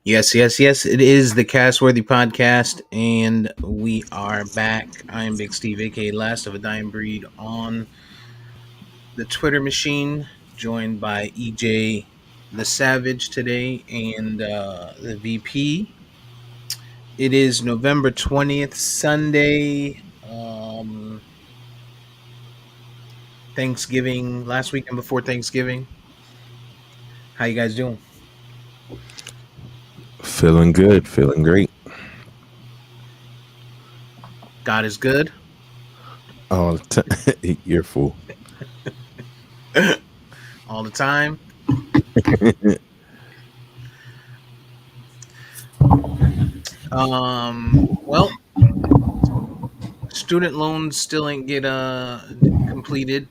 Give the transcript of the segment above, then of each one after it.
Yes, yes, yes. It is the Castworthy podcast, and we are back. I am Big Steve, aka Last of a Dying Breed, on the Twitter machine, joined by EJ the Savage today and the VP. It is November 20th, Sunday, Thanksgiving, last weekend before Thanksgiving. How you guys doing? Feeling good, feeling great. God is good All the time. You're full. all the time. Well, student loans still ain't get completed.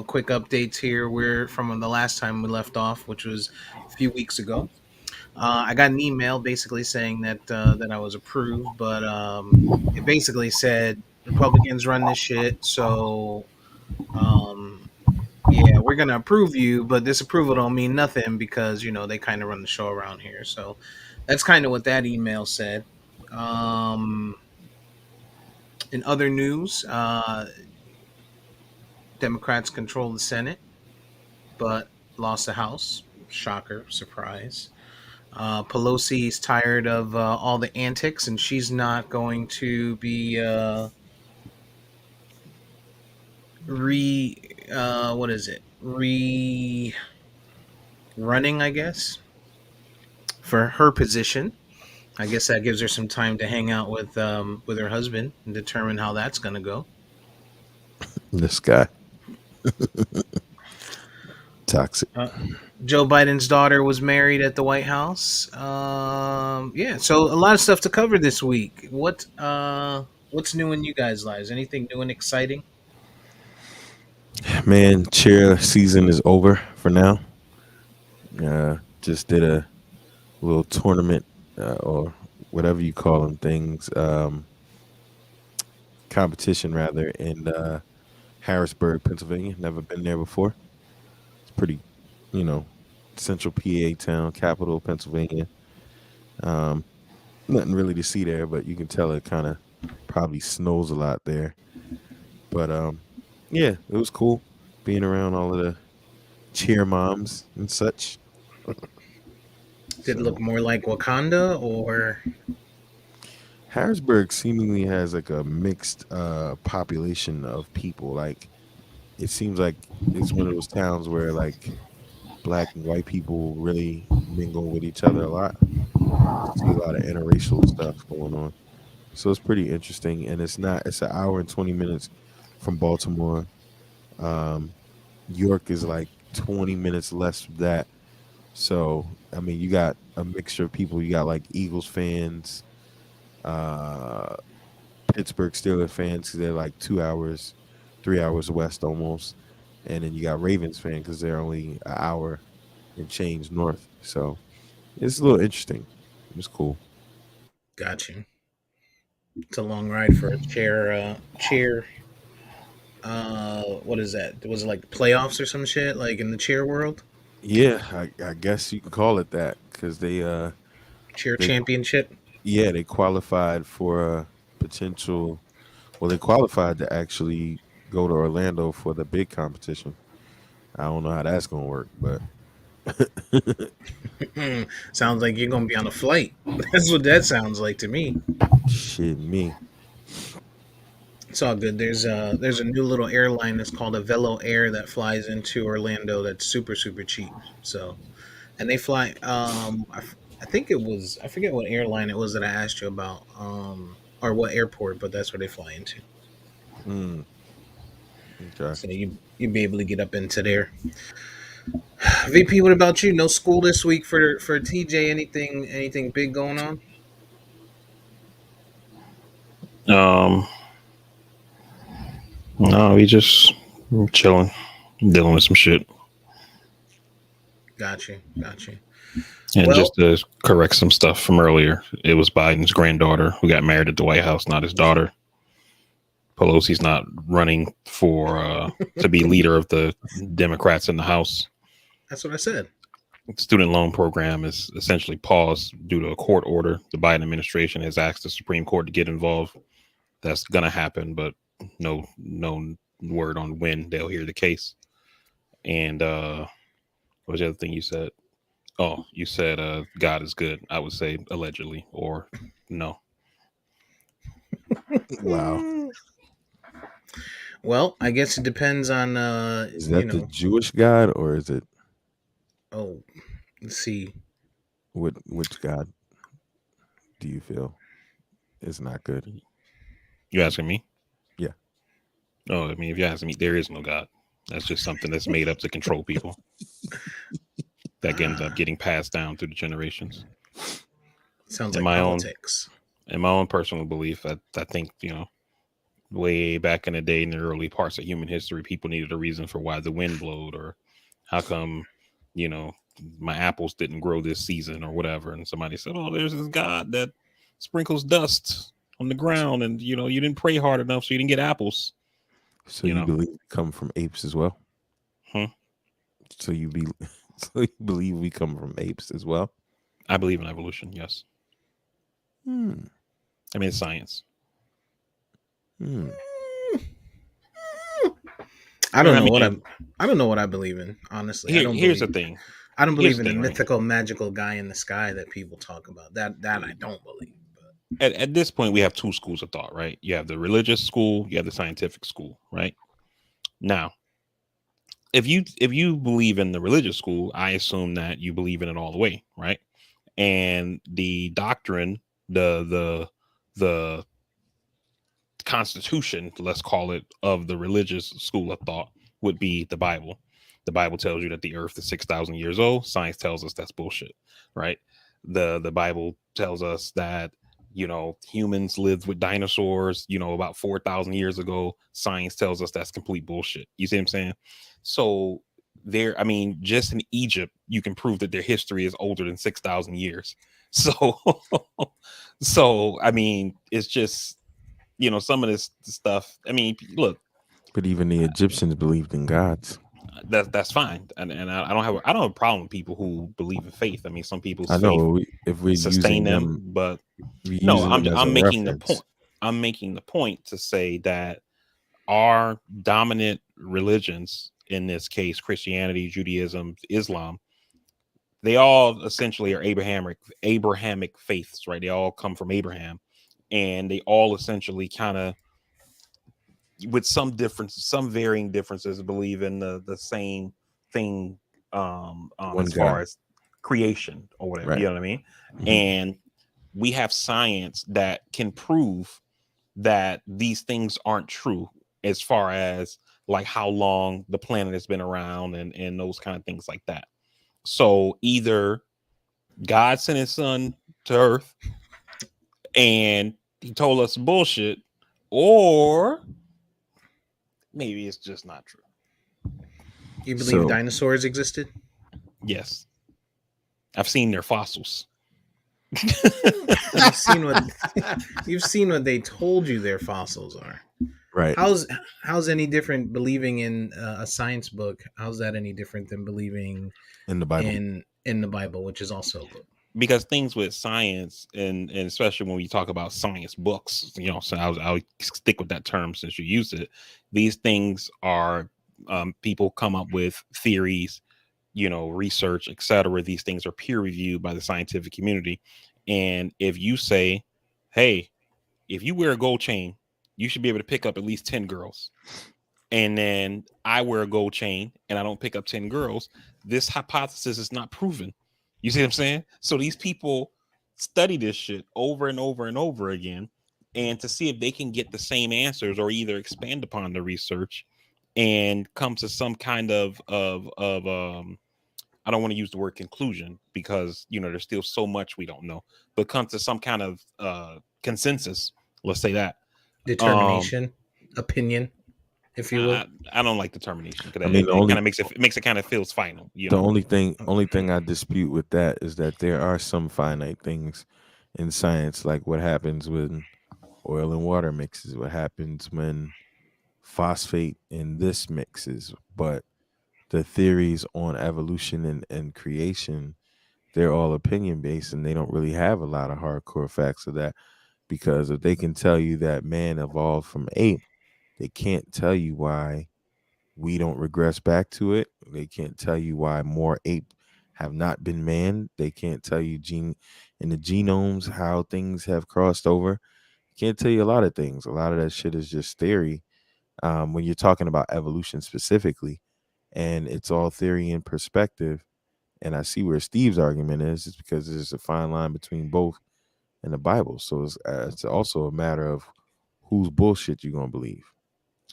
Quick updates here. We're from the last time we left off, which was a few weeks ago. I got an email basically saying that I was approved, but it basically said Republicans run this shit, so um, yeah, we're gonna approve you, but this approval don't mean nothing because they kind of run the show around here. So that's kind of what that email said. Um, in other news, Democrats control the Senate, but lost the House. Shocker, surprise. Pelosi is tired of all the antics, and she's not going to be re what is it running, I guess, for her position. I guess that gives her some time to hang out with her husband and determine how that's going to go. This guy, toxic. Uh, Joe Biden's daughter was married at the White House. Yeah, so a lot of stuff to cover this week. What's new in you guys' lives? Anything new and exciting? Man, cheer season is over for now. Just did a little tournament or whatever you call them things, competition rather, in Harrisburg, Pennsylvania. Never been there before. It's pretty, you know, central PA town, capital Pennsylvania. Um, Nothing really to see there, but you can tell it kind of probably snows a lot there. But yeah, it was cool being around all of the cheer moms and such. Did it look So more like Wakanda or Harrisburg seemingly has like a mixed population of people. Like it seems like it's one of those towns where like black and white people really mingle with each other a lot. See a lot of interracial stuff going on. So it's pretty interesting, and it's an hour and 20 minutes from Baltimore. Um, York is like 20 minutes less of that. So I mean, you got a mixture of people. You got like Eagles fans, uh, Pittsburgh Steelers fans because they're like 2 hours, 3 hours west almost, and then you got Ravens fans because they're only an hour and change north. So it's a little interesting. It was cool. got you? It's a long ride for a chair. What is that? Was it like playoffs or some shit like in the chair world? Yeah, I guess you can call it that because Chair they championship. yeah they qualified for a potential. Well, they qualified to actually go to Orlando for the big competition. I don't know how that's gonna work, but Sounds like you're gonna be on a flight. That's what that sounds like to me. shit, me. It's all good. There's a new little airline that's called a Velo Air that flies into Orlando. That's super super cheap. So and they fly. I think it was, I forget what airline it was that I asked you about. Or what airport, but that's where they fly into. Hmm. Okay. So you'd be able to get up into there. VP, what about you? No school this week for TJ. Anything big going on? Um, no, we just chilling, dealing with some shit. Got you, got you. And Well, just to correct some stuff from earlier, it was Biden's granddaughter who got married at the White House, not his daughter. Pelosi's not running for to be leader of the Democrats in the House. that's what I said. Student loan program is essentially paused due to a court order. The Biden administration has asked the Supreme Court to get involved. That's gonna happen, but no word on when they'll hear the case. And what was the other thing you said? Oh, you said God is good. I would say allegedly or no. Wow. Well, I guess it depends on Is that the Jewish God or is it oh, let's see. which God do you feel is not good? You asking me? Yeah. No, I mean if you ask me, there is no God. That's just something that's made up to control people. That ends up getting passed down through the generations. Sounds In like my own politics. personal belief, I think way back in the day, in the early parts of human history, people needed a reason for why the wind blowed, or how come you know my apples didn't grow this season, or whatever. And somebody said, "Oh, there's this God that sprinkles dust on the ground, and you didn't pray hard enough, so you didn't get apples." So You you know, believe we come from apes as well? hmm? So you be so you believe we come from apes as well? I believe in evolution. Yes, Hmm. I mean it's science. Hmm. I And don't I know what mean, I don't know what I believe in. Honestly, I don't here's the believe. thing. I don't Here's believe the in the thing, right? mythical, magical guy in the sky that people talk about. That I don't believe. But At this point, we have two schools of thought, right? You have the religious school, you have the scientific school, right? Now, if you believe in the religious school, I assume that you believe in it all the way, right? And the doctrine, the constitution, let's call it, of the religious school of thought would be the Bible. The Bible tells you that the earth is 6,000 years old. Science tells us that's bullshit, right? The Bible tells us that humans lived with dinosaurs, about 4,000 years ago. Science tells us that's complete bullshit. You see what I'm saying? So I mean, just in Egypt, you can prove that their history is older than 6,000 years. So, so I mean, it's just some of this stuff. I mean, look, But even the Egyptians believed in gods. that's fine, and I don't have a problem with people who believe in faith. I mean, some people's I know faith if we're sustain using them, them, but we're no, using them as a I'm making the point. reference. I'm making the point to say that our dominant religions, in this case, Christianity, Judaism, Islam, they all essentially are Abrahamic faiths, right? They all come from Abraham, and they all essentially kind of, with some differences, some varying differences, believe in the same thing, One as far God, as creation or whatever, you right? know what I mean? Hmm. And we have science that can prove that these things aren't true, as far as like how long the planet has been around, and those kind of things like that. So either God sent his son to earth and he told us bullshit, or maybe it's just not true. you believe So dinosaurs existed? Yes, I've seen their fossils. You've seen what you've seen what they told you their fossils are. right How's how's any different believing in a science book? How's that any different than believing in the Bible, in the Bible, which is also a book? Because things with science, and especially when we talk about science books, so I'll stick with that term since you used it. These things are, people come up with theories, research, etc. These things are peer reviewed by the scientific community. And if you say, hey, if you wear a gold chain, you should be able to pick up at least 10 girls. And then I wear a gold chain and I don't pick up 10 girls. This hypothesis is not proven. You see what I'm saying? So these people study this shit over and over and over again, and to see if they can get the same answers or either expand upon the research and come to some kind of I don't want to use the word conclusion, because there's still so much we don't know, but come to some kind of consensus. Let's say that. Um, Determination, opinion, if you will. I don't like determination, because I mean, it kind of makes it kind of feels final. the only thing I dispute with that is that there are some finite things in science, like what happens when oil and water mixes, what happens when phosphate in this mixes, but the theories on evolution and creation, they're all opinion based, and they don't really have a lot of hardcore facts of that. Because if they can tell you that man evolved from ape, they can't tell you why we don't regress back to it. They can't tell you why more ape have not been man. They can't tell you gene in the genomes how things have crossed over. Can't tell you a lot of things. A lot of that shit is just theory. When you're talking about evolution specifically, and it's all theory and perspective. And I see where Steve's argument is because there's a fine line between both in the Bible. So it's also a matter of whose bullshit you're gonna believe.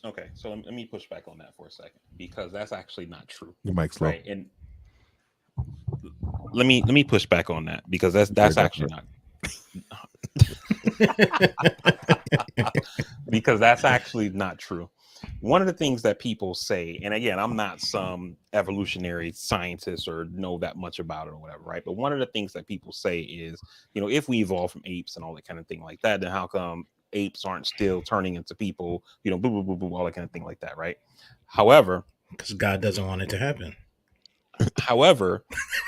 Okay, so let me push back on that for a second because that's actually not true, Your mic's low. right? And let me push back on that because You that's heard that actually part. not because that's actually not true. One of the things that people say, and again, I'm not some evolutionary scientist or know that much about it or whatever, right? But one of the things that people say is, if we evolved from apes and all that kind of thing like that, then how come apes aren't still turning into people, boo, boo, boo, boo, all that kind of thing like that, right? However, Because God doesn't want it to happen. However,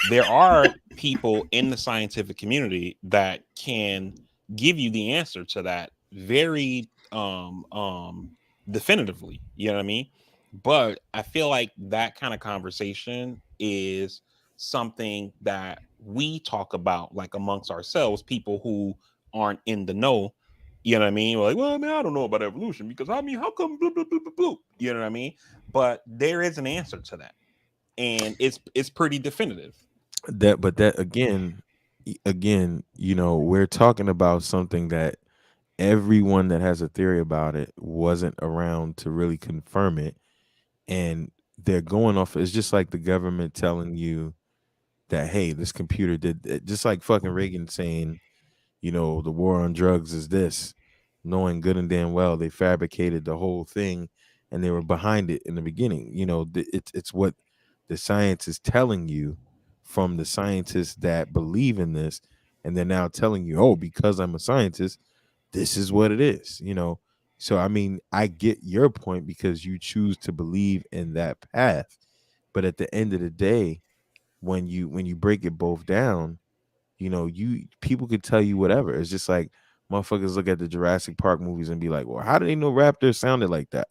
there are people in the scientific community that can give you the answer to that very definitively. You know what I mean? But I feel like that kind of conversation is something that we talk about like amongst ourselves, people who aren't in the know. You know what I mean? We're like, well, man, I don't know about evolution because I mean, how come blah, blah, blah, blah, blah? You know what I mean? But there is an answer to that, and it's pretty definitive. But that again, we're talking about something that everyone that has a theory about it wasn't around to really confirm it, and they're going off. It's just like the government telling you that, hey, this computer did it, just like fucking Reagan saying, the war on drugs is this, knowing good and damn well they fabricated the whole thing and they were behind it in the beginning. It's what the science is telling you from the scientists that believe in this, and they're now telling you, oh, because I'm a scientist, this is what it is. So I mean, I get your point because you choose to believe in that path, but at the end of the day, when you break it both down, you people could tell you whatever. It's just like motherfuckers look at the Jurassic Park movies and be like, well, how do they know raptors sounded like that?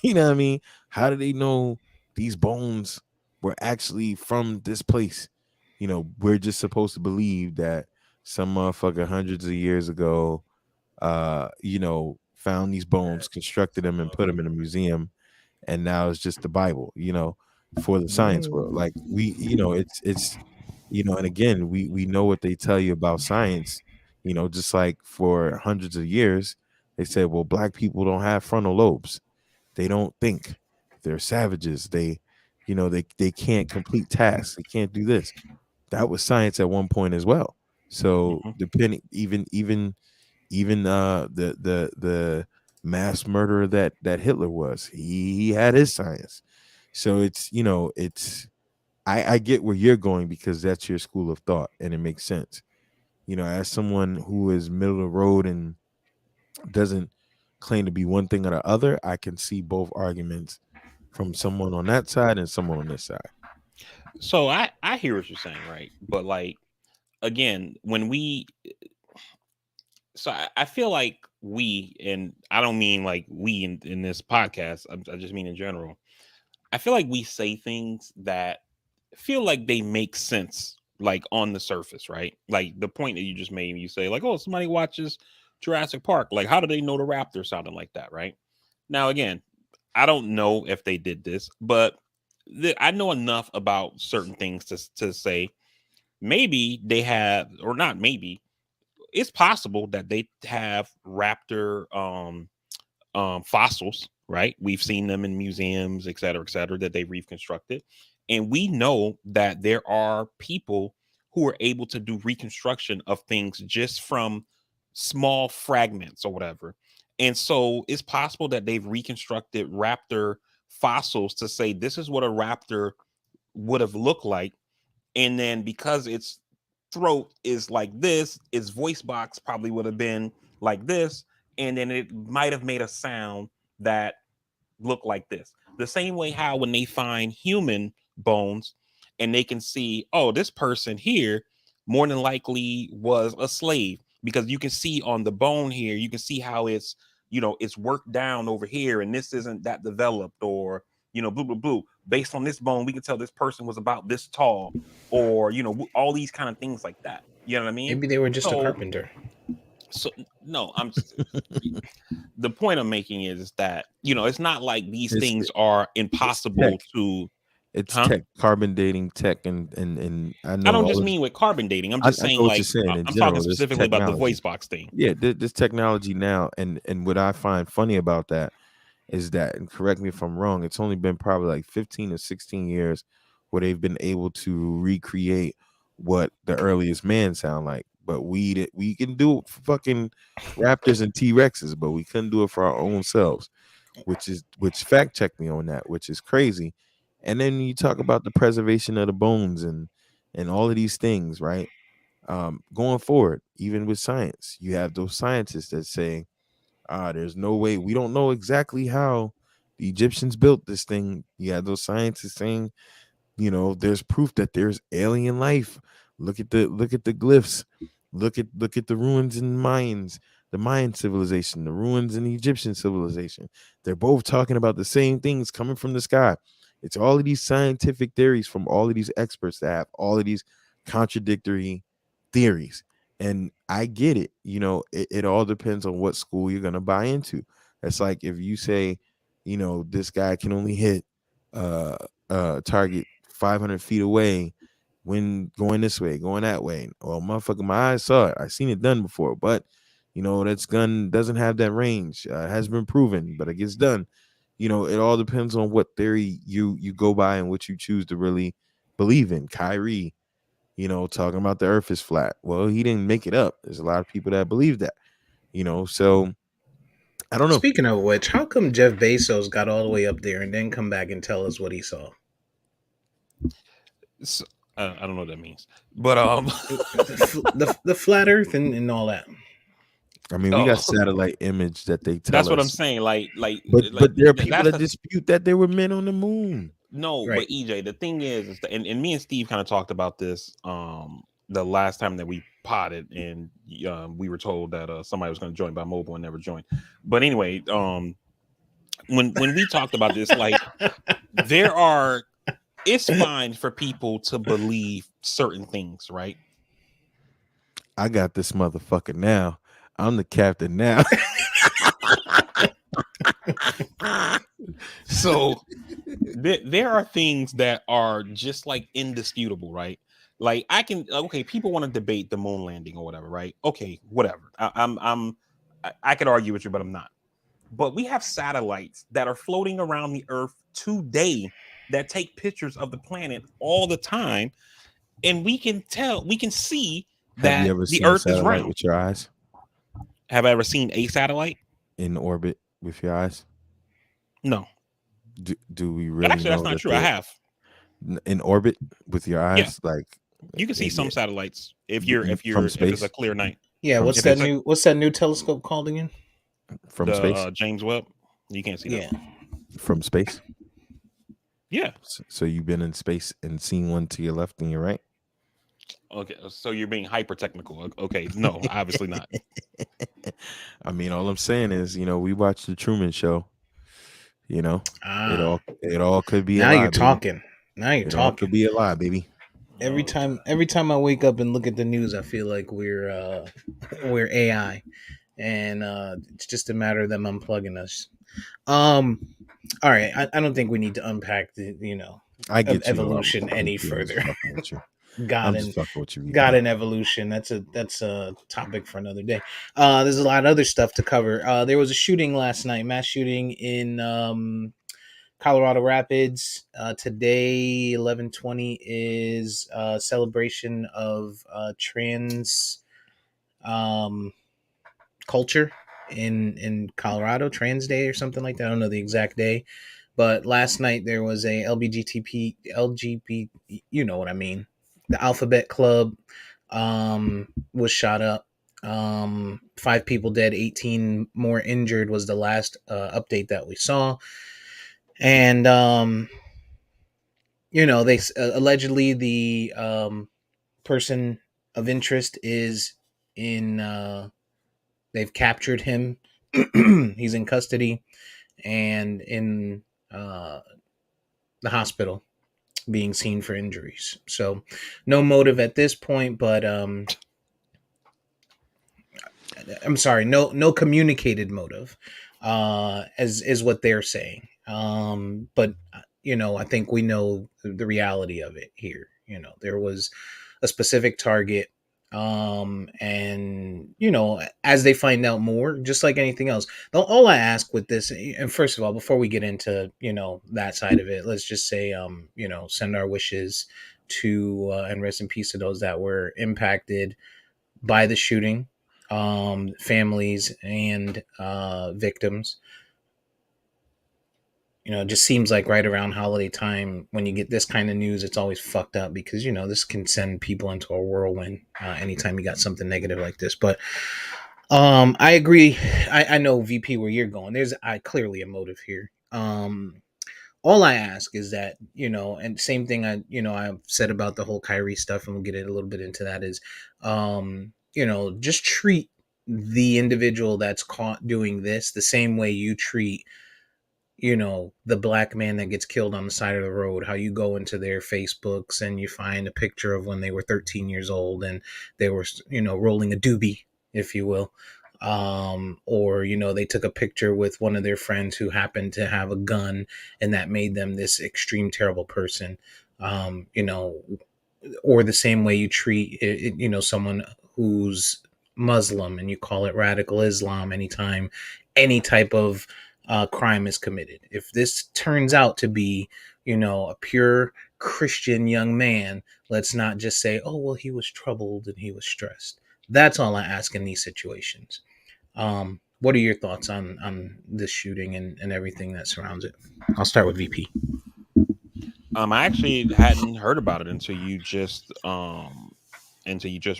You know what I mean? How do they know these bones were actually from this place? We're just supposed to believe that some motherfucker hundreds of years ago, found these bones, constructed them, and put them in a museum, and now it's just the Bible, for the science world. Like we, and again, we know what they tell you about science, just like for hundreds of years, they said, well, black people don't have frontal lobes. They don't think. They're savages. They can't complete tasks. They can't do this. That was science at one point as well. So Mhm. depending, even the mass murderer that Hitler was, he had his science. So it's I get where you're going because that's your school of thought and it makes sense. As someone who is middle of the road and doesn't claim to be one thing or the other, I can see both arguments from someone on that side and someone on this side. So I hear what you're saying, right? But like again, when we so I feel like we, and I don't mean like we in this podcast, I just mean in general. I feel like we say things that feel like they make sense, like on the surface, right? Like the point that you just made, you say, like, oh, somebody watches Jurassic Park. Like, how do they know the raptor sounded like that, right? Now, again, I don't know if they did this, but I know enough about certain things to say maybe they have, or not maybe, it's possible that they have raptor fossils, right? We've seen them in museums, et cetera, that they've reconstructed. And we know that there are people who are able to do reconstruction of things just from small fragments or whatever. And so it's possible that they've reconstructed raptor fossils to say this is what a raptor would have looked like. And then because its throat is like this, its voice box probably would have been like this, and then it might have made a sound that looked like this. The same way how when they find human bones and they can see, oh, this person here more than likely was a slave, because you can see on the bone here, you can see how it's, it's worked down over here, and this isn't that developed, or blue blue blue. Based on this bone, we can tell this person was about this tall, or all these kind of things like that. You know what I mean? Maybe they were just a So, carpenter. so no, the point I'm making is that it's not like these It's things are it's tech. impossible to, It's huh? tech, carbon dating tech, and I I know don't all just of. mean with carbon dating. I'm I just know saying, what you're like, saying in I'm talking general. There's specifically about the voice technology. box thing. Yeah, this technology now, and what I find funny about that is that, and correct me if I'm wrong, it's only been probably like 15 or 16 years where they've been able to recreate what the earliest man sound like. But we can do it for fucking raptors and T-Rexes, but we couldn't do it for our own selves, which fact checked me on that, which is crazy. And then you talk about the preservation of the bones and all of these things, right? Going forward, even with science, you have those scientists that say, there's no way, we don't know exactly how the Egyptians built this thing. You have those scientists saying, there's proof that there's alien life. Look at the glyphs. Look at the ruins in Mayans, the Mayan civilization, the ruins in the Egyptian civilization. They're both talking about the same things coming from the sky. It's all of these scientific theories from all of these experts that have all of these contradictory theories. And I get it. It all depends on what school you're gonna buy into. It's like if you say, this guy can only hit uh target 500 feet away when going this way, going that way. Well, motherfucker, my eyes saw it. I seen it done before, but that's gun doesn't have that range. Has been proven, but it gets done. It all depends on what theory you go by and what you choose to really believe in. Kyrie, talking about the earth is flat. Well, he didn't make it up. There's a lot of people that believe that, so I don't know. Speaking of which, how come Jeff Bezos got all the way up there and then come back and tell us what he saw? So, I don't know what that means, but The flat Earth and all that. I mean, we got oh, satellite image that they tell that's what I'm us, saying. but there are people That's that the dispute that there were men on the moon. no, but Right. EJ, the thing is that, and me and Steve kind of talked about this the last time that we potted, and we were told that somebody was going to join by mobile and never joined. But anyway, when we talked about this, like, there are, it's fine for people to believe certain things, right? I got this motherfucker now. I'm the captain now. So there are things that are just like indisputable, right? Like, I can, okay, people want to debate the moon landing or whatever, right? Okay, whatever. I could argue with you, but I'm not. But we have satellites that are floating around the Earth today that take pictures of the planet all the time, and we can see Have you that ever the seen a Earth is satellite round. with your eyes Have I ever seen a satellite? in orbit with your eyes? No. Do we But really actually, that's know not that true. I they're have. in orbit with your Yeah, eyes? Like, you can see some yeah, satellites if from it's a space, clear night. Yeah, from what's If that it's space, a new what's that new telescope called again? from the space, James Webb, you can't see that Yeah. one. from space. Yeah. So you've been in space and seen one to your left and your right. Okay. So you're being hyper technical. Okay. No, obviously not. I mean, all I'm saying is, we watched the Truman Show. You know, it Ah. all could be a Now you're lie, baby. talking. Now you're It all could talking. be a lie, baby. Oh God. Every time I wake up and look at the news, I feel like we're AI, and it's just a matter of them unplugging us. Um, all right, I don't think we need to unpack the I of get you though. evolution any I'm just further. fucking with you. God I'm just and fucking with you, God VP. and evolution. That's a topic for another day. There's a lot of other stuff to cover. There was a shooting last night, mass shooting in Colorado Rapids. Today, 11/20 is a celebration of trans um, culture in Colorado, Trans Day or something like that. I don't know the exact day, but last night there was a LGBT, you know what I mean. The Alphabet Club was shot up. 5 people dead, 18 more injured was the last update that we saw. And they allegedly the person of interest is in. They've captured him. He's in custody and in uh, the hospital being seen for injuries. So, no motive at this point, but I'm sorry, no communicated motive, as is what they're saying. But I think we know the reality of it here. There was a specific target, and as they find out more, just like anything else, all I ask with this, and first of all, before we get into that side of it, let's just say, send our wishes to and rest in peace to those that were impacted by the shooting, families and victims. It just seems like right around holiday time when you get this kind of news, it's always fucked up because this can send people into a whirlwind anytime you got something negative like this. But I agree. I know VP where you're going. There's clearly a motive here. All I ask is that, and same thing I've said about the whole Kyrie stuff, and we'll get a little bit into that, is just treat the individual that's caught doing this the same way you treat the black man that gets killed on the side of the road. How you go into their Facebooks and you find a picture of when they were 13 years old and they were rolling a doobie, if you will. Or they took a picture with one of their friends who happened to have a gun, and that made them this extreme terrible person. um, you know or the same way you treat someone who's Muslim and you call it radical Islam anytime any type of crime is committed. If this turns out to be a pure Christian young man, let's not just say, oh well, he was troubled and he was stressed. That's all I ask in these situations. What are your thoughts on this shooting and everything that surrounds it? I'll start with VP. I actually hadn't heard about it until you just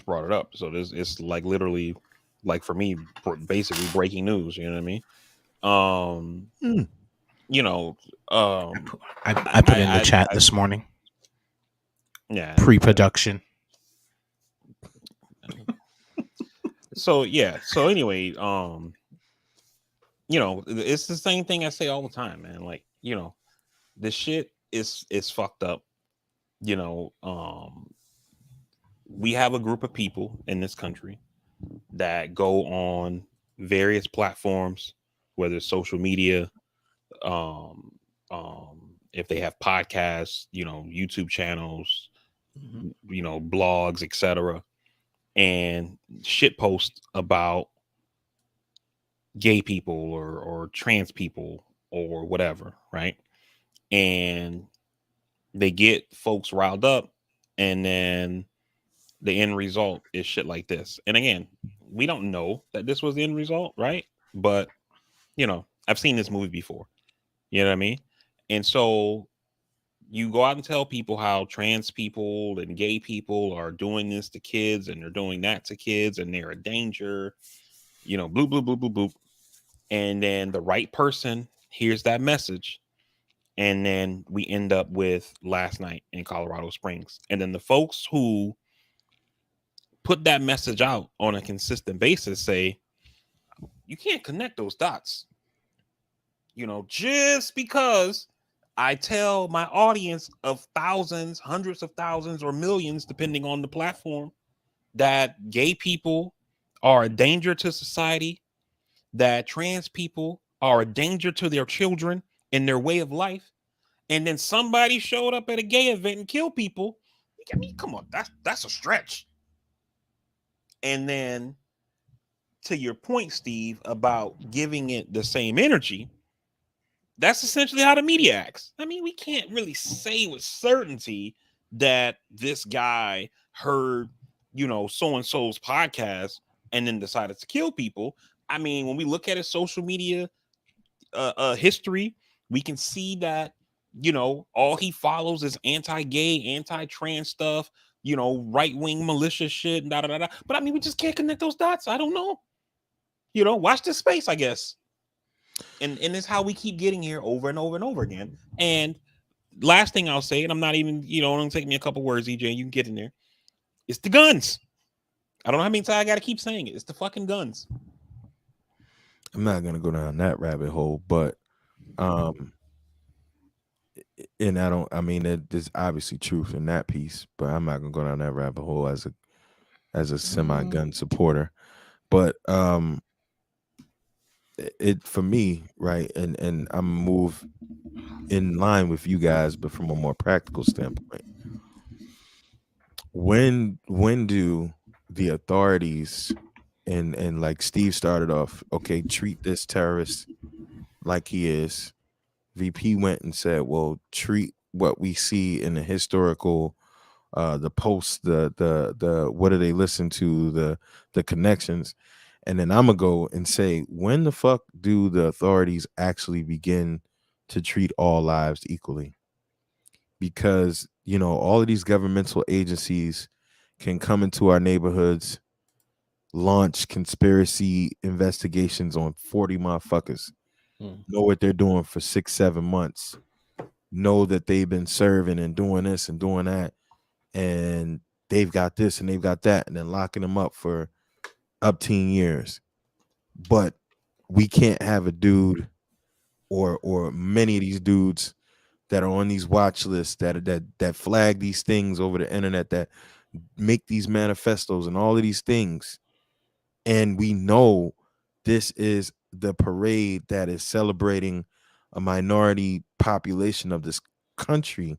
brought it up. So this it's like literally like for me basically breaking news, you know what I mean? Um Mm. you know, I um put, I put in the chat I this morning, yeah. pre-production. So yeah. So anyway, it's the same thing I say all the time, man. Like, this shit is fucked up. You know, we have a group of people in this country that go on various platforms, whether it's social media, um, if they have podcasts, YouTube channels, Mhm. blogs, etc., and shit post about gay people or trans people or whatever, right? And they get folks riled up, and then the end result is shit like this. And again, we don't know that this was the end result, right? But I've seen this movie before. You know what I mean? And so you go out and tell people how trans people and gay people are doing this to kids and they're doing that to kids and they're a danger, blue, blue, blue, blue, blue. And then the right person hears that message. And then we end up with last night in Colorado Springs. And then the folks who put that message out on a consistent basis say, you can't connect those dots. Just because I tell my audience of thousands, hundreds of thousands, or millions, depending on the platform, that gay people are a danger to society, that trans people are a danger to their children and their way of life, and then somebody showed up at a gay event and killed people. I mean, come on, that's a stretch. And then to your point, Steve, about giving it the same energy, that's essentially how the media acts. I mean, we can't really say with certainty that this guy heard, so and so's podcast and then decided to kill people. I mean, when we look at his social media history, we can see that all he follows is anti-gay, anti-trans stuff, right-wing militia shit, and da da da da. But I mean, we just can't connect those dots. I don't know. Watch this space, I guess. And it's how we keep getting here over and over and over again. And last thing I'll say, and I'm not even, it'll take me a couple words, EJ, you can get in there. It's the guns. I don't know how many times I got to keep saying it. It's the fucking guns. I'm not gonna go down that rabbit hole, but um, and I don't. I mean, there's obviously truth in that piece, but I'm not gonna go down that rabbit hole as a semi-gun supporter. But it for me, right, and I'm move in line with you guys, but from a more practical standpoint. When do the authorities and like Steve started off, okay, treat this terrorist like he is. VP went and said, well, treat what we see in the historical the posts, the what do they listen to, the connections. And then I'm gonna go and say, when the fuck do the authorities actually begin to treat all lives equally? Because all of these governmental agencies can come into our neighborhoods, launch conspiracy investigations on 40 motherfuckers, know what they're doing for 6-7 months, know that they've been serving and doing this and doing that, and they've got this and they've got that, and then locking them up for up teen years. But we can't have a dude or many of these dudes that are on these watch lists that flag these things over the internet, that make these manifestos and all of these things. And we know this is the parade that is celebrating a minority population of this country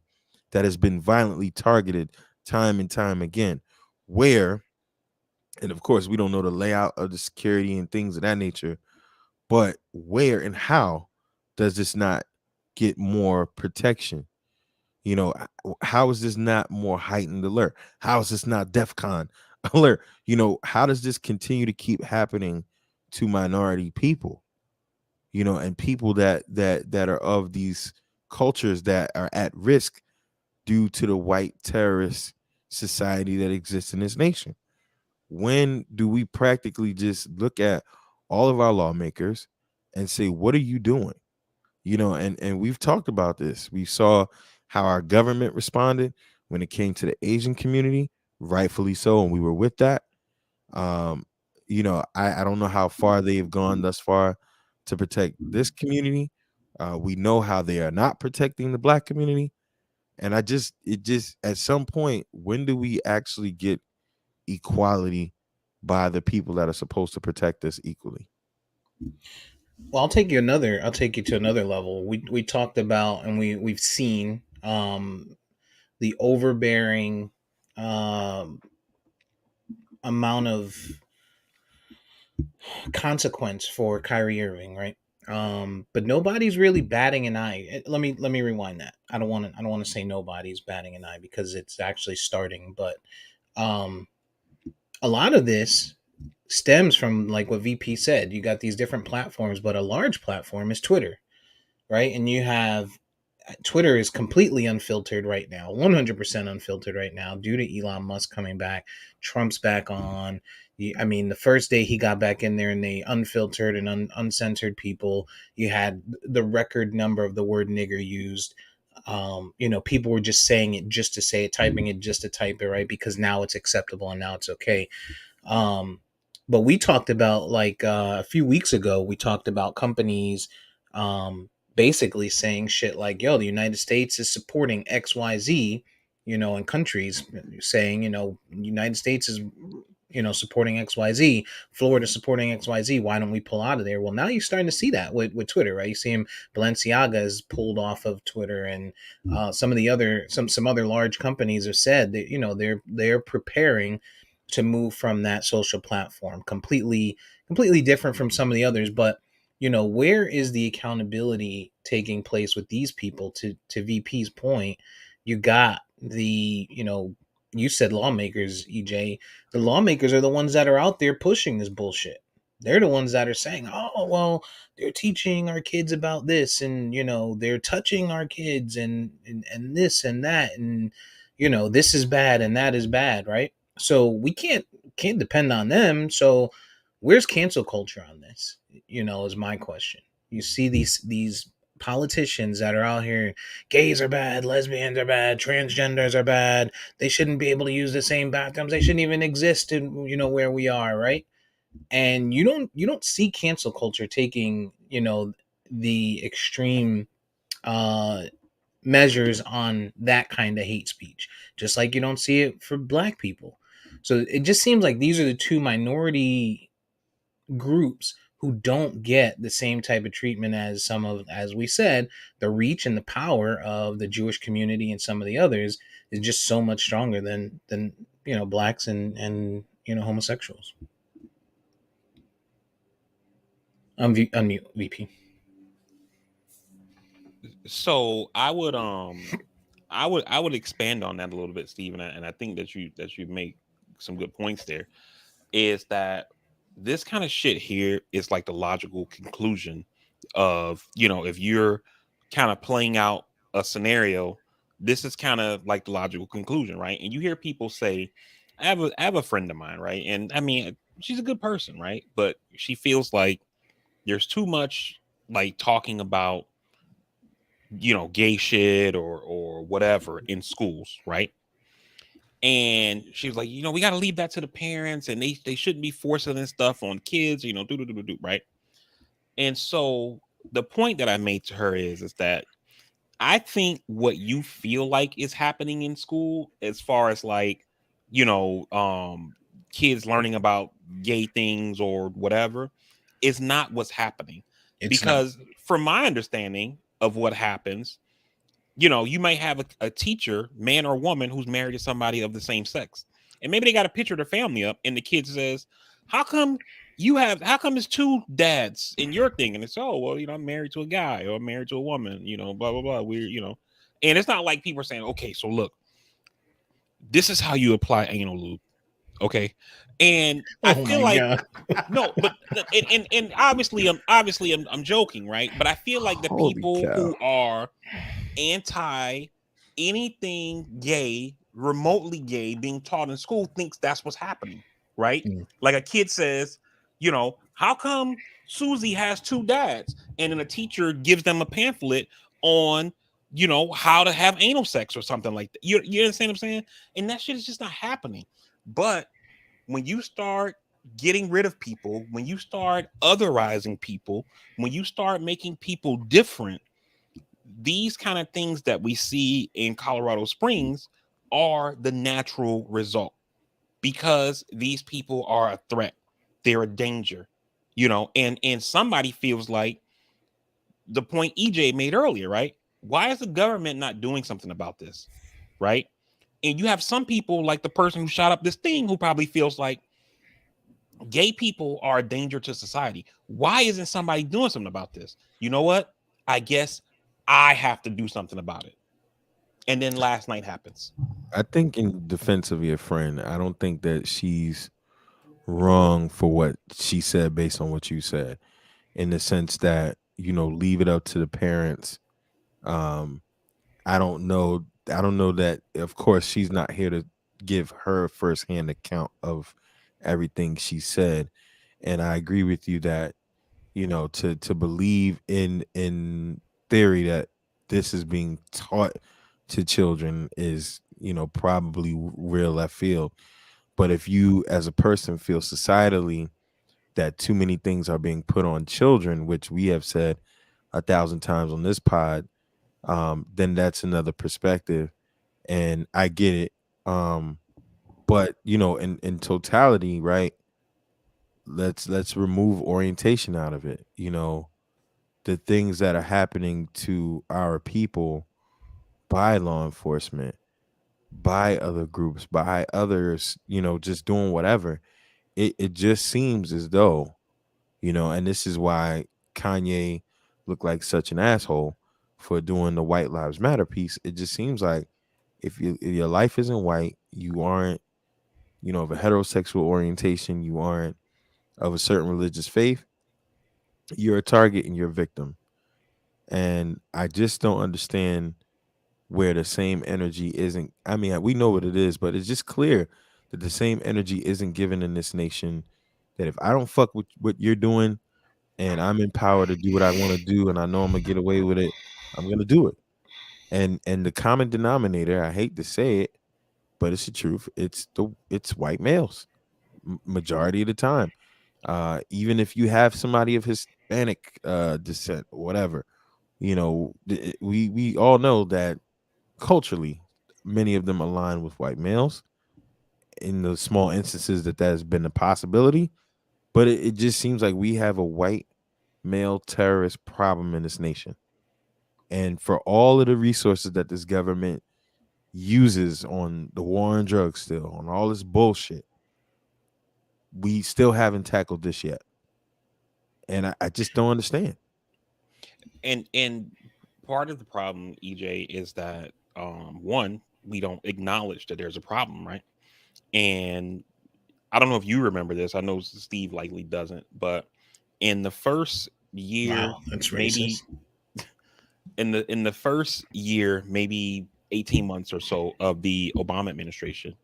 that has been violently targeted time and time again. Where, and of course, we don't know the layout of the security and things of that nature, but where and how does this not get more protection? How is this not more heightened alert? How is this not DEFCON alert? How does this continue to keep happening to minority people? And people that are of these cultures that are at risk due to the white terrorist society that exists in this nation. When do we practically just look at all of our lawmakers and say, what are you doing? And we've talked about this. We saw how our government responded when it came to the Asian community, rightfully so, and we were with that. um I don't know how far they've gone thus far to protect this community. We know how they are not protecting the black community. And it just at some point, when do we actually get equality by the people that are supposed to protect us equally? Well, I'll take you to another level. We talked about, and we've seen the overbearing um amount of consequence for Kyrie Irving, right? But nobody's really batting an eye. Let me rewind that. I don't want to say nobody's batting an eye, because it's actually starting. But um, a lot of this stems from, like what VP said. You got these different platforms, but a large platform is Twitter, right? And you have Twitter is completely unfiltered right now, 100% unfiltered right now, due to Elon Musk coming back. Trump's back on. I mean, the first day he got back in there and they unfiltered and uncensored people, you had the record number of the word nigger used. People were just saying it just to say it, typing it just to type it, right? Because now it's acceptable and now it's okay. Um, but we talked about, like, a few weeks ago, we talked about companies basically saying shit like, yo, the United States is supporting XYZ, and countries saying, United States is, supporting XYZ, Florida supporting XYZ. Why don't we pull out of there? Well, now you're starting to see that with Twitter, right? You see him, Balenciaga is pulled off of Twitter, and some of the other, some other large companies have said that, they're preparing to move from that social platform, completely different from some of the others. But where is the accountability taking place with these people? To VP's point, you got the, you said lawmakers, EJ. The lawmakers are the ones that are out there pushing this bullshit. They're the ones that are saying, oh, well, they're teaching our kids about this, and they're touching our kids, and this and that, and this is bad and that is bad, right? So we can't depend on them. So where's cancel culture on this? Is my question. You see these politicians that are out here, gays are bad, lesbians are bad, transgenders are bad. They shouldn't be able to use the same bathrooms. They shouldn't even exist in where we are, right? And you don't see cancel culture taking the extreme uh measures on that kind of hate speech, just like you don't see it for black people. So it just seems like these are the two minority groups who don't get the same type of treatment as some of, as we said, the reach and the power of the Jewish community and some of the others is just so much stronger than blacks and homosexuals. Unmute VP. So I would expand on that a little bit, Steve, and I think that you make some good points there. Is that this kind of shit here is like the logical conclusion of, if you're kind of playing out a scenario, this is kind of like the logical conclusion, right? And you hear people say, I have a friend of mine, right? And I mean, she's a good person, right? But she feels like there's too much like talking about, gay shit or whatever in schools, right? And she was like, we got to leave that to the parents, and they shouldn't be forcing this stuff on kids, do, right? And so the point that I made to her is that I think what you feel like is happening in school, as far as like, you know, um, kids learning about gay things or whatever, is not what's happening. It's not. Because from my understanding of what happens, you might have a teacher, man or woman, who's married to somebody of the same sex. And maybe they got a picture of their family up, and the kid says, how come it's two dads in your thing? And it's, oh, well, I'm married to a guy or I'm married to a woman, blah, blah, blah. And it's not like people are saying, okay, so look, this is how you apply anal lube. Okay. And I Oh feel my like, god. no, but and obviously I'm joking, right? But I feel like the Holy people cow. who are anti anything gay, remotely gay, being taught in school thinks that's what's happening, right? Mm. Like a kid says, how come Susie has two dads? And then a teacher gives them a pamphlet on, how to have anal sex or something like that. You understand what I'm saying? And that shit is just not happening. But when you start getting rid of people, when you start otherizing people, when you start making people different, these kind of things that we see in Colorado Springs are the natural result, because these people are a threat. They're a danger, and somebody feels like the point EJ made earlier, right? Why is the government not doing something about this? Right? And you have some people like the person who shot up this thing who probably feels like gay people are a danger to society. Why isn't somebody doing something about this? You know what? I guess I have to do something about it. And then last night happens. I think in defense of your friend, I don't think that she's wrong for what she said based on what you said, in the sense that, leave it up to the parents. Um, I don't know that, of course, she's not here to give her firsthand account of everything she said. And I agree with you that, to believe in theory that this is being taught to children is, probably real left field. But if you as a person feel societally that too many things are being put on children, which we have said 1,000 times on this pod, then that's another perspective. And I get it. But in totality, right? Let's remove orientation out of it. The things that are happening to our people by law enforcement, by other groups, by others, just doing whatever. It just seems as though, and this is why Kanye looked like such an asshole for doing the White Lives Matter piece. It just seems like if your life isn't white, you aren't, of a heterosexual orientation, you aren't of a certain religious faith, you're a target and you're a victim. And I just don't understand where the same energy isn't. I mean, we know what it is, but it's just clear that the same energy isn't given in this nation. That if I don't fuck with what you're doing, and I'm empowered to do what I want to do, and I know I'm gonna get away with it. I'm gonna do it. And the common denominator, I hate to say it, but it's the truth. It's white males, majority of the time. Even if you have somebody of Hispanic descent, or whatever, we all know that culturally, many of them align with white males. In the small instances that has been a possibility, but it just seems like we have a white male terrorist problem in this nation. And for all of the resources that this government uses on the war on drugs, still on all this bullshit, we still haven't tackled this yet. And I just don't understand. And part of the problem, EJ, is that one, we don't acknowledge that there's a problem, right? And I don't know if you remember this. I know Steve likely doesn't, but in the first year, Wow, that's maybe racist. in the first year, maybe 18 months or so of the Obama administration,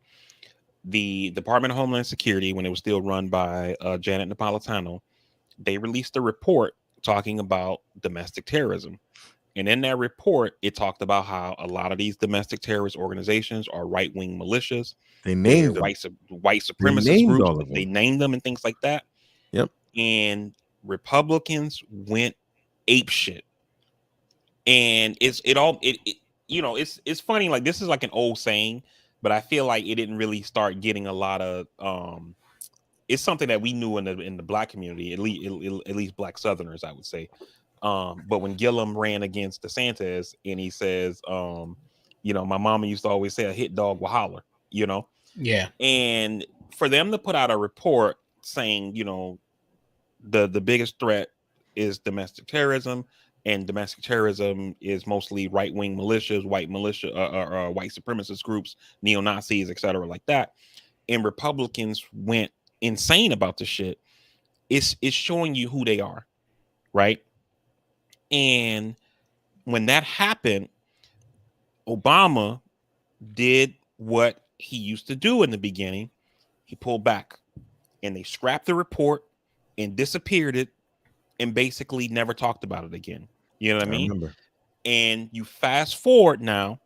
the Department of Homeland Security, when it was still run by Janet Napolitano, they released a report talking about domestic terrorism. And in that report, it talked about how a lot of these domestic terrorist organizations are right wing militias. They They're named them. white They supremacist named groups. all of They them. named them and things like that. Yep. And Republicans went ape shit. And it's funny. Like, this is like an old saying, but I feel like it didn't really start getting a lot of it's something that we knew in the black community, at least black Southerners, I would say. But when Gillum ran against DeSantis, and he says, my mama used to always say a hit dog will holler, Yeah, and for them to put out a report saying, the biggest threat is domestic terrorism, and domestic terrorism is mostly right wing militias, white supremacist groups, neo Nazis, etc., like that. And Republicans went insane about the shit. It's showing you who they are, right? And when that happened, Obama did what he used to do in the beginning. He pulled back, and they scrapped the report and disappeared it, and basically never talked about it again. You know what I I mean? remember. And you fast forward now,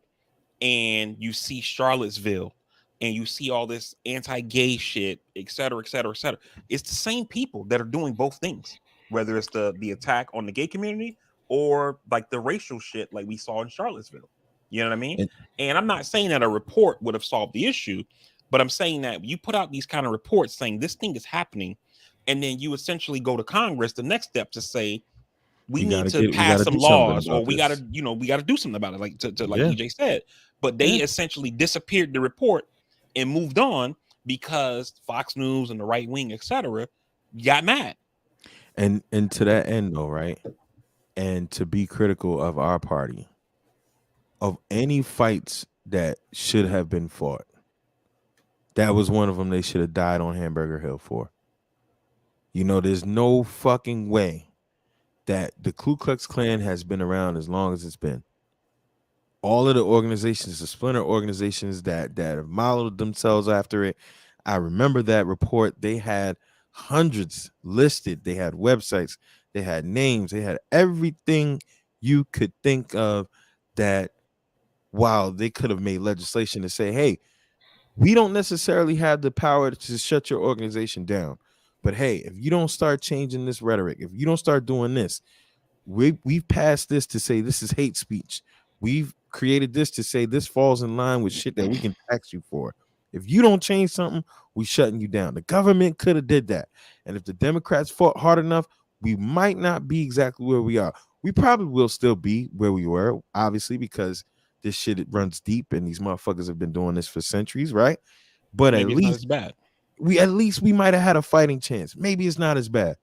and you see Charlottesville, and you see all this anti-gay shit, et cetera, et cetera, et cetera. It's the same people that are doing both things, whether it's the attack on the gay community or like the racial shit like we saw in Charlottesville. You know what I mean? And, And I'm not saying that a report would have solved the issue, but I'm saying that you put out these kind of reports saying this thing is happening, and then you essentially go to Congress, the next step, to say we need to we pass gotta do some something laws, or about this. we got to do something about it, like like Yeah. EJ said. But they Yeah. essentially disappeared the report and moved on because Fox News and the right wing, etc., got mad. And to that end though, right? And to be critical of our party, of any fights that should have been fought, that was one of them they should have died on Hamburger Hill for. There's no fucking way that the Ku Klux Klan has been around as long as it's been. All of the organizations, the splinter organizations that have modeled themselves after it. I remember that report. They had hundreds listed. They had websites. They had names. They had everything you could think of. That Wow, they could have made legislation to say, hey, we don't necessarily have the power to shut your organization down. But hey, if you don't start changing this rhetoric, if you don't start doing this, we've passed this to say this is hate speech. We've created this to say this falls in line with shit that we can tax you for. If you don't change something, we shutting you down. The government could have did that. And if the Democrats fought hard enough, we might not be exactly where we are. We probably will still be where we were, obviously, because this shit, it runs deep and these motherfuckers have been doing this for centuries, right? But Maybe it's not as bad. at least we might have had a fighting chance. Maybe it's not as bad.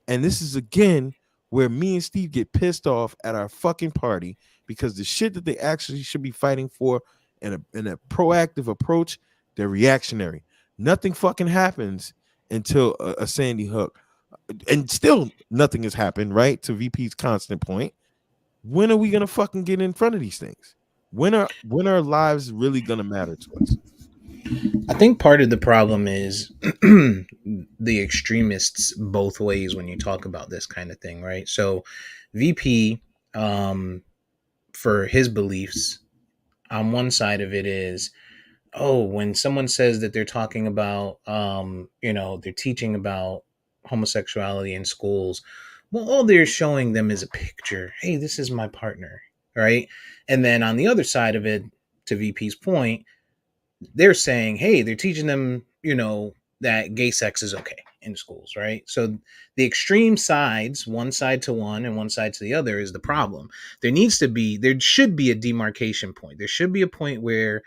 And this is again where me and Steve get pissed off at our fucking party, because the shit that they actually should be fighting for in a proactive approach, they're reactionary. Nothing fucking happens until a Sandy Hook. And still nothing has happened, right? To VP's constant point. When are we gonna fucking get in front of these things? When are lives really gonna matter to us? I think part of the problem is the extremists both ways when you talk about this kind of thing, right? So, VP, um, for his beliefs, on one side of it is, oh, when someone says that they're talking about, they're teaching about homosexuality in schools, well, all they're showing them is a picture. Hey, this is my partner, right? And then on the other side of it, to VP's point, they're saying, hey, they're teaching them, that gay sex is okay in schools, right? So the extreme sides, one side to one and one side to the other, is the problem. There should be a demarcation point. There should be a point where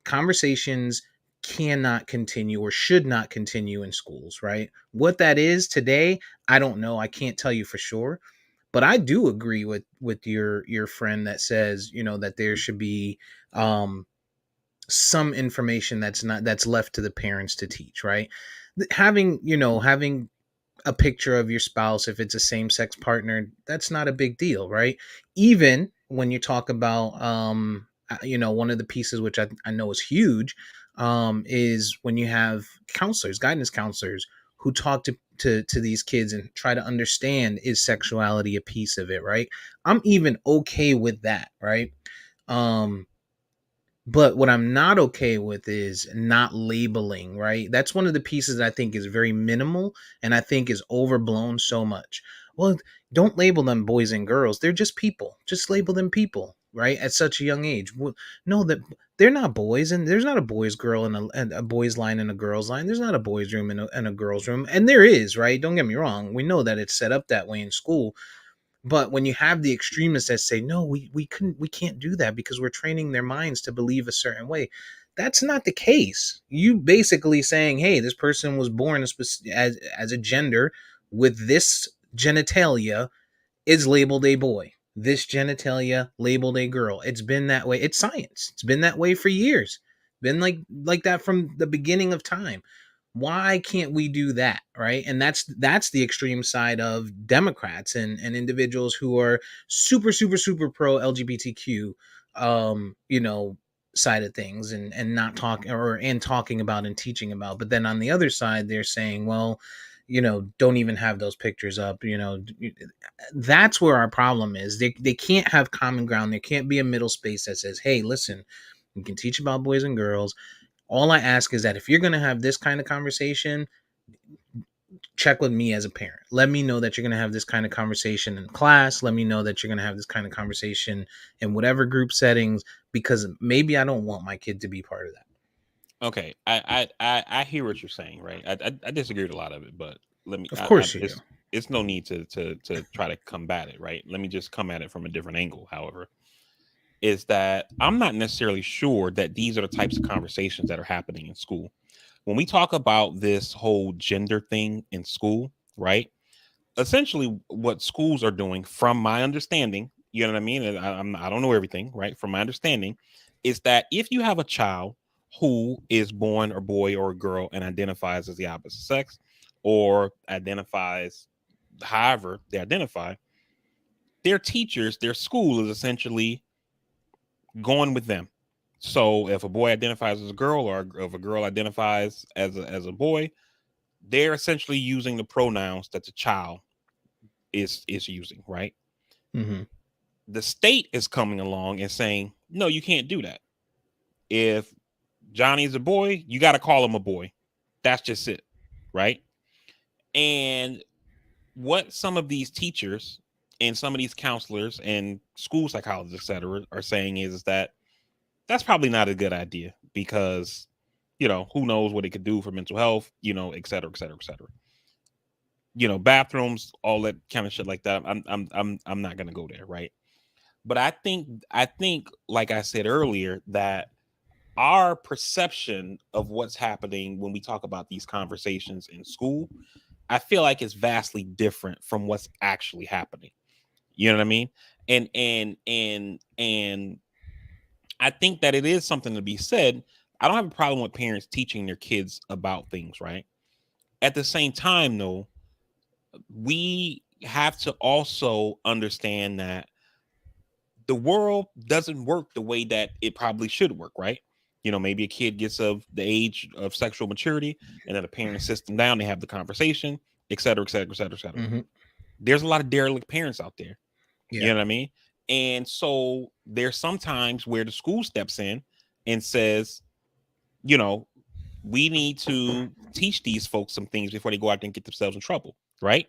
conversations cannot continue or should not continue in schools, right? What that is today, I don't know. I can't tell you for sure. But I do agree with your friend that says, that there should be um some information that's left to the parents to teach, right? Having a picture of your spouse, if it's a same-sex partner, that's not a big deal, right? Even when you talk about one of the pieces which I know is huge, is when you have counselors, guidance counselors, who talk to these kids and try to understand, is sexuality a piece of it, right? I'm even okay with that, right? um but what I'm not okay with is not labeling, right? That's one of the pieces that I think is very minimal and I think is overblown so much. Well, don't label them boys and girls. They're just people. Just label them people, right? At such a young age. Well, no, that they're not boys, and there's not a boys girl and a boys line and a girls line. There's not a boys room and a girls room, and there is, right? Don't get me wrong. We know that it's set up that way in school, but when you have the extremists that say, no, we can't do that because we're training their minds to believe a certain way. That's not the case. You basically saying, hey, this person was born as a gender with this genitalia, is labeled a boy. This genitalia labeled a girl. It's been that way. It's science. It's been that way for years. Been like that from the beginning of time. Why can't we do that, right? And that's the extreme side of Democrats and individuals who are super super super pro LGBTQ, side of things, and not talking or and talking about and teaching about. But then on the other side, they're saying, well, don't even have those pictures up. That's where our problem is. They can't have common ground. There can't be a middle space that says, hey, listen, we can teach about boys and girls. All I ask is that if you're going to have this kind of conversation, check with me as a parent. Let me know that you're going to have this kind of conversation in class. Let me know that you're going to have this kind of conversation in whatever group settings, because maybe I don't want my kid to be part of that. Okay, I hear what you're saying, right? I disagree with a lot of it, but let me. Of course you do. It's no need to try to combat it, right? Let me just come at it from a different angle. However, is that I'm not necessarily sure that these are the types of conversations that are happening in school. When we talk about this whole gender thing in school, right? Essentially, what schools are doing, from my understanding, you know what I mean? And I don't know everything, right? From my understanding, is that if you have a child who is born a boy or a girl and identifies as the opposite sex, or identifies however they identify, their teachers, their school is essentially going with them. So if a boy identifies as a girl, or if a girl identifies as a boy, they're essentially using the pronouns that the child is using, right? Mm-hmm. The state is coming along and saying, no, you can't do that. If Johnny's a boy, you got to call him a boy. That's just it, right? And what some of these teachers and some of these counselors and school psychologists, etc., are saying is that that's probably not a good idea, because who knows what it could do for mental health, et cetera, et cetera, et cetera. Bathrooms, all that kind of shit like that. I'm not gonna go there, right? But I think, like I said earlier, that our perception of what's happening when we talk about these conversations in school, I feel like it's vastly different from what's actually happening. You know what I mean? And I think that it is something to be said. I don't have a problem with parents teaching their kids about things, right? At the same time, though, we have to also understand that the world doesn't work the way that it probably should work, right? Maybe a kid gets of the age of sexual maturity, and then a parent sits them down, they have the conversation, et cetera, et cetera, et cetera, et cetera. Mm-hmm. There's a lot of derelict parents out there. You Yeah. know what I mean? And so there's sometimes where the school steps in and says, you know, we need to teach these folks some things before they go out there and get themselves in trouble, right?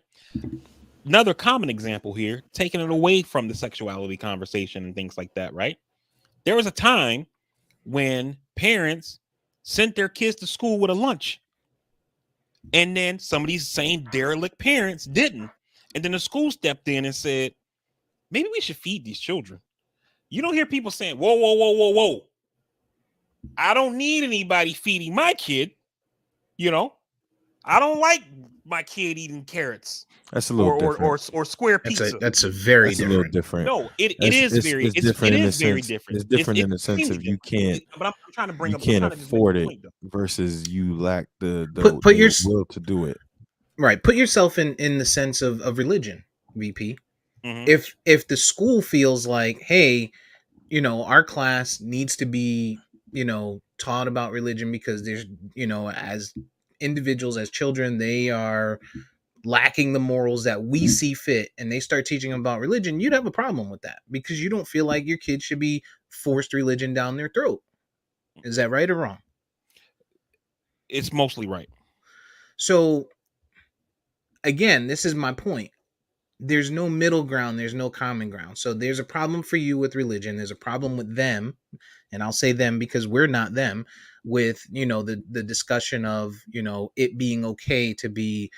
Another common example here, taking it away from the sexuality conversation and things like that, right? There was a time when parents sent their kids to school with a lunch, and then some of these same derelict parents didn't. And then the school stepped in and said, maybe we should feed these children. You don't hear people saying, whoa, whoa, whoa, whoa, whoa. I don't need anybody feeding my kid. I don't like my kid eating carrots That's a little or or different. or, or square pizza. That's a very That's a little different. different. No, it That's, is very it's different it in the is very sense. different. It's different in the sense Extremely of you different. can't But I'm trying to bring you up. I'm can't trying to just make afford the it point, though. versus you lack Put your the will to do it. right. Put yourself in the sense of religion, VP. Mhm. If the school feels like, hey, our class needs to be, taught about religion because there's, as individuals, as children, they are lacking the morals that we see fit, and they start teaching them about religion, you'd have a problem with that because you don't feel like your kids should be forced religion down their throat. Is that right or wrong? It's mostly right. So again, this is my point. There's no middle ground, there's no common ground. So there's a problem for you with religion, there's a problem with them, and I'll say them because we're not them, with the discussion of it being okay to be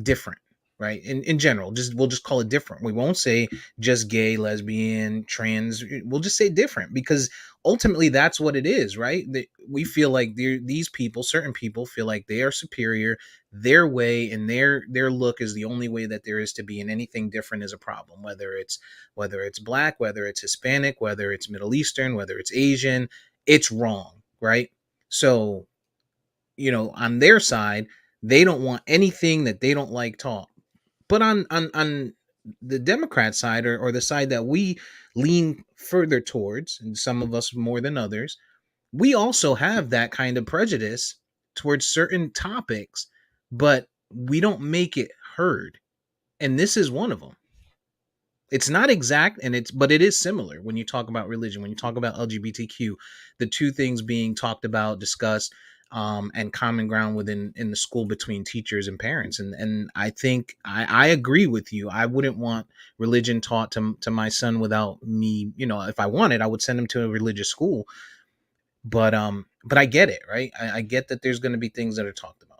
different, right? In general, we'll just call it different. We won't say just gay, lesbian, trans. We'll just say different because ultimately that's what it is, right? We feel like these people, certain people feel like they are superior, their way and their look is the only way that there is to be, and anything different is a problem, whether it's black, whether it's Hispanic, whether it's Middle Eastern, whether it's Asian. It's wrong, right? So on their side, they don't want anything that they don't like taught. But on the Democrat side, or the side that we lean further towards, and some of us more than others, we also have that kind of prejudice towards certain topics, but we don't make it heard. And this is one of them. It's not exact, but it is similar when you talk about religion, when you talk about LGBTQ, the two things being talked about, discussed, and common ground in the school between teachers and parents. And I think I agree with you. I wouldn't want religion taught to my son without me. If I wanted, I would send him to a religious school. But I get it, right? I get that there's going to be things that are talked about.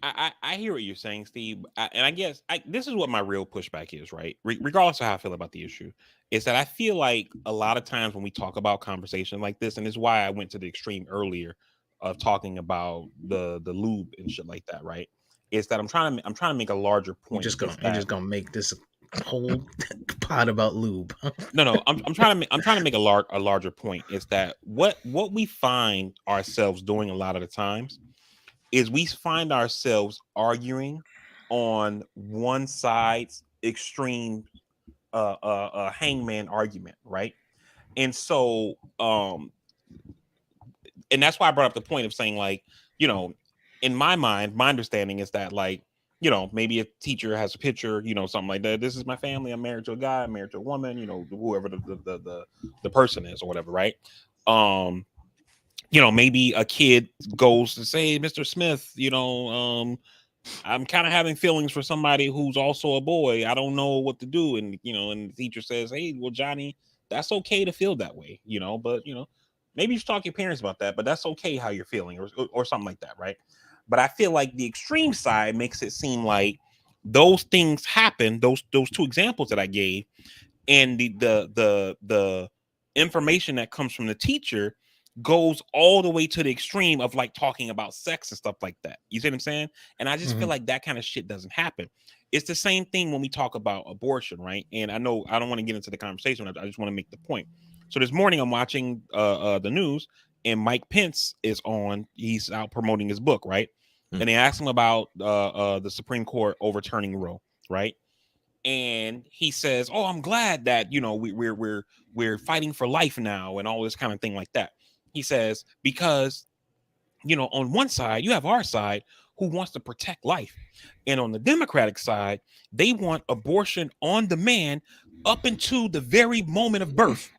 I hear what you're saying, Steve, and I guess this is what my real pushback is, right? Regardless of how I feel about the issue, is that I feel like a lot of times when we talk about conversation like this, and it's why I went to the extreme earlier of talking about the lube and shit like that, right? Is that I'm trying to make a larger point. You're just gonna make this whole pot about lube. No, I'm trying to make a larger point. Is that what we find ourselves doing a lot of the times is we find ourselves arguing on one side's extreme hangman argument, right? And so and that's why I brought up the point of saying, like, in my mind, my understanding is that, like, maybe a teacher has a picture, something like that. This is my family. I'm married to a guy. I'm married to a woman. Whoever the person is or whatever, right? Maybe a kid goes to say, Mr. Smith, I'm kind of having feelings for somebody who's also a boy. I don't know what to do. And the teacher says, hey, well, Johnny, that's okay to feel that way, but maybe you should talk to your parents about that, but that's okay how you're feeling, or something like that, right? But I feel like the extreme side makes it seem like those things happen, those two examples that I gave, and the information that comes from the teacher goes all the way to the extreme of, like, talking about sex and stuff like that. You see what I'm saying? And I just feel like that kind of shit doesn't happen. It's the same thing when we talk about abortion, right? And I know I don't want to get into the conversation. I just want to make the point. So this morning I'm watching the news, and Mike Pence is on. He's out promoting his book, right? And they asked him about the Supreme Court overturning Roe, right? And he says, "Oh, I'm glad that we're fighting for life now and all this kind of thing like that." He says, because, on one side, you have our side who wants to protect life. And on the Democratic side, they want abortion on demand up into the very moment of birth.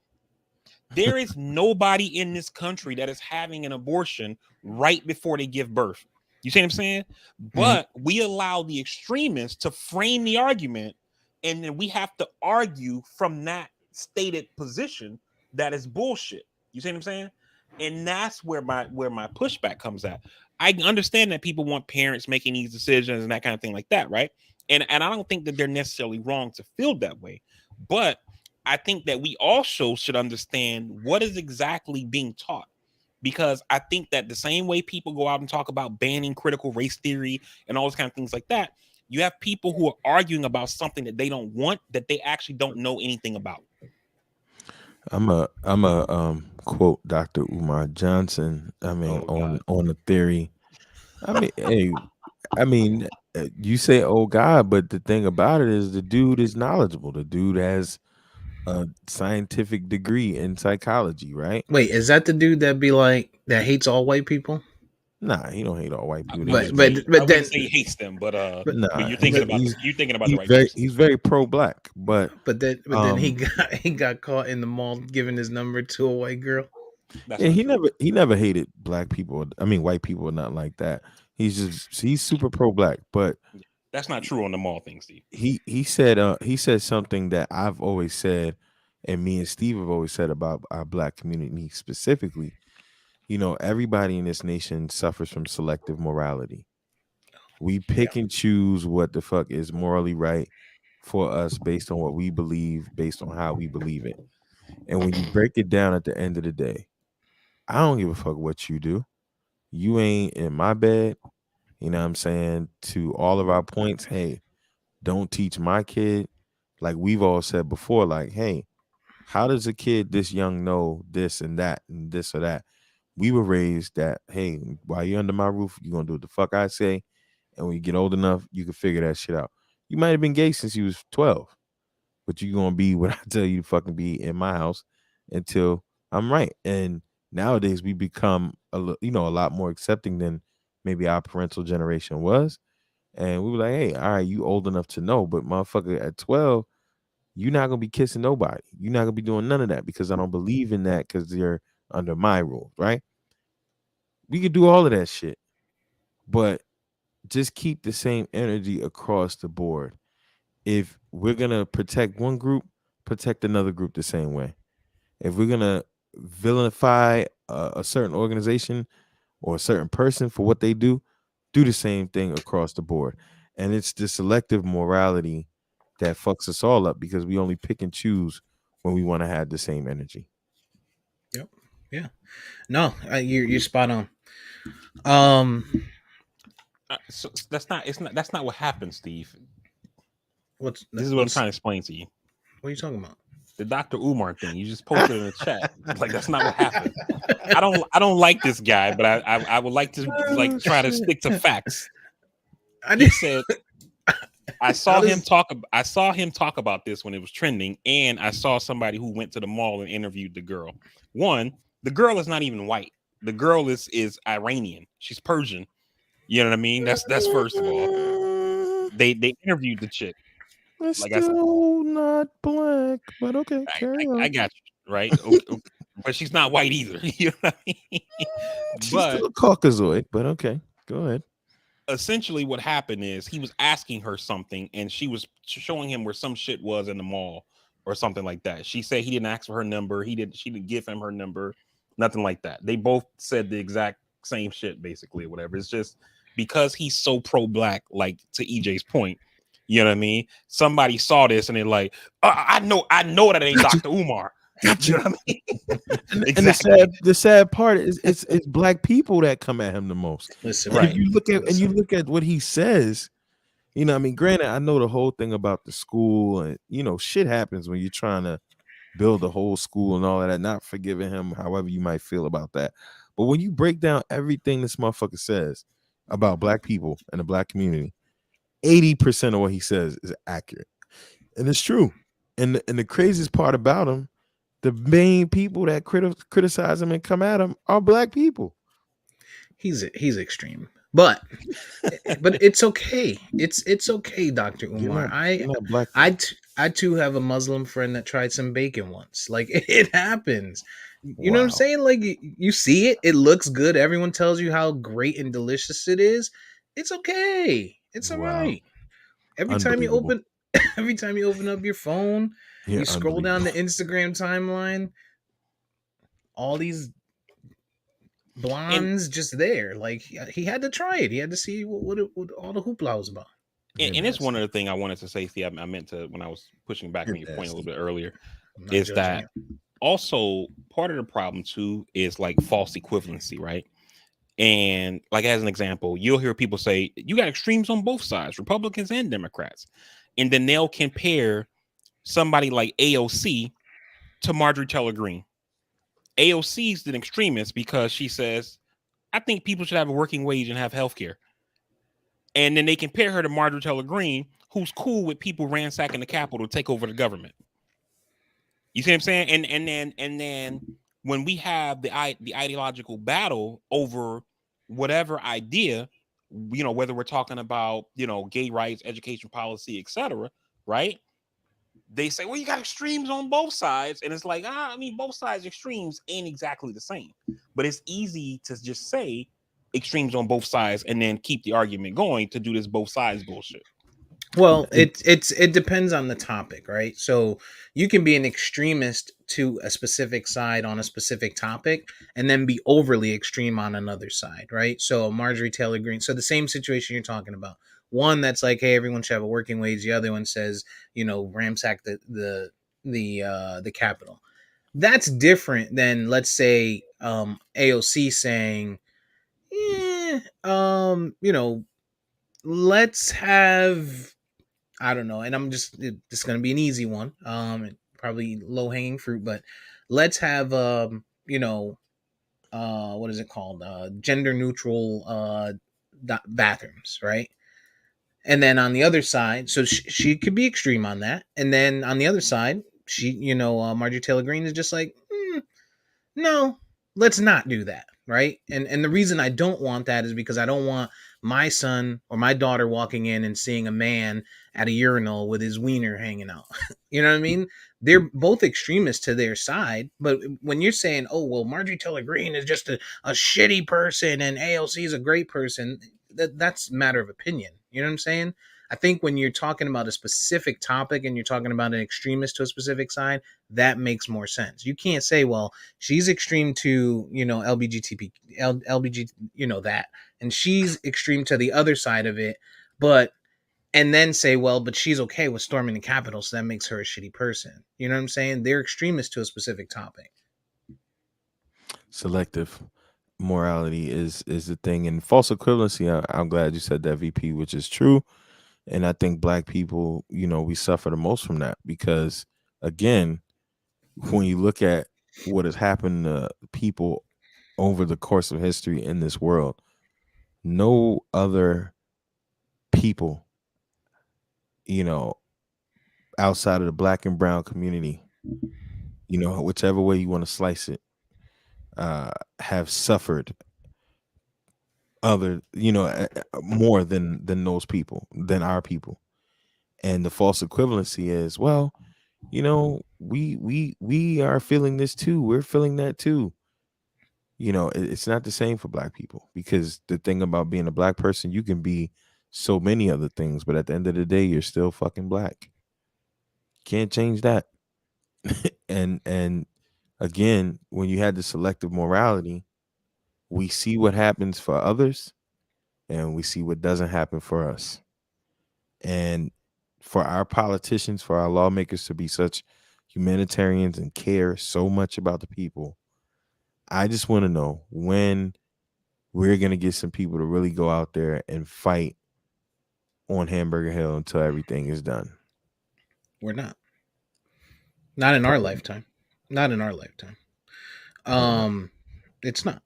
There is nobody in this country that is having an abortion right before they give birth. You see what I'm saying? Mhm. But we allow the extremists to frame the argument, and then we have to argue from that stated position that is bullshit. You see what I'm saying? And that's where my pushback comes at. I understand that people want parents making these decisions and that kind of thing like that, right? And I don't think that they're necessarily wrong to feel that way, but I think that we also should understand what is exactly being taught. Because I think that the same way people go out and talk about banning critical race theory and all those kind of things like that, you have people who are arguing about something that they don't want, that they actually don't know anything about. I'm a quote Dr. Umar Johnson. I mean, Oh on God. on the theory. I mean, hey, I mean, you say oh God, but the thing about it is the dude is knowledgeable. The dude has a scientific degree in psychology, right? Wait, is that the dude that be like that hates all white people? Nah, he don't hate all white I people. They wouldn't just But like say I but wouldn't then say he hates them, but but nah. you're thinking about He's the right person. he's very pro black, but but then he um got caught in the mall giving his number to a white girl. That's yeah, not true. he never hated black people. I mean, white people or nothing like that. He's super pro black, but That's not true on the mall thing, Steve. he said something that I've always said, and me and Steve have always said about our black community specifically. You know, everybody in this nation suffers from selective morality. We Yeah. pick and choose what the fuck is morally right for us based on what we believe, based on how we believe it. And when you break it down at the end of the day, I don't give a fuck what you do. You ain't in my bed. You know what I'm saying? To all of our points, hey, don't teach my kid. Like we've all said before, like, hey, how does a kid this young know this and that and this or that? We were raised that, hey, while you're under my roof, you're gonna do what the fuck I say. And when you get old enough, you can figure that shit out. You might have been gay since you was 12, but you're gonna be what I tell you to fucking be in my house until I'm right. And nowadays we become a lot more accepting than maybe our parental generation was. And we were like, hey, all right, you old enough to know, but motherfucker at 12, you're not gonna be kissing nobody. You're not gonna be doing none of that because I don't believe in that because you're under my rules, right? We could do all of that shit, but just keep the same energy across the board. If we're gonna protect one group, protect another group the same way. If we're gonna vilify a certain organization or a certain person for what they do the same thing across the board. And it's the selective morality that fucks us all up because we only pick and choose when we want to have the same energy. Yep. Yeah. No, you're spot on. Um, So that's not what happened, Steve. This is what I'm what's trying to explain to you. what are you talking about? The Dr. Umar thing. You just posted in the chat. Like that's not what happened. I don't like this guy, but I would like to Oh, try to shit. stick to facts. I He did. said I How saw him does talk. I saw him talk about this when it was trending, and I saw somebody who went to the mall and interviewed the girl. One, the girl is not even white. The girl is Iranian. She's Persian. You know what I mean? That's first of all. They interviewed the chick. It's Like I said, still not black, but okay, carry I on. got you right. Okay, okay. But she's not white either. You know what I mean? She's But still a Caucasoid, but okay, go ahead. essentially what happened is he was asking her something and she was showing him where some shit was in the mall or something like that. She said he didn't ask for her number. She didn't give him her number, nothing like that. They both said the exact same shit basically or whatever. It's just because he's so pro black, like to EJ's point, you know what I mean? Somebody saw this and they're like, I know that ain't Got you, Dr. Umar. got You you. know what I mean? And Exactly. the sad part is it's black people that come at him the most. listen, And if Right. man? you look at Listen. what he says, I mean, granted, I know the whole thing about the school and shit happens when you're trying to build a whole school and all of that, not forgiving him, however you might feel about that. But when you break down everything this motherfucker says about black people and the black community, 80% of what he says is accurate. And it's true. And the craziest part about him the main people that criticize him and come at him are black people. He's extreme, but it's okay. It's okay, Dr. Umar. You're not black. I too have a Muslim friend that tried some bacon once. Like it happens. You know what I'm Wow. saying? Like you see it, it looks good. Everyone tells you how great and delicious it is. It's okay. It's all Wow. right. Every time you Unbelievable. open every time you open up your phone, You're you scroll down unbelievable. the Instagram timeline, all these and blondes just there. Like he had to try it. He had to see what all the hoopla was about. and, You're and it's one nasty. other thing I wanted to say. See, I meant to when I was pushing back You're on your point a little nasty. bit earlier, I'm not is judging that you. also part of the problem too is like false equivalency, right? And like as an example, you'll hear people say you got extremes on both sides, Republicans and Democrats, and then they'll compare somebody like AOC to Marjorie Taylor Greene. AOC's an extremist because she says, I think people should have a working wage and have health care. And then they compare her to Marjorie Taylor Greene, who's cool with people ransacking the Capitol to take over the government. You see what I'm saying? And then when we have the ideological battle over whatever idea, whether we're talking about gay rights, education policy, etc., right? They say, well, you got extremes on both sides, and it's like, I mean, both sides extremes ain't exactly the same, but it's easy to just say extremes on both sides and then keep the argument going to do this both sides bullshit. Well, It, it depends on the topic, right? So you can be an extremist to a specific side on a specific topic, and then be overly extreme on another side, right? So Marjorie Taylor Greene. So the same situation you're talking about. One that's like, hey, everyone should have a working wage. The other one says, ramsack the Capitol. That's different than, let's say, AOC saying, yeah, let's have, I don't know, and this going to be an easy one, probably low hanging fruit, but let's have, what is it called, gender neutral bathrooms, right? And then on the other side, so she could be extreme on that, and then on the other side, Marjorie Taylor Greene is just like, no, let's not do that, right? And the reason I don't want that is because I don't want my son or my daughter walking in and seeing a man at a urinal with his wiener hanging out. You know what I mean? They're both extremists to their side, but when you're saying, oh well, Marjorie Taylor Greene is just a shitty person and ALC is a great person, that's a matter of opinion. You know what I'm saying? I think when you're talking about a specific topic and you're talking about an extremist to a specific side, that makes more sense. You can't say, well, she's extreme to LBGT, that, and she's extreme to the other side of it, but and then say, well, but she's okay with storming the Capitol, so that makes her a shitty person. You know what I'm saying? They're extremists to a specific topic. selective morality is the thing, and false equivalency. I'm glad you said that, VP, which is true. And I think black people, we suffer the most from that because, again, when you look at what has happened to people over the course of history in this world, no other people, you know, outside of the black and brown community, whichever way you want to slice it, have suffered more than those people, than our people. And the false equivalency is, well, we are feeling this too. We're feeling that too. It's not the same for black people, because the thing about being a black person, you can be so many other things, but at the end of the day, you're still fucking black. Can't change that. And again, when you had the selective morality, we see what happens for others and we see what doesn't happen for us. And for our politicians, for our lawmakers to be such humanitarians and care so much about the people, I just want to know when we're going to get some people to really go out there and fight on Hamburger Hill until everything is done. We're not in our Probably, lifetime. Not in our lifetime. probably not. Um, it's not.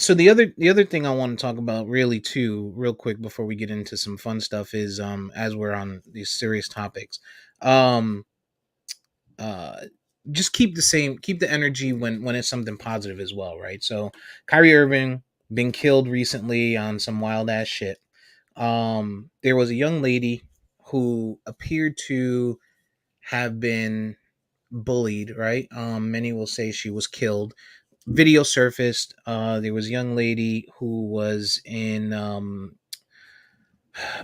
So the other thing I want to talk about really too, real quick before we get into some fun stuff is, as we're on these serious topics, um, just keep the energy when it's something positive as well, right? So Kyrie Irving been killed recently on some wild ass shit. There was a young lady who appeared to have been bullied, right? Many will say she was killed. Video surfaced. There was a young lady who was in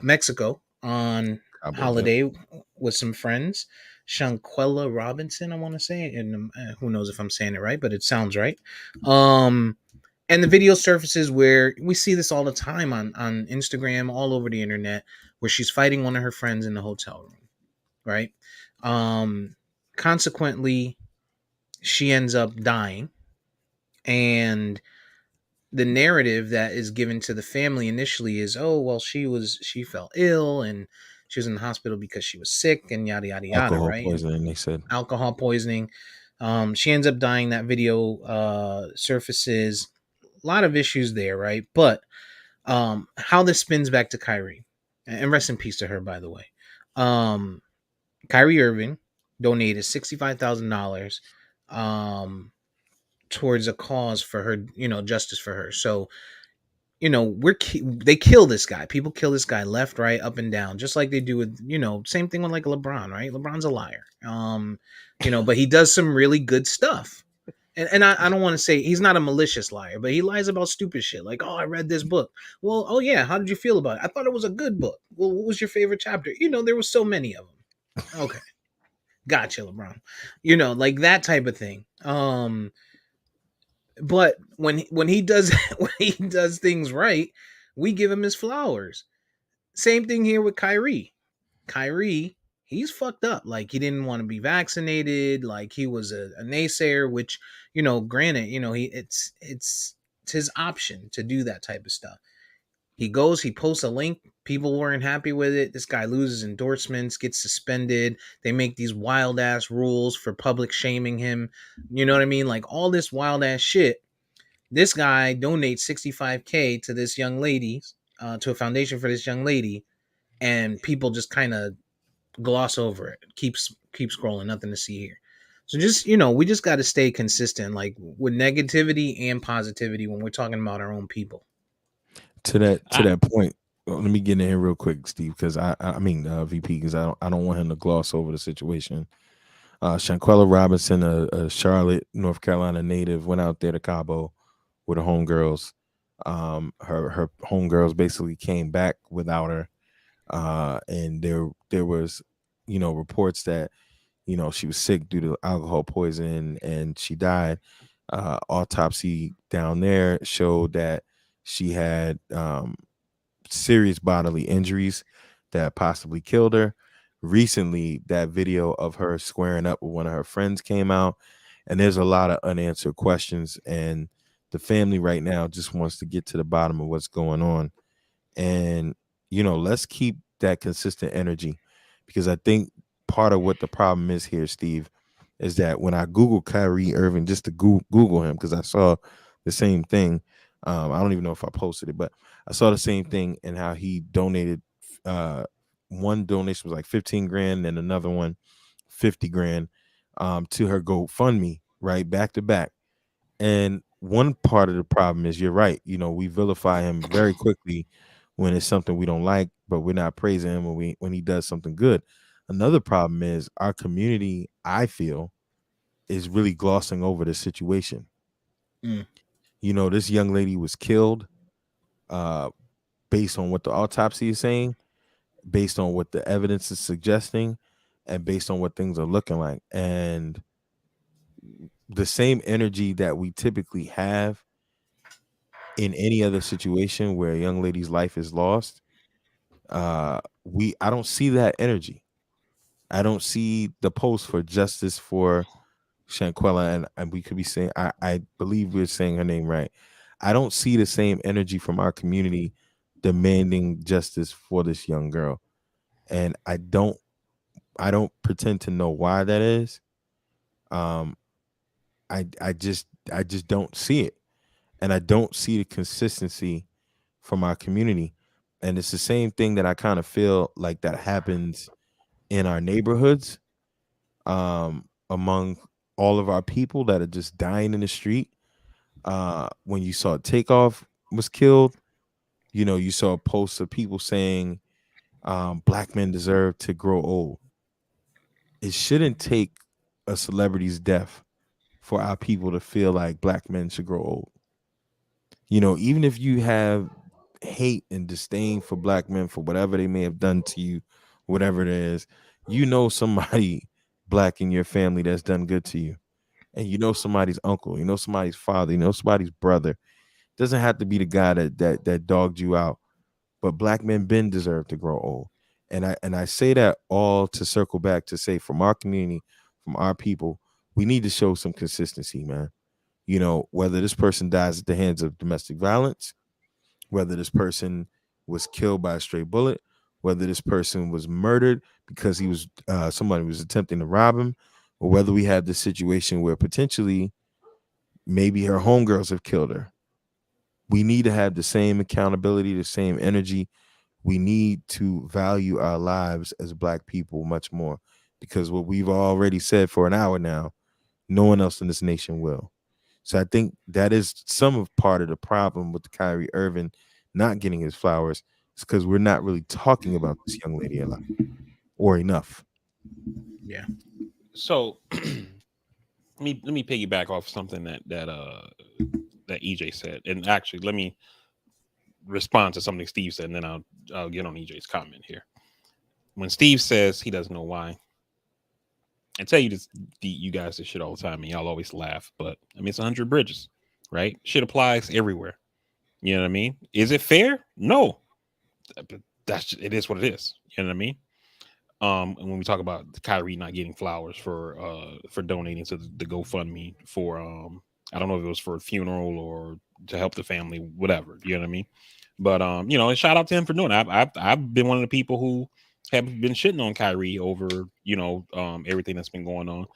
Mexico on Cabo, yep. holiday with some friends. Shanquella Robinson, I want to say, and who knows if I'm saying it right, but it sounds right. Um, and the video surfaces where we see this all the time on Instagram, all over the internet, where she's fighting one of her friends in the hotel room, right? Um, Consequently, she ends up dying, and the narrative that is given to the family initially is, oh well, she fell ill and she was in the hospital because she was sick and yada yada yada, Alcohol right? And poisoning, they said. alcohol poisoning. She ends up dying. That video surfaces a lot of issues there, right? But how this spins back to Kyrie, and rest in peace to her, by the way. um Kyrie Irving donated $65,000 um towards a cause for her, justice for her. So, they kill this guy. People kill this guy left, right, up and down, just like they do with, same thing with like LeBron, right? LeBron's a liar. But he does some really good stuff. And I don't want to say he's not a malicious liar, but he lies about stupid shit. Like, oh, I read this book. Well, oh yeah, how did you feel about it? I thought it was a good book. Well, what was your favorite chapter? There was so many of them. Okay, gotcha, LeBron. Like that type of thing. But when he does when he does things right, we give him his flowers. Same thing here with Kyrie. Kyrie, he's fucked up. Like he didn't want to be vaccinated. Like he was a naysayer, which granted, it's his option to do that type of stuff. He goes, he posts a link. People weren't happy with it. This guy loses endorsements, gets suspended. They make these wild ass rules for public shaming him. You know what I mean? Like all this wild ass shit. This guy donates 65K to this young lady, to a foundation for this young lady, and people just kind of gloss over it. Keep scrolling, nothing to see here. So just we just got to stay consistent, like with negativity and positivity when we're talking about our own people. To I, that point, let me get in here real quick, Steve, because I mean VP, because I don't want him to gloss over the situation. Shanquella Robinson, a Charlotte, North Carolina native, went out there to Cabo with her homegirls. Her homegirls basically came back without her, and there was, reports that she was sick due to alcohol poisoning and she died. Autopsy down there showed that she had serious bodily injuries that possibly killed her. Recently, that video of her squaring up with one of her friends came out, and there's a lot of unanswered questions. And the family right now just wants to get to the bottom of what's going on. And, let's keep that consistent energy, because I think part of what the problem is here, Steve, is that when I Google Kyrie Irving, just to Google him, because I saw the same thing. I don't even know if I posted it, but I saw the same thing, and how he donated. Uh, One donation was like 15 grand, and another one 50 grand, to her GoFundMe, right, back to back. And one part of the problem is, you're right. We vilify him very quickly when it's something we don't like, but we're not praising him when he does something good. Another problem is our community, I feel, is really glossing over the situation. Mm. This young lady was killed, uh, based on what the autopsy is saying, based on what the evidence is suggesting, and based on what things are looking like. And the same energy that we typically have in any other situation where a young lady's life is lost, I don't see that energy. I don't see the post for justice for Shanquella, and we could be saying, I believe we're saying her name right. I don't see the same energy from our community demanding justice for this young girl. And I don't pretend to know why that is. Um I just don't see it. And I don't see the consistency from our community. And it's the same thing that I kind of feel like that happens in our neighborhoods, among all of our people that are just dying in the street. When you saw Takeoff was killed, you saw a post of people saying black men deserve to grow old. It shouldn't take a celebrity's death for our people to feel like black men should grow old. Even if you have hate and disdain for black men for whatever they may have done to you, whatever it is, somebody black in your family that's done good to you. And somebody's uncle, somebody's father, somebody's brother. Doesn't have to be the guy that dogged you out, but black men been deserve to grow old. And I say that all to circle back to say, from our community, from our people, we need to show some consistency, man. Whether this person dies at the hands of domestic violence, whether this person was killed by a stray bullet, whether this person was murdered because somebody was attempting to rob him, or whether we have this situation where potentially maybe her homegirls have killed her. We need to have the same accountability, the same energy. We need to value our lives as black people much more, because what we've already said for an hour now, no one else in this nation will. So I think that is some of part of the problem with the Kyrie Irving not getting his flowers. It's because we're not really talking about this young lady a lot or enough. Yeah. So let me piggyback off something that EJ said, and actually let me respond to something Steve said, and then I'll get on EJ's comment here. When Steve says he doesn't know why, I tell you this, you guys this shit all the time, and y'all always laugh. But I mean, it's 100 bridges, right? Shit applies everywhere. You know what I mean? Is it fair? No, but it is what it is. You know what I mean? And when we talk about Kyrie not getting flowers for donating to the GoFundMe for I don't know if it was for a funeral or to help the family, whatever. You know what I mean? But and shout out to him for doing it. I've been one of the people who have been shitting on Kyrie over everything that's been going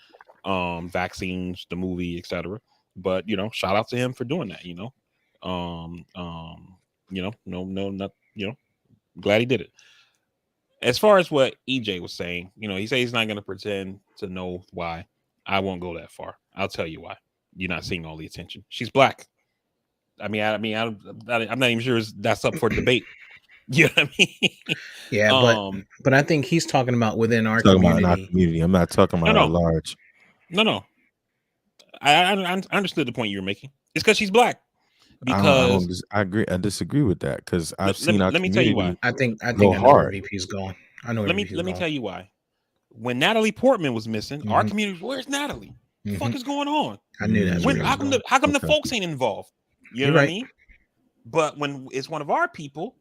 on, vaccines, the movie, etc. But shout out to him for doing that. No, not glad he did it. As far as what EJ was saying, he said he's not going to pretend to know why. I won't go that far. I'll tell you why. You're not seeing all the attention. She's black. I'm not even sure that's up for debate. You know what I mean? Yeah, but I think he's talking about within our Talking about in our community. community. I'm not talking about at large. No. I understood the point you were making. It's because she's black. Because I agree. I disagree with that, because I've seen our let me tell you why. I think I go know where hard. VP's going. I know where Let VP's me going. tell you why. When Natalie Portman was missing, our community, where's Natalie? What the fuck is going on? I knew that's where he was going. How come the folks ain't involved? You know what I mean? But when it's one of our people,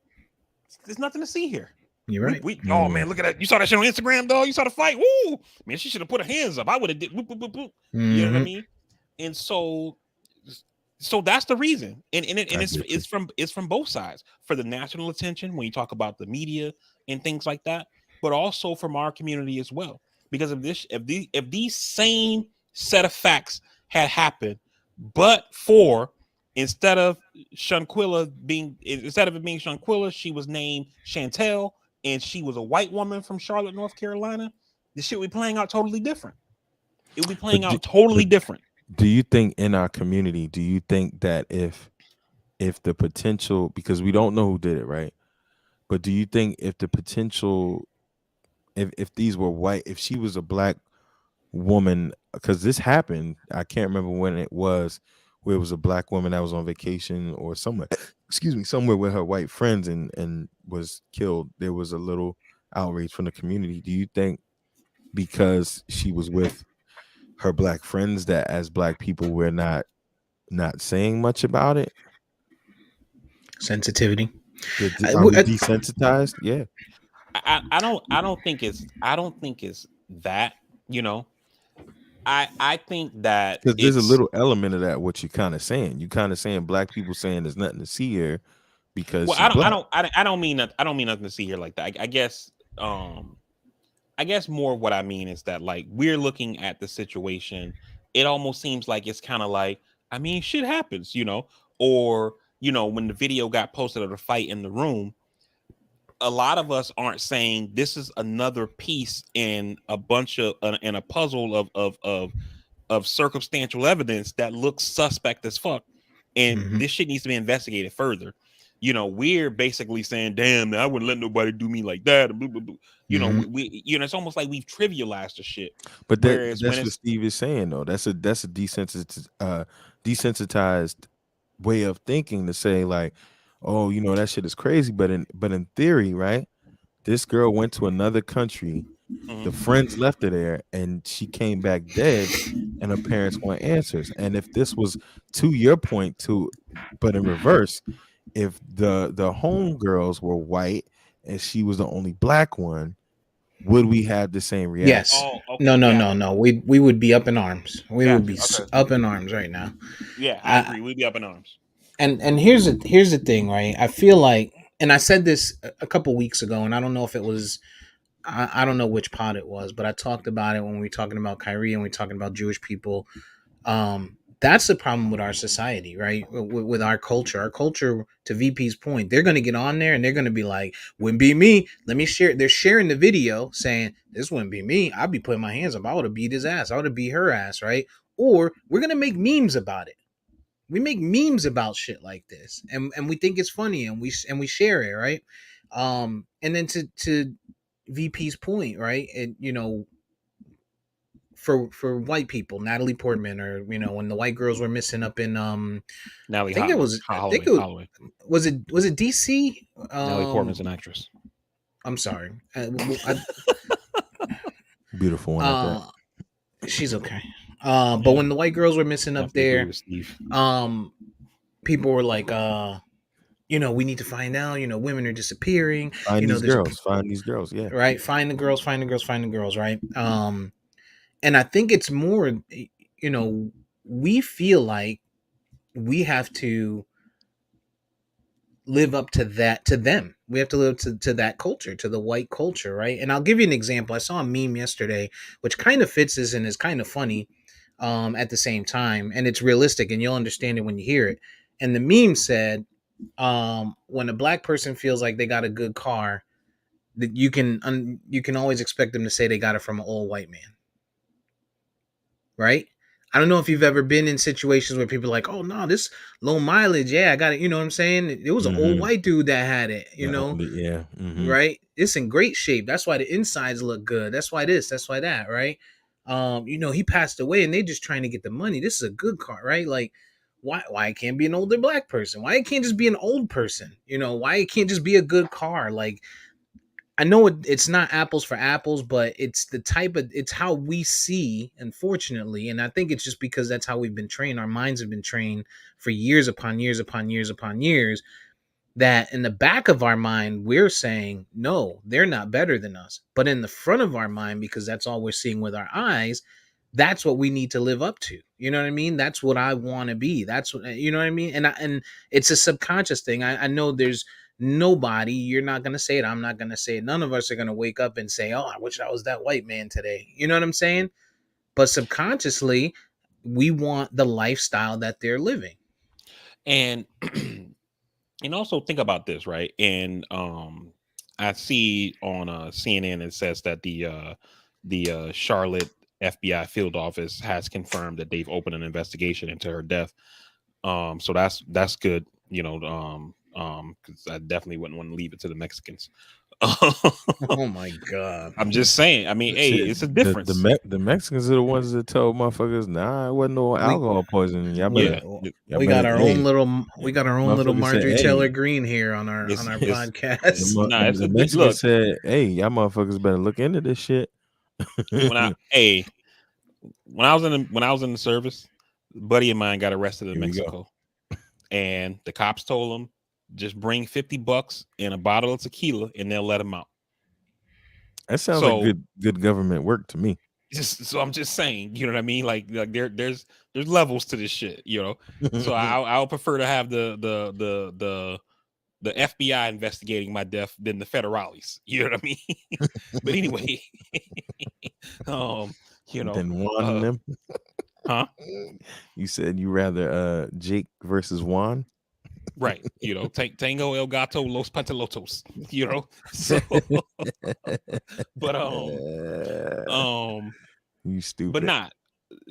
there's nothing to see here. You're right. Oh man, look at that! You saw that shit on Instagram, dog. You saw the fight. Woo! Man, she should have put her hands up. I would have did. Boop, boop, boop, boop. You know what I mean? And so that's the reason. And it's from both sides, for the national attention when you talk about the media and things like that, but also from our community as well. Because if these same set of facts had happened, but for instead of it being Shanquilla, she was named Chantel, and she was a white woman from Charlotte, North Carolina, this shit would be playing out totally different. It would be playing out totally different. Do you think in our community, do you think that if the potential, because we don't know who did it, right? But do you think if the potential, if these were white, if she was a black woman, because this happened, I can't remember when it was, where it was a black woman that was on vacation or somewhere, somewhere with her white friends and was killed. There was a little outrage from the community. Do you think because she was with her black friends that as black people we're not saying much about it? Sensitivity. Are we desensitized? Yeah. I don't think it's that, I think that because there's a little element of that, what you're kind of saying. You kind of saying black people saying there's nothing to see here because I don't mean nothing to see here like that. I guess more what I mean is that, like, we're looking at the situation. It almost seems like it's kind of like, I mean, shit happens, or when the video got posted of the fight in the room, a lot of us aren't saying this is another piece in a bunch of in a puzzle of of circumstantial evidence that looks suspect as fuck, and Mhm. this shit needs to be investigated further. You know, we're basically saying, "Damn, I wouldn't let nobody do me like that." And blah, blah, blah. You know, Mhm. you know, it's almost like we've trivialized the shit. But Whereas when that's what it's Steve is saying though. That's a desensitized way of thinking to say like, oh, you know, that shit is crazy. But in theory, right? This girl went to another country. The Mhm. friends left her there, and she came back dead. And her parents want answers. And if this was to your point, to but in reverse, if the home girls were white and she was the only black one, would we have the same reaction? Yes. Oh, No, okay, no, got no, you, no. We would be up in arms. We would got be you. Okay, up in arms right now. yeah, I I, agree. We'd be up in arms. and here's the thing, right? I feel like, and I said this a couple weeks ago, and I don't know if it was, I don't know which pod it was, but I talked about it when we were talking about Kyrie and we were talking about Jewish people. That's the problem with our society, right? With our culture. Our culture, to VP's point, they're going to get on there and they're going to be like, wouldn't be me. Let me share. They're sharing the video saying, this wouldn't be me. I'd be putting my hands up. I would have beat his ass. I would have beat her ass, right? Or we're going to make memes about it. We make memes about shit like this, and we think it's funny, and we share it, right? And then to VP's point, right? And for white people, Natalie Portman, or when the white girls were missing up in I Natalie think it was I think Holloway, it Holloway. was it DC. Natalie Portman's an actress. I'm sorry. Beautiful one at that. Uh, she's okay. But Yeah, when the white girls were missing up definitely agree there, with Steve. um, people were like, we need to find out. Women are disappearing. Find these There's a girls. Find these girls. Yeah. right. Find the girls. Find the girls. Find the girls. Right. And I think it's more. We feel like we have to live up to that, to them. We have to live to that culture, to the white culture, right? And I'll give you an example. I saw a meme yesterday which kind of fits this and is kind of funny at the same time, and it's realistic, and you'll understand it when you hear it. And the meme said, when a black person feels like they got a good car, that you can always expect them to say they got it from an old white man, right? I don't know if you've ever been in situations where people are like, oh no, this low mileage, yeah, I got it. You know what I'm saying? It was an old Mm-hmm. white dude that had it, That owned it. Yeah. Mm-hmm. right? It's in great shape. That's why the insides look good. That's why this, that's why that, right? He passed away and they just trying to get the money. This is a good car, right? Like, why it can't be an older black person? Why it can't just be an old person? Why it can't just be a good car? Like, I know it's not apples for apples, but it's how we see, unfortunately. And I think it's just because that's how we've been trained. Our minds have been trained for years upon years upon years upon years, that in the back of our mind, we're saying, no, they're not better than us. But in the front of our mind, because that's all we're seeing with our eyes, that's what we need to live up to. You know what I mean? That's what I want to be. That's what, you know what I mean? And it's a subconscious thing. I know there's nobody, you're not going to say it. I'm not going to say it. None of us are going to wake up and say, oh, I wish I was that white man today. You know what I'm saying? But subconsciously, we want the lifestyle that they're living. And and also think about this, right? And I see on CNN it says that the Charlotte FBI field office has confirmed that they've opened an investigation into her death. So that's good, because I definitely wouldn't want to leave it to the Mexicans. Oh my God. I'm just saying. I mean, hey, Shit, it's a difference. the Mexicans are the ones that told motherfuckers, nah, it wasn't no We alcohol poisoning. Yeah, Y'all better, hey, we got our own little motherfuckers said, Marjorie hey, Taylor Greene here on our it's podcast. nah, it's the a bit. Mexicans Look, said, hey, y'all motherfuckers better look into this shit. when I hey when I was in the service, a buddy of mine got arrested in Here we go. Mexico, and the cops told him just bring $50 and a bottle of tequila, and they'll let him out. That sounds like So good government work to me. I'm just saying, you know what I mean? Like there's levels to this shit, you know. So I'll prefer to have the FBI investigating my death than the federales. You know what I mean? But anyway, um, Then Juan them. huh? You said you rather Jake versus Juan. Right, Tango El Gato Los Pantalotos, So, but You stupid. but not.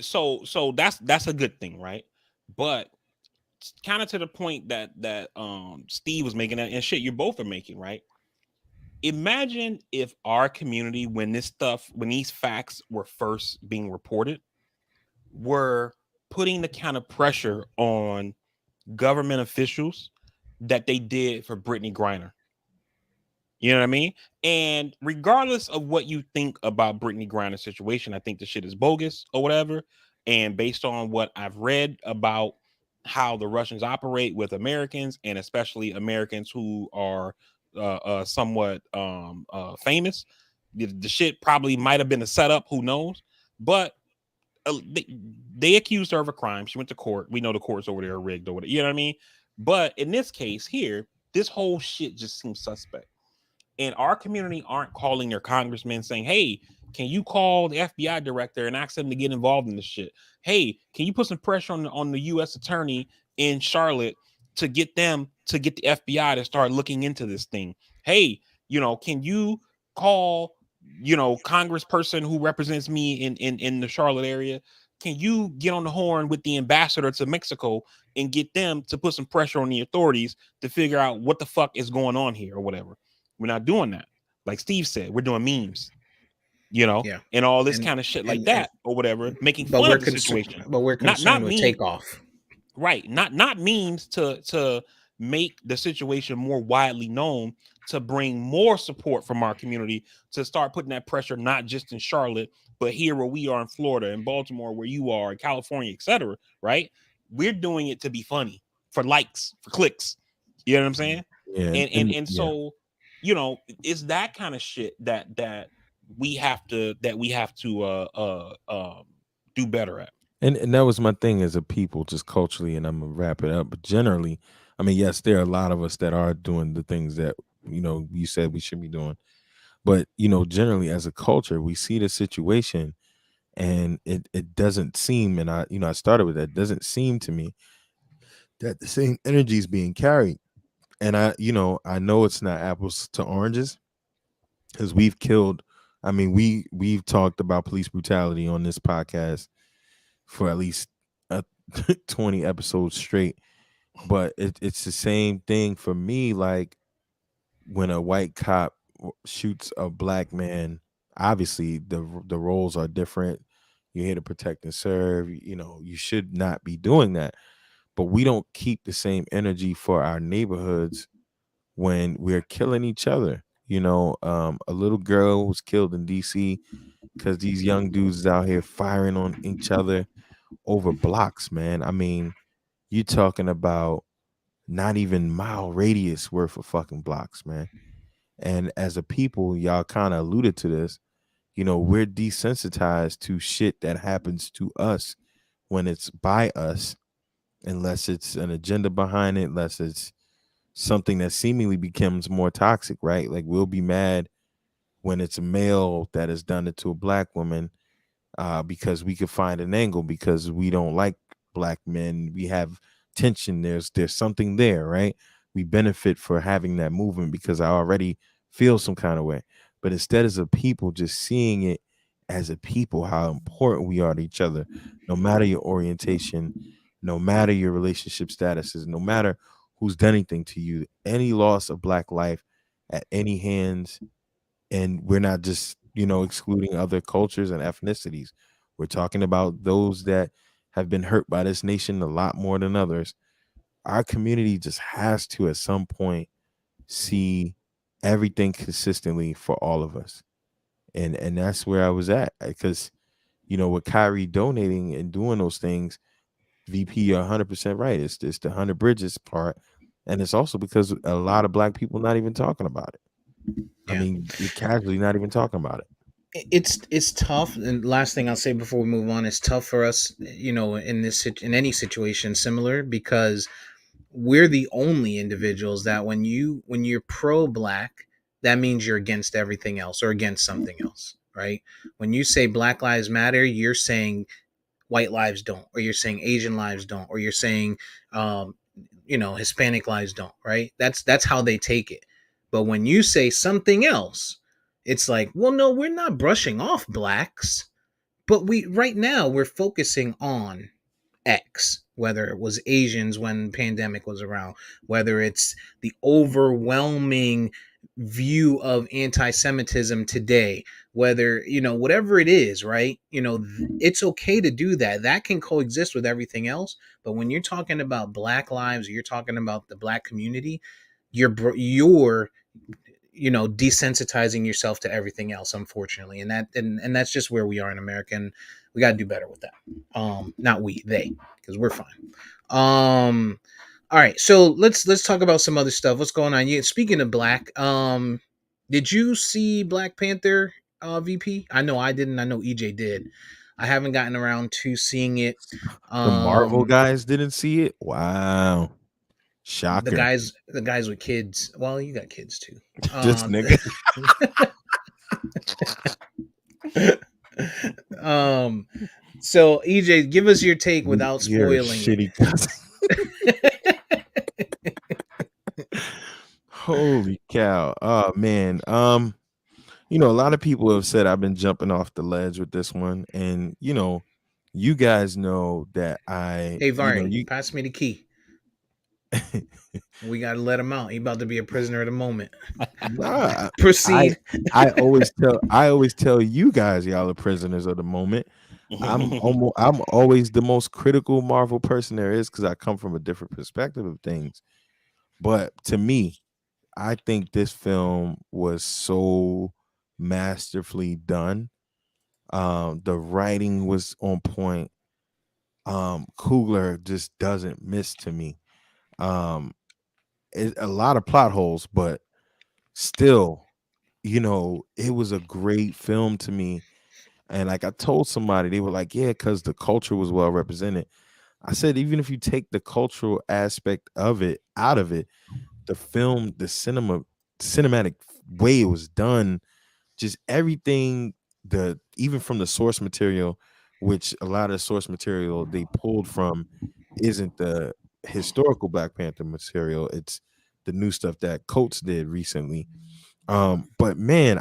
so that's a good thing, right? But kind of to the point that Steve was making, and shit you both are making, right? Imagine if our community, when these facts were first being reported, were putting the kind of pressure on government officials that they did for Brittany Griner. You know what I mean? And regardless of what you think about Brittany Griner's situation, I think the shit is bogus or whatever. And based on what I've read about how the Russians operate with Americans, and especially Americans who are somewhat famous, the shit probably might have been a setup. Who knows? But they accused her of a crime. She went to court. We know the courts over there are rigged or whatever. You know what I mean? But in this case here, this whole shit just seems suspect. And our community aren't calling their congressmen saying, hey, can you call the FBI director and ask them to get involved in this shit? Hey, can you put some pressure on the U.S. attorney in Charlotte to get them to get the FBI to start looking into this thing? Hey, can you call, congressperson who represents me in the Charlotte area? Can you get on the horn with the ambassador to Mexico and get them to put some pressure on the authorities to figure out what the fuck is going on here or whatever? We're not doing that. Like Steve said, we're doing memes, Yeah, and all this and kind of shit like and that or whatever, making but fun of the situation. we're Not concerned with memes, takeoff. right? Not memes to make the situation more widely known, to bring more support from our community, to start putting that pressure not just in Charlotte, but here where we are in Florida, in Baltimore, where you are, in California, etc. Right? We're doing it to be funny, for likes, for clicks. You know what I'm saying? Yeah, And yeah. so, it's that kind of shit that we have to do better at. And that was my thing as a people, just culturally, and I'm gonna wrap it up. But generally, I mean, yes, there are a lot of us that are doing the things that you said we should be doing. But generally, as a culture, we see the situation, and it doesn't seem, and I started with that. It doesn't seem to me that the same energy is being carried. And I know it's not apples to oranges, because we've killed. I mean, we've talked about police brutality on this podcast for at least uh, 20 episodes straight. But it's the same thing for me. Like, when a white cop shoots a black man, obviously the roles are different. You're here to protect and serve. You should not be doing that. But we don't keep the same energy for our neighborhoods when we're killing each other. A little girl was killed in DC because these young dudes is out here firing on each other over blocks, man. I mean, you talking about not even mile radius worth of fucking blocks, man. And as a people, y'all kind of alluded to this, we're desensitized to shit that happens to us when it's by us, unless it's an agenda behind it, unless it's something that seemingly becomes more toxic, right? Like, we'll be mad when it's a male that has done it to a black woman, because we could find an angle, because we don't like black men. We have tension. There's something there, right? We benefit for having that movement because I already feel some kind of way. But instead, as a people, just seeing it as a people, how important we are to each other, no matter your orientation, no matter your relationship statuses, no matter who's done anything to you, any loss of black life at any hands. And we're not just excluding other cultures and ethnicities. We're talking about those that have been hurt by this nation a lot more than others. Our community just has to, at some point, see everything consistently for all of us. And that's where I was at, because with Kyrie donating and doing those things, VP, you're 100% right. It's the 100 bridges part, and it's also because a lot of black people not even talking about it. I Yeah, mean, you're casually not even talking about it. it's tough. And last thing I'll say before we move on, it's tough for us, in any situation similar, because we're the only individuals that when you're pro black, that means you're against everything else or against something else, right? When you say Black Lives Matter, you're saying white lives don't, or you're saying Asian lives don't, or you're saying um, Hispanic lives don't, right? That's how they take it. But when you say something else, it's like, well, no, we're not brushing off blacks. but we right now we're focusing on X, whether it was Asians when pandemic was around, whether it's the overwhelming view of anti-Semitism today, whether whatever it is, right? It's okay to do that. That can coexist with everything else. But when you're talking about Black lives, or you're talking about the Black community, you're desensitizing yourself to everything else, unfortunately, and that's just where we are in America, and we got to do better with that. Not we, they, because we're fine. All right, so let's talk about some other stuff. What's going on? Yeah, speaking of Black, did you see Black Panther, VP? I know I didn't. I know EJ did. I haven't gotten around to seeing it. The Marvel um guys didn't see it. Wow, the shocker! guys with kids, well, you got kids too. This um nigga, um so EJ, give us your take without you're a spoiling it. shitty cousin. Holy cow! Oh man. A lot of people have said I've been jumping off the ledge with this one, and you guys know that Hey Vari, you. pass me the key. We gotta let him out. He about to be a prisoner of the moment. Nah, I Proceed. I always tell you guys y'all are prisoners of the moment. I'm always the most critical Marvel person there is because I come from a different perspective of things. But to me, I think this film was so masterfully done. The writing was on point. Kugler just doesn't miss to me. Um, a lot of plot holes, but still, it was a great film to me. And like I told somebody, they were like, "Yeah, because the culture was well represented." I said, even if you take the cultural aspect of it out of it, the film, the cinematic way it was done, just everything, the even from the source material, which a lot of the source material they pulled from isn't the historical Black Panther material. It's the new stuff that Coates did recently. But man,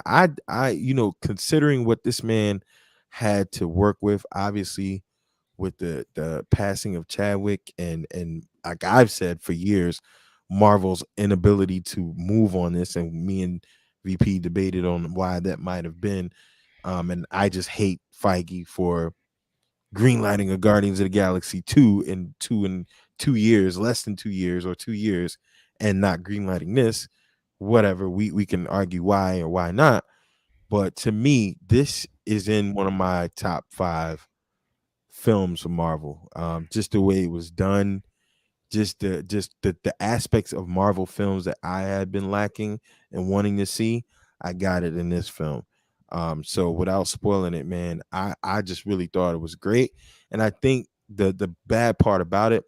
considering what this man had to work with, obviously with the passing of Chadwick, and like I've said for years, Marvel's inability to move on this, and me and VP debated on why that might have been. And I just hate Feige for greenlighting a Guardians of the Galaxy 2 in 2 years, less than 2 years or 2 years, and not greenlighting this. Whatever, we can argue why or why not. But to me, this is in one of my top five films from Marvel. Just the way it was done, just the aspects of Marvel films that I had been lacking and wanting to see, I got it in this film. So without spoiling it, man, I just really thought it was great. And I think the bad part about it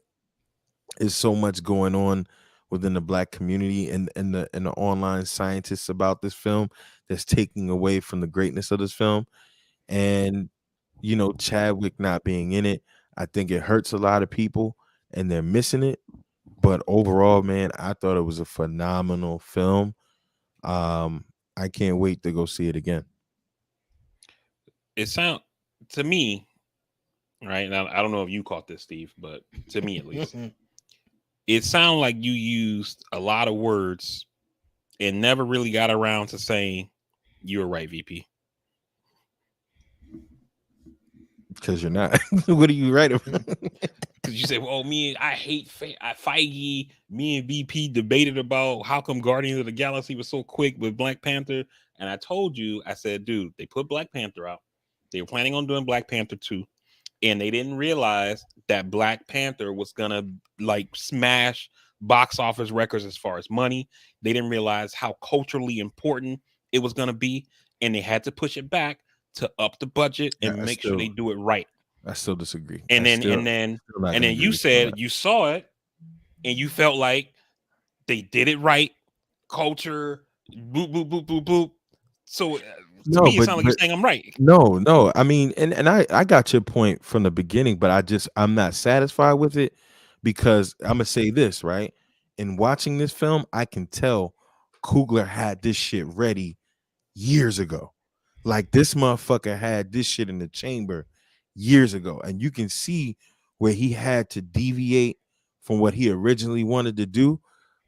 is so much going on within the Black community and the online scientists about this film that's taking away from the greatness of this film. And Chadwick not being in it, I think it hurts a lot of people, and they're missing it. But overall, man, I thought it was a phenomenal film. um I can't wait to go see it again. It sound to me, right now, I don't know if you caught this, Steve, but to me at least, it sounded like you used a lot of words and never really got around to saying you were right, VP. Because you're not. What are you right about? Because you said, "Well, I hate Feige." Me and VP debated about how come Guardians of the Galaxy was so quick with Black Panther, and I told you, I said, "Dude, they put Black Panther out. They were planning on doing Black Panther 2, and they didn't realize that Black Panther was gonna like smash box office records as far as money. They didn't realize how culturally important it was gonna be, and they had to push it back to up the budget Yeah, and make sure they do it right." I still disagree. And I then still and then still not and gonna then agree you with you on said that. you saw it and you felt like they did it right. Culture, boop boop boop boop boop. So to No, me, it but sounds like you're but saying I'm right. no. I mean, and I got your point from the beginning, but I'm not satisfied with it because I'm gonna say this, right? In watching this film, I can tell Coogler had this shit ready years ago. Like this motherfucker had this shit in the chamber years ago, and you can see where he had to deviate from what he originally wanted to do.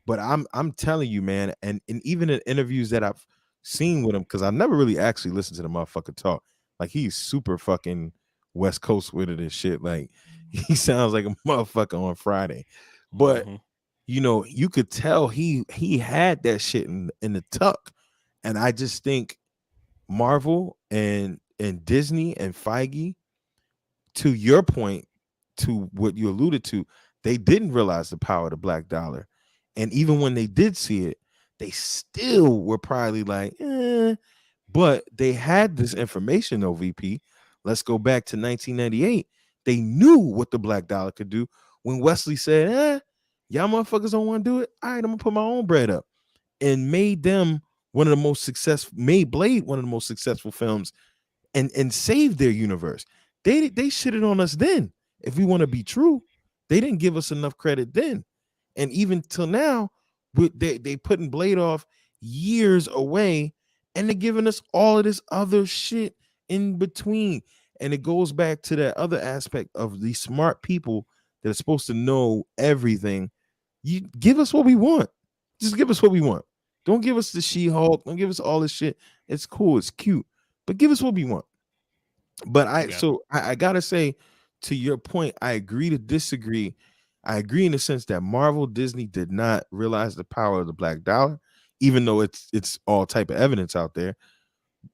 But I'm telling you, man, and even in interviews that I've seen with him, because I've never really actually listened to the motherfucker talk. Like he's super fucking West Coast with it and shit. Like he sounds like a motherfucker on Friday. But Hmm. you could tell he had that shit in the tuck. And I just think Marvel and Disney and Feige, to your point, to what you alluded to, they didn't realize the power of the black dollar. And even when they did see it, they still were probably like, but they had this information though, VP. Let's go back to 1998. They knew what the black dollar could do when Wesley said, y'all motherfuckers don't want to do it. All right, I'm gonna put my own bread up, and made them one of the most successful, made Blade one of the most successful films, and saved their universe. They shitted on us then. If we want to be true, they didn't give us enough credit then, and even till now, they putting Blade off years away, and they're giving us all of this other shit in between. And it goes back to that other aspect of these smart people that are supposed to know everything. You give us what we want. Just give us what we want. Don't give us the She-Hulk. Don't give us all this shit. It's cool. It's cute. But give us what we want. But Yeah. I gotta say, to your point, I agree to disagree. I agree in the sense that Marvel Disney did not realize the power of the black dollar, even though it's all type of evidence out there,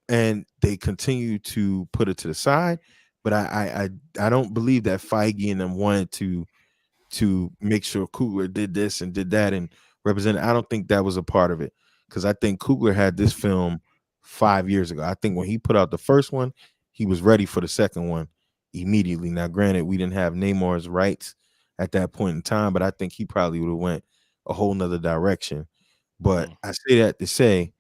and they continue to put it to the side. But I don't believe that Feige and them wanted to make sure Coogler did this and did that and represent. I don't think that was a part of it, because I think Coogler had this film 5 years ago. I think when he put out the first one, he was ready for the second one immediately. Now, granted, we didn't have Namor's rights at that point in time, but I think he probably would have went a whole nother direction. But Mm, I say that to say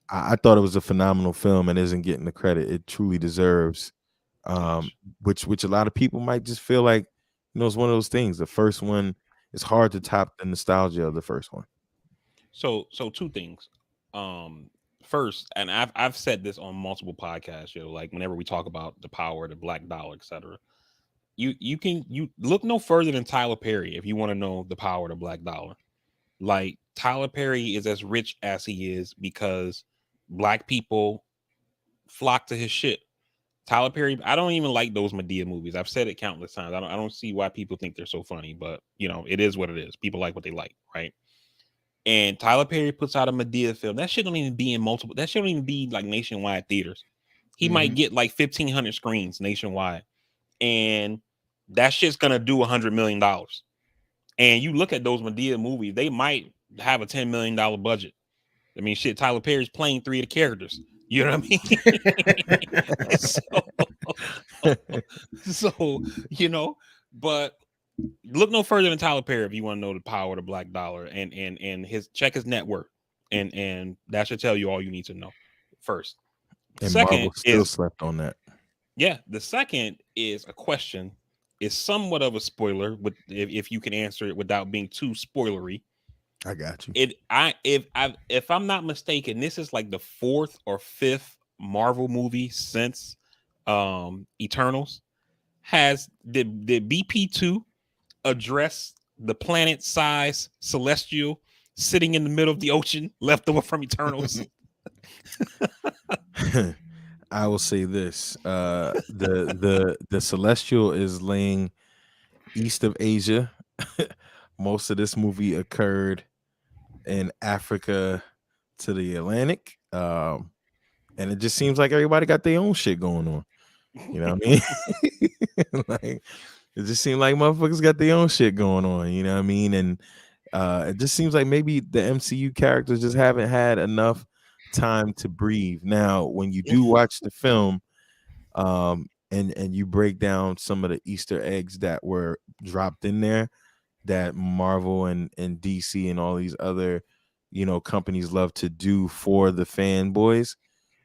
I thought it was a phenomenal film and isn't getting the credit it truly deserves. Um, gotcha. which a lot of people might just feel like, it's one of those things. The first one is hard to top the nostalgia of the first one. So two things. Um, First, and I've said this on multiple podcasts. Like whenever we talk about the power, the black dollar, etc. You look no further than Tyler Perry if you want to know the power of the black dollar. Like Tyler Perry is as rich as he is because black people flock to his shit. Tyler Perry, I don't even like those Medea movies. I've said it countless times. I don't see why people think they're so funny, but it is what it is. People like what they like, right? And Tyler Perry puts out a Medea film. That shit don't even be in multiple. That shit don't even be like nationwide theaters. He might Mhm. get like 1,500 screens nationwide, and that shit's gonna do $100 million. And you look at those Medea movies, they might have a $10 million budget. I mean, shit, Tyler Perry's playing three of the characters. You know what I mean? so, so but look no further than Tyler Perry if you want to know the power of the black dollar and his check his net worth, and that should tell you all you need to know. First, And second Marvel still is slept on that. yeah, the second is a question. Is somewhat of a spoiler, with if you can answer it without being too spoilery. I got you. If I'm not mistaken, this is like the fourth or fifth Marvel movie since Eternals. Did BP2 address the planet size celestial sitting in the middle of the ocean left over from Eternals? I will say this: the celestial is laying east of Asia. Most of this movie occurred in Africa to the Atlantic. And it just seems like everybody got their own shit going on. You know what I mean? Like it just seems like motherfuckers got their own shit going on. You know what I mean? And it just seems like maybe the MCU characters just haven't had enough time to breathe. Now, when you do watch the film, and you break down some of the Easter eggs that were dropped in there, that Marvel and DC and all these other companies love to do for the fanboys.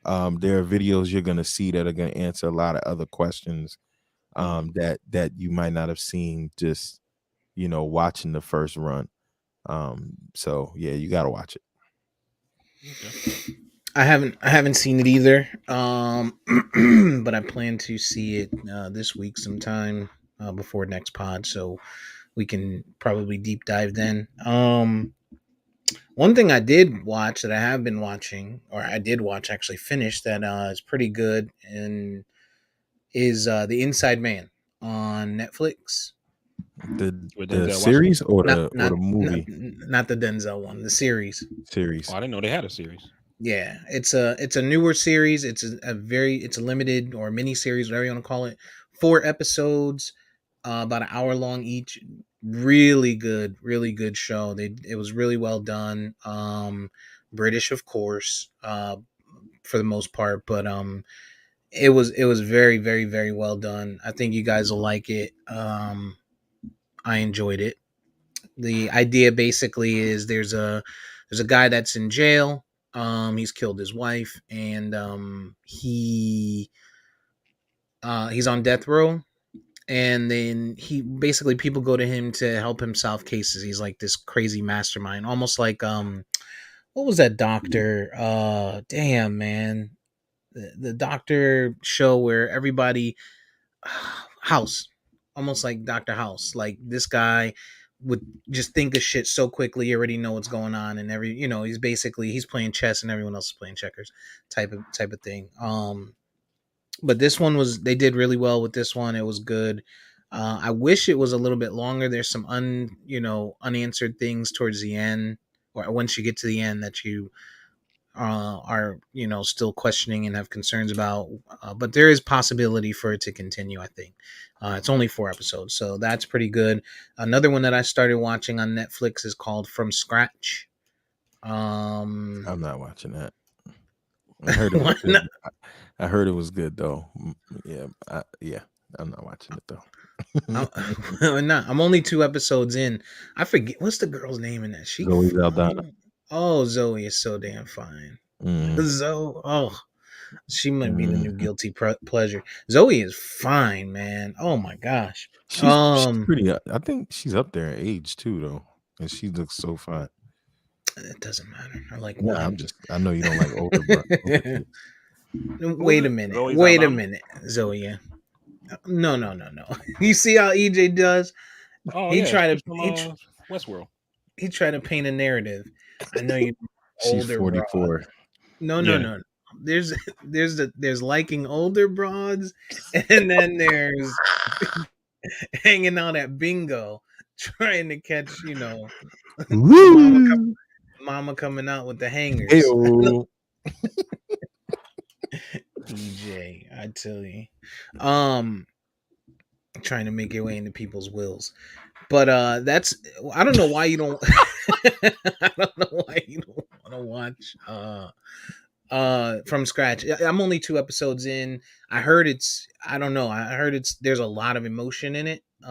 There are videos you're gonna see that are gonna answer a lot of other questions Mm, that you might not have seen just watching the first run. So yeah, you gotta watch it. okay. I haven't seen it either. But I plan to see it this week sometime before next pod, so we can probably deep dive then. One thing I did watch that I have been watching, or I did watch actually finish that is pretty good, and is The Inside Man on Netflix. With The Denzel Washington. series or Not the not not movie not the Denzel one, the series. Oh, series? I didn't know they had a series. Yeah, it's a newer series. It's a limited or mini series, whatever you want to call it. 4 episodes, about an hour long each. Really good show. It was really well done. British, of course, for the most part, but it was very well done. I think you guys will like it. I enjoyed it. The idea basically is there's a guy that's in jail. He's killed his wife, and he's on death row. And then he basically people go to him to help him solve cases. He's like this crazy mastermind, almost like what was that doctor? Damn man, the doctor show where everybody House, almost like Dr. House. Like this guy would just think of shit so quickly, you already know what's going on, and he's playing chess and everyone else is playing checkers, type of thing. But this one was they did really well with this one. It was good. I wish it was a little bit longer. There's some unanswered things towards the end, or once you get to the end that you are still questioning and have concerns about, but there is possibility for it to continue. I think it's only 4 episodes, so that's pretty good. Another one that I started watching on Netflix is called From Scratch. I'm not watching that. I heard it was Why good. not? I heard it was good though. Yeah, yeah. I'm not watching it though. I'm not. I'm only 2 episodes in. I forget what's the girl's name in that. She Zoe Saldana. fine. Oh, Zoe is so damn fine. Mm-hmm. Zoe. Oh, she might be the new Mm-hmm. guilty pleasure. Zoe is fine, man. Oh my gosh. She's pretty. I think she's up there in age too though, and she looks so fine. It doesn't matter. I like Nah, women. I know you don't like older, but older chicks. Who's Wait a it? minute. Zoe Wait a Saldana? minute, Zoe. Yeah. No, no, no, no. You see how EJ does? Oh He yeah, tried she's to from Westworld. he tried to paint a narrative. I know you She's older broad. 44. No, no, Yeah. no. There's there's liking older broads, and then there's hanging out at bingo, trying to catch mama Woo! mama coming out with the hangers. Heyo. EJ, I tell you, um, trying to make your way into people's wills. But that's I don't know why you don't. I don't know why you don't want to watch From Scratch. I'm only 2 episodes in. I don't know. I heard there's a lot of emotion in it. And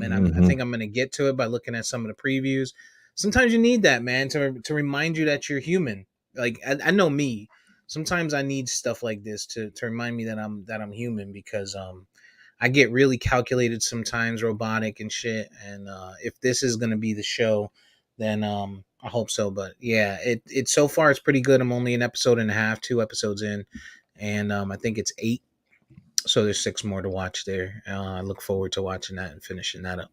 I Mm-hmm. think I'm gonna get to it by looking at some of the previews. Sometimes you need that, man, to remind you that you're human. Like I know me. Sometimes I need stuff like this to remind me that I'm human, because I get really calculated sometimes, robotic and shit. And if this is gonna be the show, then I hope so. But yeah, it so far it's pretty good. I'm only an episode and a half, 2 episodes in, and I think it's 8. So there's 6 more to watch there. I look forward to watching that and finishing that up.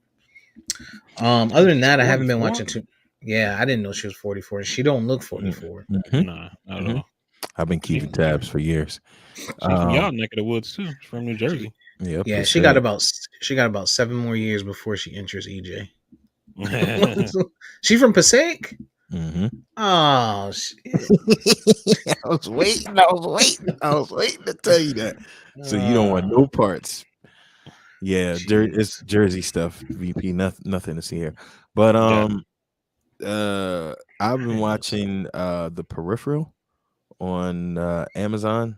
Other than She's that, I haven't been 44? watching too. Yeah, I didn't know she was 44. She don't look 44. Mm-hmm. Nah, not at Mm-hmm. all. I've been She keeping tabs for years. She's from y'all neck of the woods too. She's from New Jersey. Yep. Yeah, It she got said. about 7 more years before she enters EJ. She from Passaic? Mm-hmm. Oh shit. I was waiting. I was waiting to tell you that. So you don't want no parts. Yeah, it's Jeez. Jersey stuff. VP, nothing to see here. But I've been watching The Peripheral on Amazon.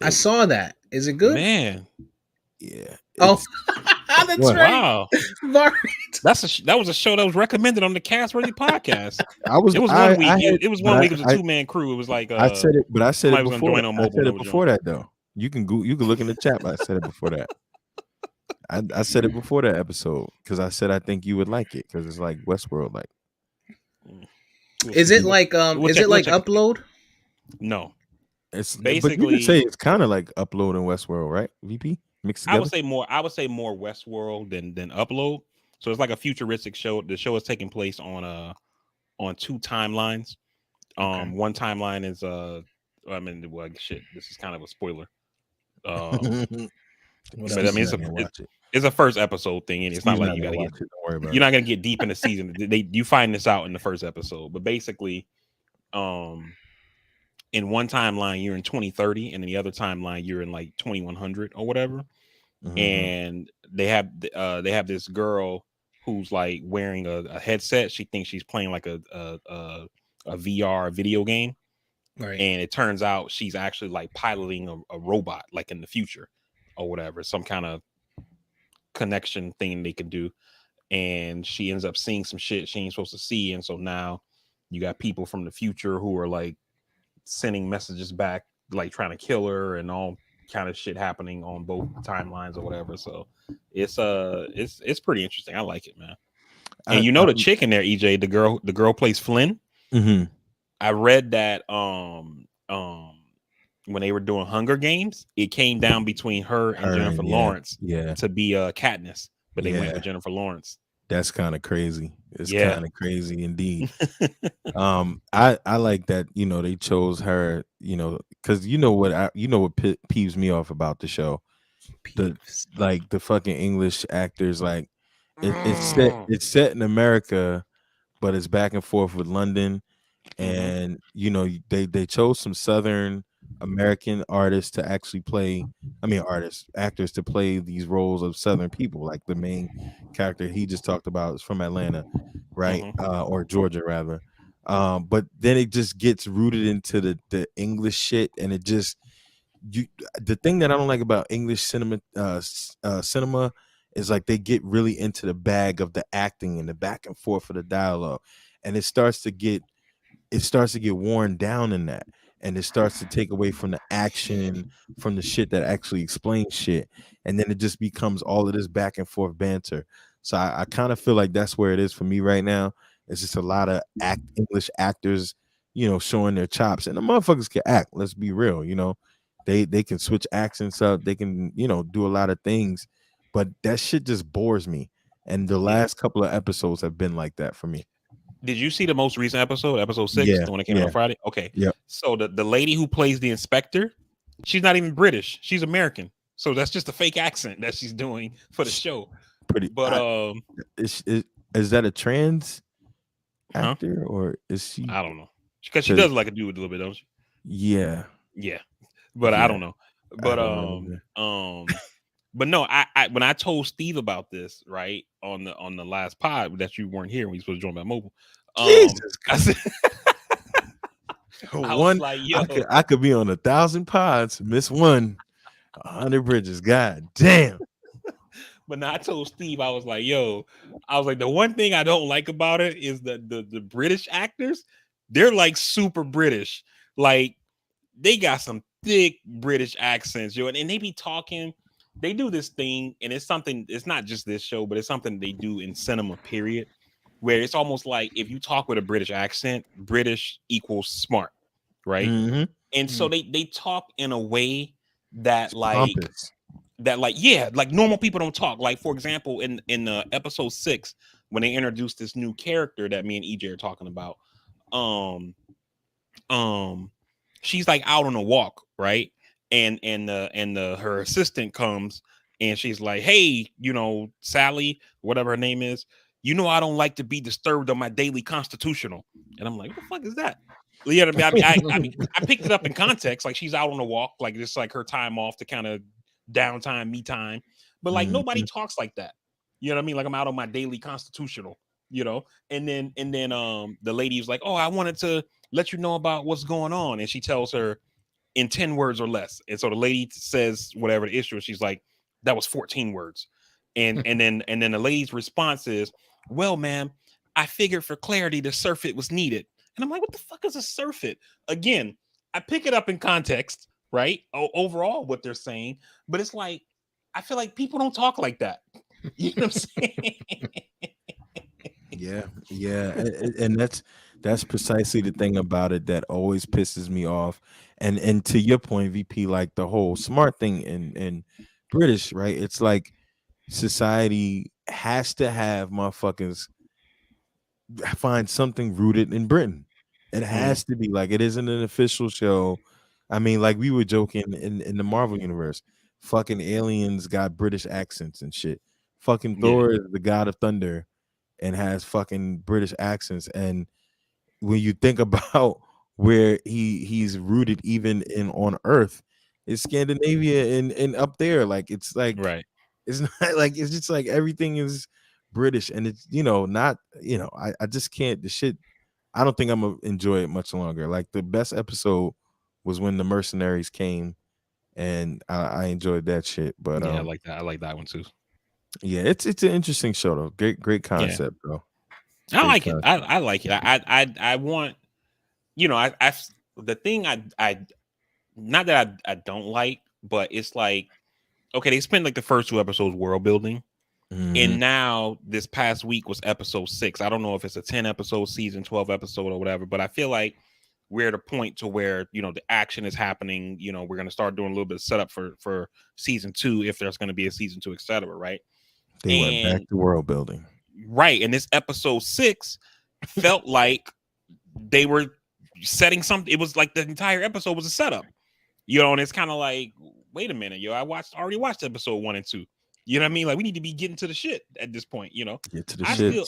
I saw that. Is it good? Man, Yeah. Oh, It's that's what? right. wow. Var- That was a show that was recommended on the Castworthy podcast. I was It was I, one week. I had, It was but one week. It was a 2-man crew. It was like I said it, but I said it somebody was gonna before. join on I mobile. said it No before joke. that though. You can look in the chat, but I said it before that. I said it before that episode because I said I think you would like it because it's like Westworld like. Is it like We'll is check- it we'll like check. Upload? No, but you could say Basically, it's kind of like Upload and Westworld, right? VP mixed I would together. say more. I would say more Westworld than Upload. So it's like a futuristic show. The show is taking place on two timelines. Okay. One timeline is I mean, well, shit. This is kind of a spoiler. Um, What but I Steve's mean, else? not gonna watch it. it's a first episode thing, and it's not Steve's like not you got gonna to get watch it. Don't worry about you're it. not gonna get deep in the season. You find this out in the first episode, but basically, um, in one timeline you're in 2030, and in the other timeline you're in like 2100 or whatever. Hmm. And they have this girl who's like wearing a headset. She thinks she's playing like a VR video game, Right. and it turns out she's actually like piloting a robot, like in the future or whatever, some kind of connection thing they can do. And she ends up seeing some shit she ain't supposed to see, and so now you got people from the future who are like sending messages back, like trying to kill her, and all kind of shit happening on both timelines or whatever. So it's pretty interesting. I like it, man. And I, you I know the chick in there, EJ, the girl plays Flynn. hmm I read that when they were doing Hunger Games, it came down between her and her Jennifer and yeah, Lawrence yeah, to be Katniss, but they went yeah. with Jennifer Lawrence. That's kind of crazy. It's Yeah. kind of crazy indeed. I like that, they chose her, because what peeves me off about the show. The Peeves. like the fucking English actors, like Mm. it's set in America, but it's back and forth with London. Hmm. And they chose some Southern American artists to actually play. I mean, artists, actors to play these roles of Southern people. Like the main character he just talked about is from Atlanta, right? Hmm. Or Georgia rather. But then it just gets rooted into the English shit, and it just you the thing that I don't like about English cinema is like they get really into the bag of the acting and the back and forth of the dialogue, and it starts to get worn down in that, and it starts to take away from the action, from the shit that actually explains shit, and then it just becomes all of this back and forth banter. So I kind of feel like that's where it is for me right now. It's just a lot of English actors, showing their chops, and the motherfuckers can act. Let's be real, they can switch accents up, they can do a lot of things, but that shit just bores me. And the Did, last couple of episodes have been like that for me. did you see the most recent episode, episode 6, Yeah, the one that came out yeah, on Friday? Okay. yeah. So the lady who plays the inspector, she's not even British. She's American. So that's just a fake accent that she's doing for the show. Pretty. But Is that a trans huh? actor or is she? I don't know. Because she Because does like a dude a little bit, don't she? yeah, Yeah. But I yeah, don't know. I But don't know. Either. but no, I when I told Steve about this, right, on the last pod that you weren't here when you supposed to join by mobile, Jesus, I said I was one like, I yo, could be on 1,000 pods, miss one, 100 bridges. God damn. but now I told Steve, I was like, yo, I was like, the one thing I don't like about it is the British actors, they're like super British. Like they got some thick British accents, yo, and they be talking. They do this thing, and it's something. It's not just this show, but it's something they do in cinema. Period, where it's almost like if you talk with a British accent, British equals smart, right? Mm-hmm. And so Mm. they talk in a way that It's pompous. yeah, like normal people don't talk. Like for example, in episode 6, when they introduced this new character that me and EJ are talking about, um um she's like out on a walk, right? And her assistant comes, and she's like, hey, Sally, whatever her name is, I don't like to be disturbed on my daily constitutional. And I'm like, what the fuck is that? Yeah, I picked it up in context, like she's out on a walk, like just like her time off to kind of downtime, me time. But like nobody Mm-hmm. talks like that. You know what I mean? Like I'm out on my daily constitutional, you know. And then the lady was like, oh, I wanted to let you know about what's going on. And she tells her in 10 words or less. And so the lady says whatever the issue is, she's like, that was 14 words. And then the lady's response is, well, ma'am, I figured for clarity the surfeit was needed. And I'm like, what the fuck is a surfeit? Again, I pick it up in context, right? Overall, what they're saying, but it's like, I feel like people don't talk like that. You know what I'm saying? Yeah, yeah, and That's precisely the thing about it that always pisses me off. And to your point, VP, like the whole smart thing in British, right? It's like society has to have motherfuckers find something rooted in Britain. It Mm, has to be like it isn't an official show. I mean, like we were joking in the Marvel universe, fucking aliens got British accents and shit. Fucking yeah, Thor is the god of thunder and has fucking British accents. And when you think about where he's rooted even in on Earth, it's Scandinavia and up there. Like right. it's not like it's just like everything is British and it's not I just can't the shit. I don't think I'm gonna enjoy it much longer. Like the best episode was when the mercenaries came and I enjoyed that shit. But Yeah, I like that. I like that one too. yeah, it's an interesting show though. Great Yeah, concept, bro. It's I great like it. concept. I like it. I want, the thing I not that I don't like, but it's like, okay, they spent like the first two episodes world building, Mhm. and now this past week was episode 6. I don't know if it's a 10 episode season, 12 episode or whatever, but I feel like we're at a point to where the action is happening. We're going to start doing a little bit of setup for season 2, if there's going to be a season 2, etc. Right? They went back And to world building. right, and this episode 6 felt like they were setting something. It was like the entire episode was a setup. And it's kind of like, wait a minute, already watched episode 1 and 2. You know what I mean? Like, we need to be getting to the shit at this point. Get to the I shit. still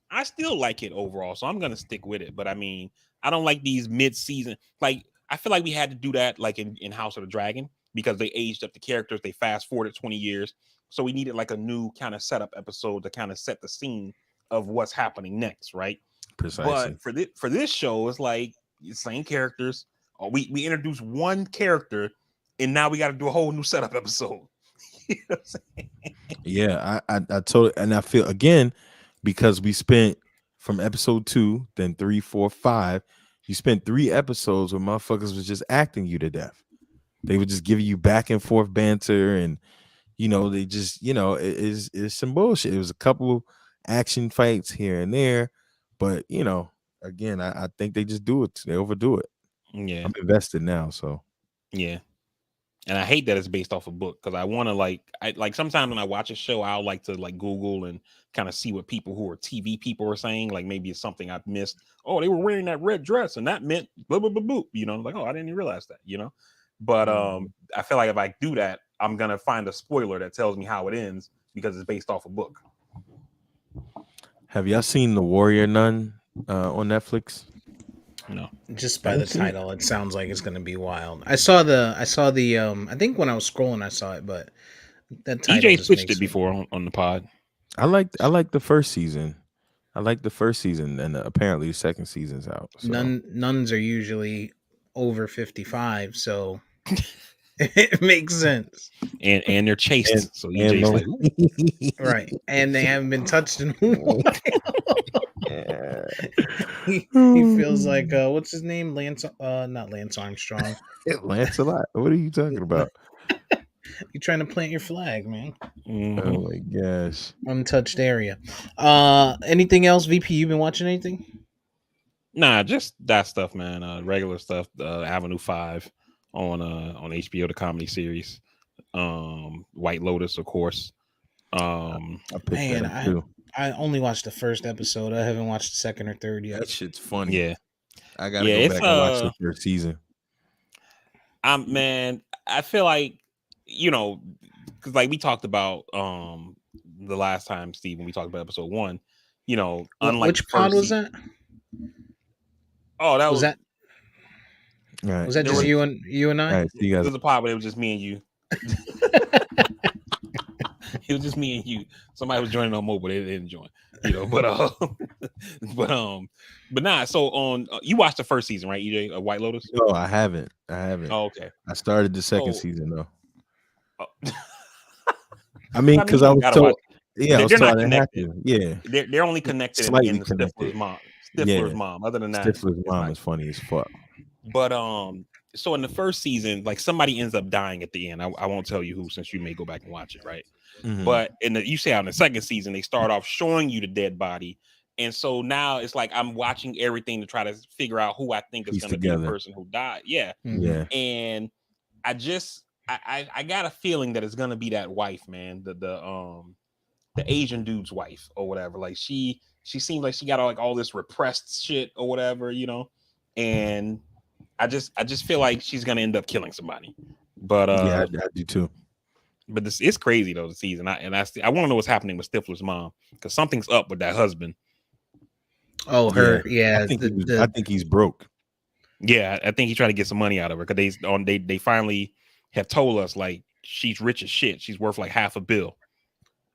I still like it overall, so I'm gonna stick with it. But I mean, I don't like these mid-season. Like, I feel like we had to do that, like in House of the Dragon, because they aged up the characters. They fast forwarded 20 years, so we needed like a new kind of setup episode to kind of set the scene of what's happening next, right? Precisely. But for this show, it's like the same characters. We introduced one character, and now we got to do a whole new setup episode. You know what I'm saying? Yeah, I told and I feel again because we spent from episode 2, then 3, 4, 5. You spent 3 episodes where motherfuckers was just acting you to death. They would just give you back and forth banter, and they just it's some bullshit. It was a couple action fights here and there, but again, I think they just do it. They overdo it. Yeah, I'm invested now, so yeah. And I hate that it's based off a book, because I want to like sometimes when I watch a show, I'll like to like Google and kind of see what people who are TV people are saying. Like, maybe it's something I've missed. Oh, they were wearing that red dress and that meant blah blah blah blah. Like, oh, I didn't even realize that. But Mhm. I feel like if I do that, I'm gonna find a spoiler that tells me how it ends because it's based off a book. Have y'all seen The Warrior Nun on Netflix? No. Just I by the haven't seen it. title, it sounds like it's gonna be wild. I saw the I think when I was scrolling I saw it, but that title EJ just pitched it makes me before on the pod. I like the first season. I like the first season, and apparently the second season's out. So nuns are usually over 55, so it makes sense. And they're and chased. So and EJ's no, like, ooh. Right. And they haven't been touched in a while. He feels like what's his name? Lance not Lance Armstrong. Lancelot. What are you talking about? You trying to plant your flag, man. Mhm. Oh my gosh. Untouched area. Anything else, VP? You been watching anything? Nah, just that stuff, man. Regular stuff. Avenue 5 on HBO, the comedy series. White Lotus, of course. I picked that Man, up I too. I only watched the first episode. I haven't watched the second or third yet. That shit's funny. Yeah, I gotta yeah. go It's back and watch the third season. man. I feel like because like we talked about the last time, Steve, when we talked about episode 1. Unlike the Which pod first was season. that? Oh, that Was was that All right. was that there just was you and All I? right. See you guys. there's a pod, but it was just me and you. It was just me and you. Somebody was joining on mobile, they didn't join. But but nah. So on you watched the first season, right, EJ, of White Lotus? No, I haven't. I haven't. Oh, okay. I started the second So season though. uh, I mean, I mean, because you I don't was gotta watch. told. Yeah, I was They're told not I didn't have connected. to. Yeah, They're only connected in slightly the connected. Stifler's Yeah, mom. Other than that, Stifler's it's mom not. is funny as fuck. But so in the first season, like somebody ends up dying at the end. I won't tell you who, since you may go back and watch it, right? Mhm. But you say on the second season, they start off showing you the dead body, And so now it's like I'm watching everything to try to figure out who I think is Piece going to be the together. person who died. Yeah. Mhm. Yeah. And I got a feeling that it's going to be that wife, man. The Asian dude's wife or whatever. Like she seems like she got like all this repressed shit or whatever, you know. And I just feel like she's gonna end up killing somebody. But Yeah, I do too. this it's crazy though the season. I want to know what's happening with Stifler's mom because something's up with that husband. Oh, Yeah. her. Yeah. I The think he's broke. Yeah, I think he's trying to get some money out of her because they finally have told us like she's rich as shit. She's worth like half a bill.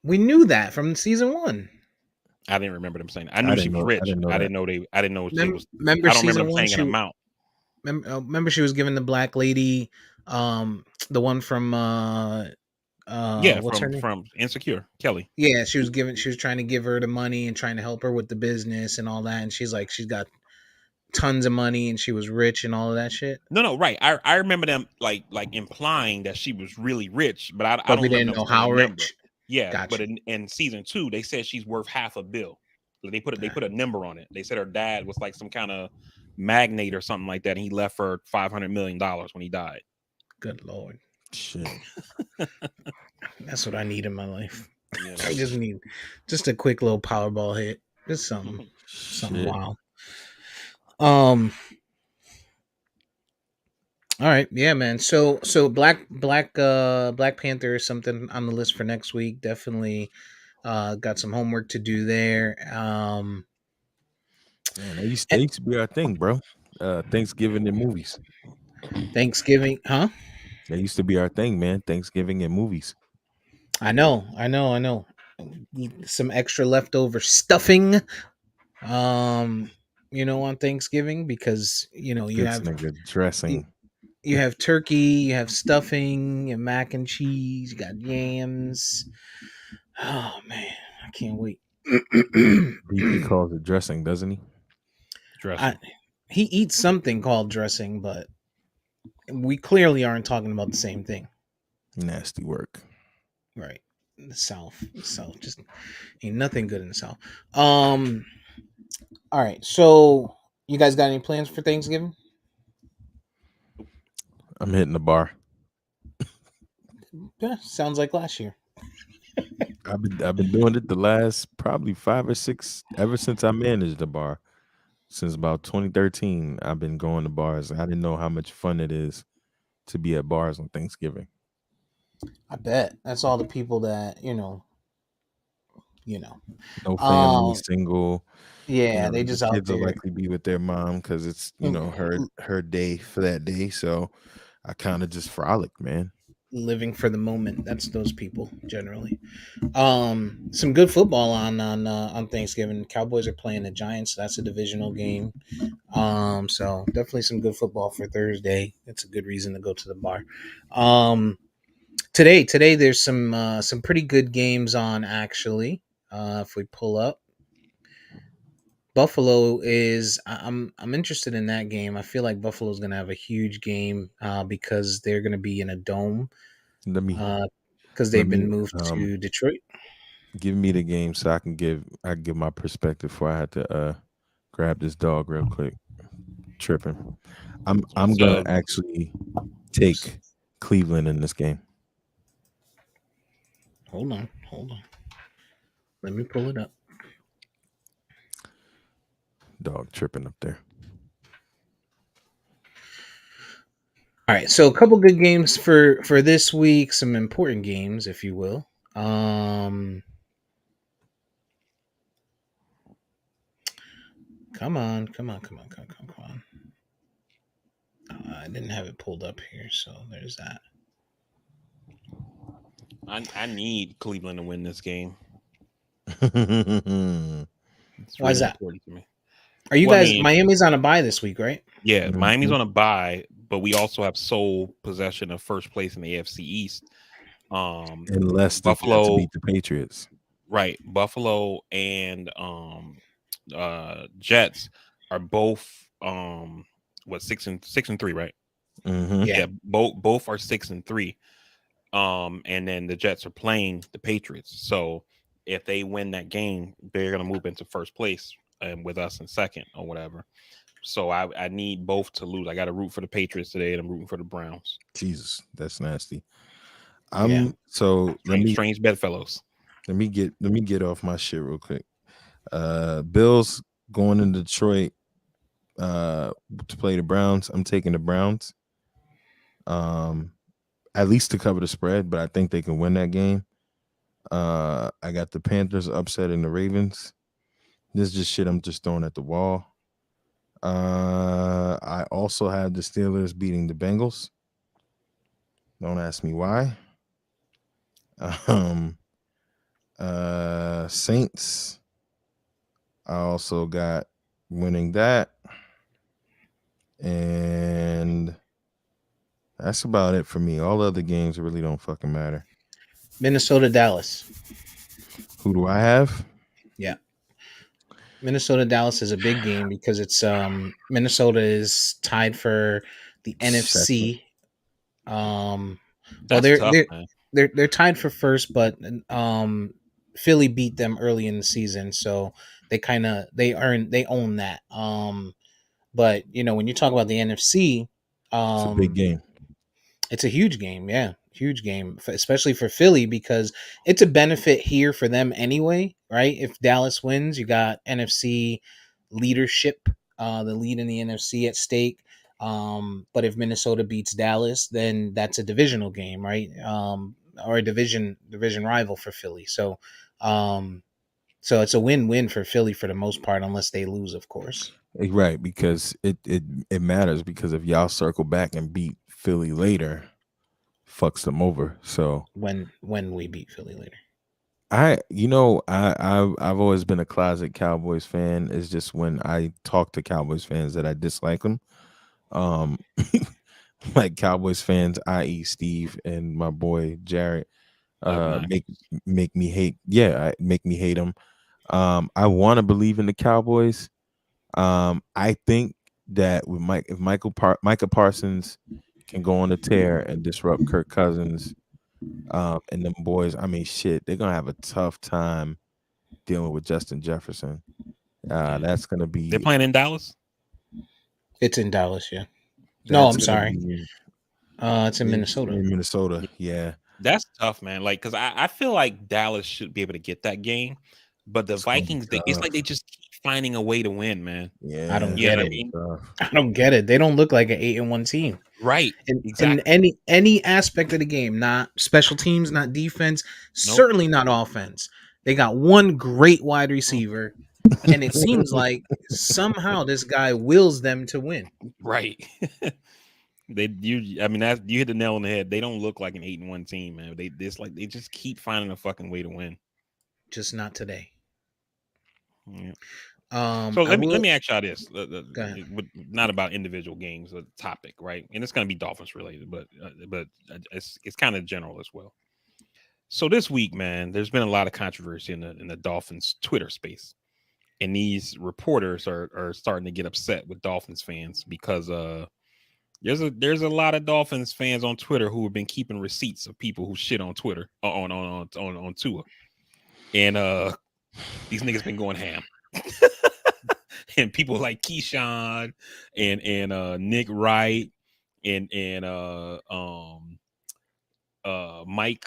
we knew that from season one. I didn't remember them saying. I knew she was I rich. didn't know I that. didn't know they. I didn't know it was. Remember I don't remember season them one? saying an amount. Remember she was giving the black lady, the one from Yeah, what's her name? from Insecure, Kelly. Yeah, she was trying to give her the money and trying to help her with the business and all that. And she's like, she's got tons of money and she was rich and all of that shit. No, right. I remember them like implying that she was really rich, but I But don't we remember didn't them know saying a how number. rich. Yeah, but Gotcha. in season 2, they said she's worth half a bill. Like, they put a number on it. They said her dad was like some kind of magnate or something like that, and he left her $500 million when he died. Good lord. Shit. That's what I need in my life. You I know. just need just a quick little Powerball hit. Just something Shit. wild. Um all right, yeah, man. So Black Panther is something on the list for next week. Definitely got some homework to do there. Man, eh, they used to be our thing, bro. Thanksgiving and movies. Thanksgiving, huh? They used to be our thing, man. Thanksgiving and movies. I know. Some extra leftover stuffing on Thanksgiving because you This have nigga you, dressing. you have turkey, you have stuffing, you have mac and cheese, you got yams. Oh man, I can't wait. BP calls it dressing, doesn't he? I Dressing. He eats something called dressing, but we clearly aren't talking about the same thing, Nasty work. right? The South just ain't nothing good in the South. Um, all right, so you guys got any plans for Thanksgiving? I'm hitting the bar. Yeah, sounds like last year. I've been doing it the last probably 5 or 6 ever since I managed the bar. Since about 2013, I've been going to bars. I didn't know how much fun it is to be at bars on Thanksgiving. I bet that's all the people that you know. No family, Um, single. yeah, they The just out kids will there likely be with their mom because it's mm, her day for that day. So I kind of just frolic, man. living for the moment. That's those people generally. Some good football on Thanksgiving. Cowboys are playing the Giants. So that's a divisional game. So definitely some good football for Thursday. It's a good reason to go to the bar. Um, today there's some pretty good games on actually. If we pull up, Buffalo is. I'm interested in that game. I feel like Buffalo's going to have a huge game because they're going to be in a dome Let me because let they've me been moved to Detroit. give me the game so I can give my perspective before I had to grab this dog real quick. Tripping. I'm What's gonna up? actually Oops. take Cleveland in this game. Hold on. Let me pull it up. Dog tripping up there. All right, so a couple good games for this week. Some important games, if you will. Um, come on. I didn't have it pulled up here, so there's that. I need Cleveland to win this game. Mhm. It's Why is really that? important to me. Are you Well, I guys mean, Miami's on a bye this week, right? yeah, Miami's on a bye, but we also have sole possession of first place in the AFC East. Unless the Jets Buffalo, beat the Patriots. right? Buffalo and Jets are both what 6-3, right? Hmm. Yeah. Yeah, both are 6-3. And then the Jets are playing the Patriots. So If they win that game, they're gonna move into first place and with us in second or whatever. So I need both to lose. I got to root for the Patriots today, and I'm rooting for the Browns. Jesus, that's nasty. Yeah. I'm so Strange bedfellows. let me get off my shit real quick. Bills going to Detroit to play the Browns. I'm taking the Browns. Um at least to cover the spread, but I think they can win that game. I got the Panthers upsetting the Ravens. This is just shit I'm just throwing at the wall. I also have the Steelers beating the Bengals. Don't ask me why. Um, Saints. I also got winning that, and that's about it for me. All other games really don't fucking matter. Minnesota, Dallas. Who do I have? Yeah. Minnesota, Dallas is a big game because it's Minnesota is tied for the Second. NFC. Um, well, That's tough, man. they're tied for first, but um, Philly beat them early in the season, so they own that. But when you talk about the NFC, It's a big um, game. it's a huge game, yeah, huge game, especially for Philly because it's a benefit here for them anyway, right? If Dallas wins, you got NFC leadership, the lead in the NFC at stake. But if Minnesota beats Dallas, then that's a divisional game, right? Or a division rival for Philly. Um, so it's a win-win for Philly for the most part, unless they lose, of course. Right, because it matters because if y'all circle back and beat Philly later, fucks them over. So When we beat Philly later. I've always been a closet Cowboys fan. It's just when I talk to Cowboys fans that I dislike them. Um, like Cowboys fans, i.e., Steve and my boy Jared, Obnoxious. make me hate. Yeah, make me hate them. I want to believe in the Cowboys. I think that with if Micah Parsons can go on a tear and disrupt Kirk Cousins, and them boys, I mean, shit, they're gonna have a tough time dealing with Justin Jefferson. Yeah. That's gonna They're be playing in Dallas. It's in Dallas, yeah. No, that's I'm gonna sorry. be It's in Minnesota. in Minnesota. Yeah, That's tough, man. Like, because I feel like Dallas should be able to get that game, but the it's gonna be Vikings, it's like they tough. just keep finding a way to win, man. I don't Yeah, it's You know get what gonna I it. be mean? tough. I don't get it. They don't look like an 8-1 team Right. in Exactly. any aspect of the game. Not special teams, not defense, Nope. certainly not offense. They got one great wide receiver, and it seems like somehow this guy wills them to win. Right. I mean, you hit the nail on the head. They don't look like an 8-1 team, man. They just keep finding a fucking way to win. Just not today. Yeah. So I let will me ask y'all this, go ahead. not about individual games, the topic, right? And it's going to be Dolphins related, but it's kind of general as well. So this week, man, there's been a lot of controversy in the Dolphins Twitter space, and these reporters are starting to get upset with Dolphins fans because there's a lot of Dolphins fans on Twitter who have been keeping receipts of people who shit on Twitter on Tua, and these niggas been going ham. And people like Keyshawn and Nick Wright and Mike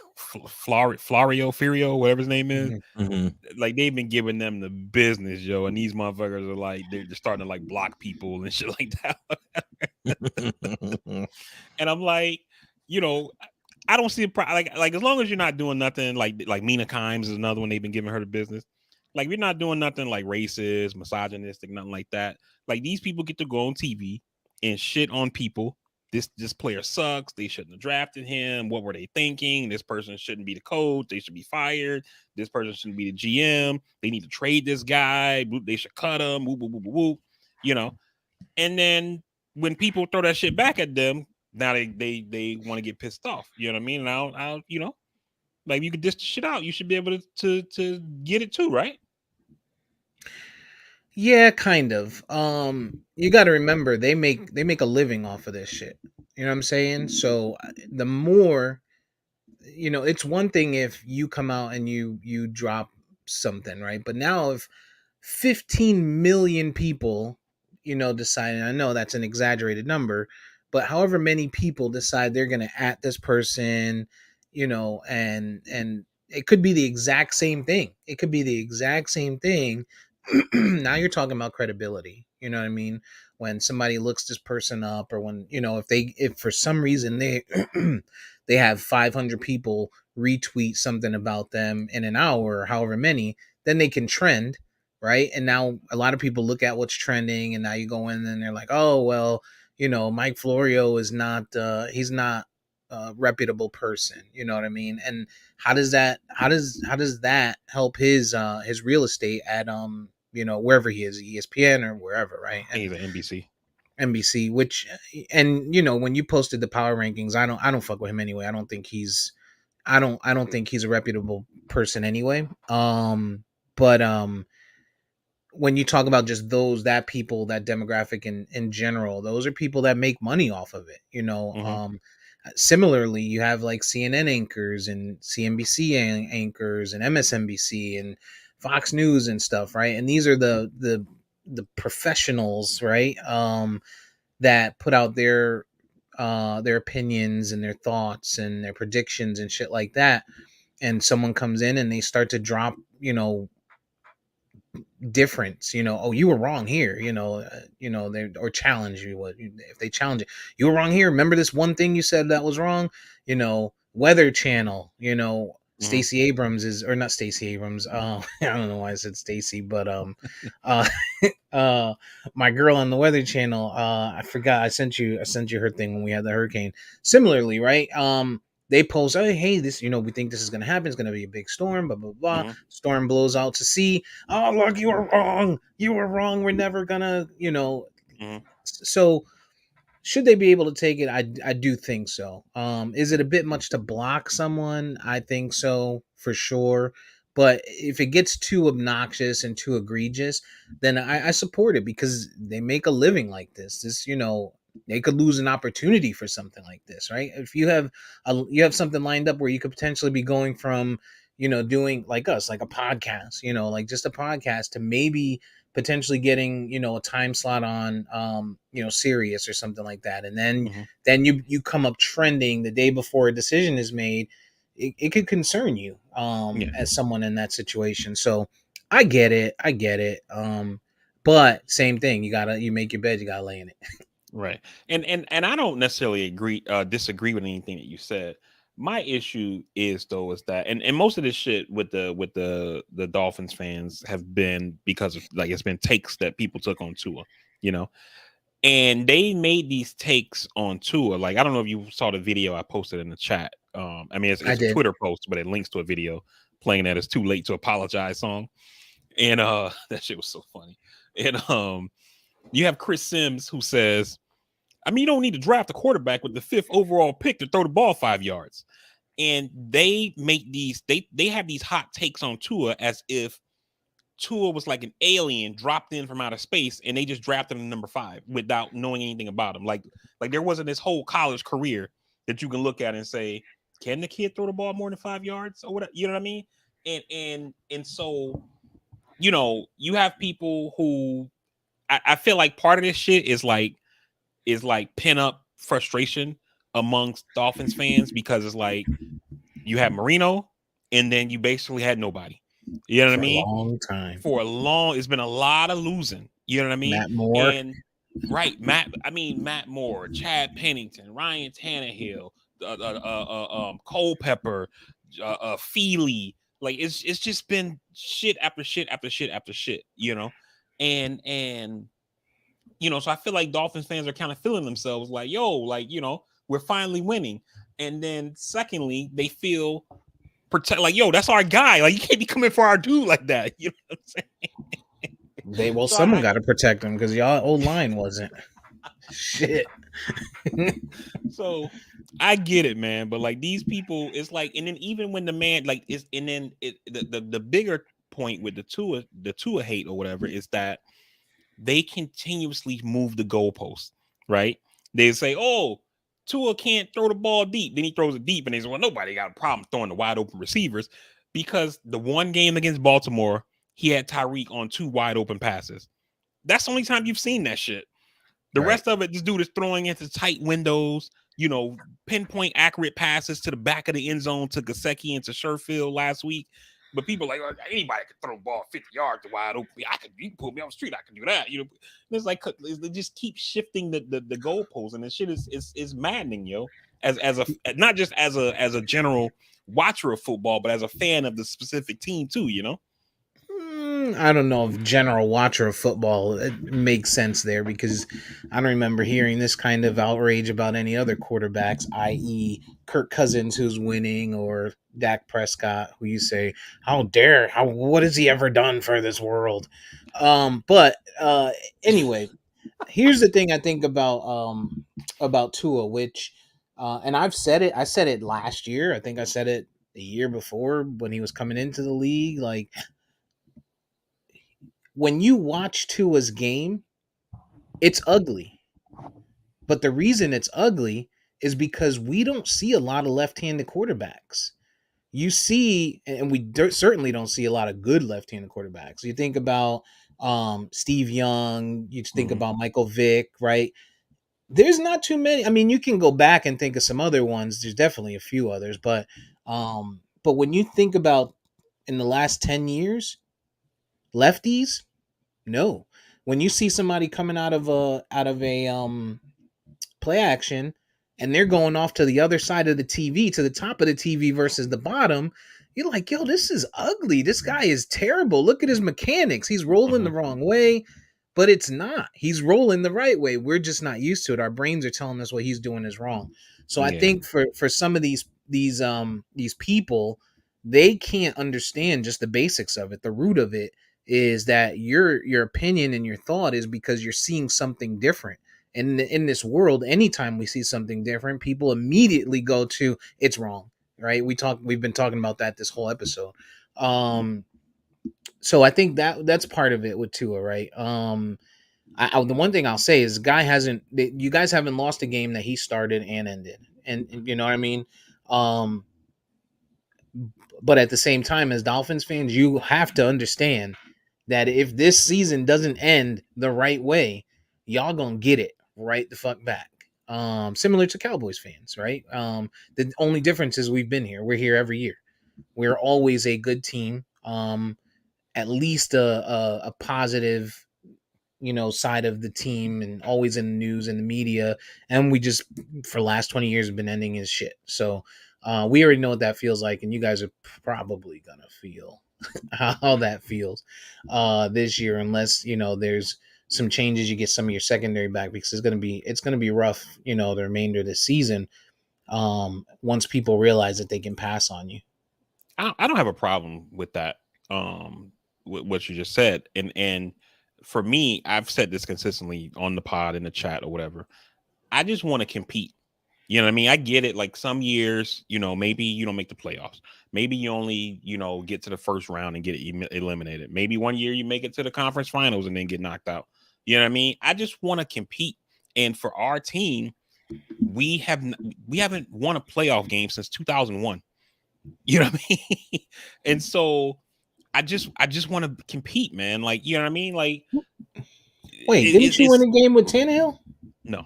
Florio, whatever his name is, Mhm. hmm like they've been giving them the business, yo, and these motherfuckers are like they're starting to like block people and shit like that. And I'm like, you know, I don't see a problem. Like as long as you're not doing nothing like Mina Kimes is another one they've been giving her the business. Like you're not doing nothing like racist, misogynistic, nothing like that. Like these people get to go on TV and shit on people. This player sucks. They shouldn't have drafted him. What were they thinking? This person shouldn't be the coach. They should be fired. This person shouldn't be the GM. They need to trade this guy. They should cut him. Whoop, whoop, whoop, whoop, you know. And then when people throw that shit back at them, now they want to get pissed off. You know what I mean? And I'll like you could dish the shit out. You should be able to get it too, right? Yeah, kind of. You got to remember they make a living off of this shit. You know what I'm saying? So the more, it's one thing if you come out and you drop something, right? But now if 15 million people, decide, and I know that's an exaggerated number, but however many people decide they're going to at this person, and it could be the exact same thing. It could be the exact same thing. Now you're talking about credibility. You know what I mean? When somebody looks this person up, or when, if for some reason they they have 500 people retweet something about them in an hour, or however many, then they can trend, right? And now a lot of people look at what's trending, and now you go in and they're like, oh well, Mike Florio is not he's not a reputable person. You know what I mean? And how does that help his real estate at wherever he is, ESPN or wherever, right? I think And he's an NBC. NBC, which, and when you posted the power rankings, I don't fuck with him anyway. I don't think he's a reputable person anyway. But when you talk about just that people, that demographic in general, those are people that make money off of it. Mm-hmm. Similarly, you have like CNN anchors and CNBC anchors and MSNBC and Fox News and stuff, right? And these are the professionals, right? That put out their opinions and their thoughts and their predictions and shit like that. And someone comes in and they start to drop, difference, oh, you were wrong here, they, or challenge you. What if they challenge it? You were wrong here. Remember this one thing you said that was wrong? Weather Channel, Mm-hmm. Stacey Abrams is, or not Stacey Abrams, I don't know why I said Stacey, but uh uh my girl on the Weather Channel, I forgot, I sent you her thing when we had the hurricane. Similarly, right? They post, oh, hey, this, we think this is going to happen. It's going to be a big storm, blah, blah, blah. Mm-hmm. Storm blows out to sea. Oh, look, you were wrong. You were wrong. We're never going to, Mm-hmm. So should they be able to take it? I do think so. Is it a bit much to block someone? I think so, for sure. But if it gets too obnoxious and too egregious, then I support it, because they make a living like this. They could lose an opportunity for something like this, right? If you have something lined up where you could potentially be going from, doing like us, like a podcast, like just a podcast, to maybe potentially getting, a time slot on Sirius or something like that. And then Mm-hmm. you come up trending the day before a decision is made. It could concern you, Yeah. as someone in that situation. So I get it. But same thing, you make your bed, you gotta lay in it. Right. And I don't necessarily disagree with anything that you said. My issue is though is that and most of this shit with the Dolphins fans have been because of, like, it's been takes that people took on Tua, you know. And they made these takes on Tua. Like, I don't know if you saw the video I posted in the chat. I mean, I it's a did. Twitter post, but it links to a video playing that "It's Too Late to Apologize" song. And that shit was so funny. And you have Chris Sims who says, I mean, you don't need to draft a quarterback with the 5th overall pick to throw the ball 5 yards. And they make they have these hot takes on Tua as if Tua was like an alien dropped in from outer space, and they just drafted him number 5 without knowing anything about him. Like there wasn't this whole college career that you can look at and say, can the kid throw the ball more than 5 yards or whatever? You know what I mean? And so, you have people who I feel like part of this shit is like pin up frustration amongst Dolphins fans, because it's like you had Marino and then you basically had nobody. You know what I For a mean? long time. It's been a lot of losing. You know what I mean? Matt Moore. And right, Matt Moore, Chad Pennington, Ryan Tannehill, Culpepper, Feely. Like it's just been shit after shit after shit after shit. And so I feel like Dolphins fans are kind of feeling themselves like, yo, like, we're finally winning. And then secondly, they feel like, yo, that's our guy. Like, you can't be coming for our dude like that. You know what I'm saying? So Someone got to protect him, because y'all old line wasn't. Shit. so I get it, man. But like these people, it's like, and then even when the man like is, and then the bigger point with the Tua hate or whatever is that they continuously move the goalpost, right? They say, oh, Tua can't throw the ball deep. Then he throws it deep, and they say, well, nobody got a problem throwing the wide open receivers. because the one game against Baltimore, he had Tyreek on 2 wide open passes. That's the only time you've seen that shit. The Right. rest of it, this dude is throwing into tight windows, pinpoint accurate passes to the back of the end zone to Gasecki and to Sherfield last week. But people are like, "Oh, anybody can throw a ball 50 yards to wide open. You can put me on the street, I can do that. And it's like they just keep shifting the goalposts, and the shit is maddening, yo. As a not just as a general watcher of football, but as a fan of the specific team too. I don't know if general watcher of football it makes sense there because I don't remember hearing this kind of outrage about any other quarterbacks, i.e., Kirk Cousins, who's winning, or Dak Prescott, who you say, "How dare? What has he ever done for this world?" But anyway, here's the thing I think about Tua, which and I've said it. I said it last year. I think I said it the year before when he was coming into the league, like when you watch Tua's game, it's ugly. But the reason it's ugly is because we don't see a lot of left-handed quarterbacks. You see, and we certainly don't see a lot of good left-handed quarterbacks. You think about Steve Young, you think Mm-hmm. about Michael Vick, right? There's not too many. I mean, you can go back and think of some other ones. There's definitely a few others, but when you think about in the last 10 years, lefties, no. When you see somebody coming out of a play action and they're going off to the other side of the TV, to the top of the TV versus the bottom, you're like, yo, this is ugly. This guy is terrible. Look at his mechanics. He's rolling Mm-hmm. the wrong way, but it's not. He's rolling the right way. We're just not used to it. Our brains are telling us what he's doing is wrong. So I Yeah. think for some of these people, they can't understand just the basics of it. The root of it is that your opinion and your thought is because you're seeing something different. And in this world, anytime we see something different, people immediately go to it's wrong, right? We've been talking about that this whole episode. Um, so I think that's part of it with Tua, right? The one thing I'll say is, you guys haven't lost a game that he started and ended, and you know what I mean. Um, but at the same time, as Dolphins fans, you have to understand that if this season doesn't end the right way, y'all gonna get it right the fuck back. Similar to Cowboys fans, right? The only difference is we've been here. We're here every year. We're always a good team. At least a positive, side of the team, and always in the news and the media. And we just, for the last 20 years, have been ending his shit. So we already know what that feels like, and you guys are probably gonna feel how that feels this year, unless there's some changes. You get some of your secondary back, because it's gonna be rough. The remainder of the season. Once people realize that they can pass on you. I don't have a problem with that. With what you just said, and for me, I've said this consistently on the pod, in the chat, or whatever. I just want to compete. You know what I mean? I get it. Like some years, maybe you don't make the playoffs. Maybe you only, get to the first round and get eliminated. Maybe one year you make it to the conference finals and then get knocked out. You know what I mean? I just want to compete. And for our team, we haven't won a playoff game since 2001. You know what I mean? And so I just want to compete, man. Like, you know what I mean? Like, Wait, didn't you win it's a game with Tannehill? no.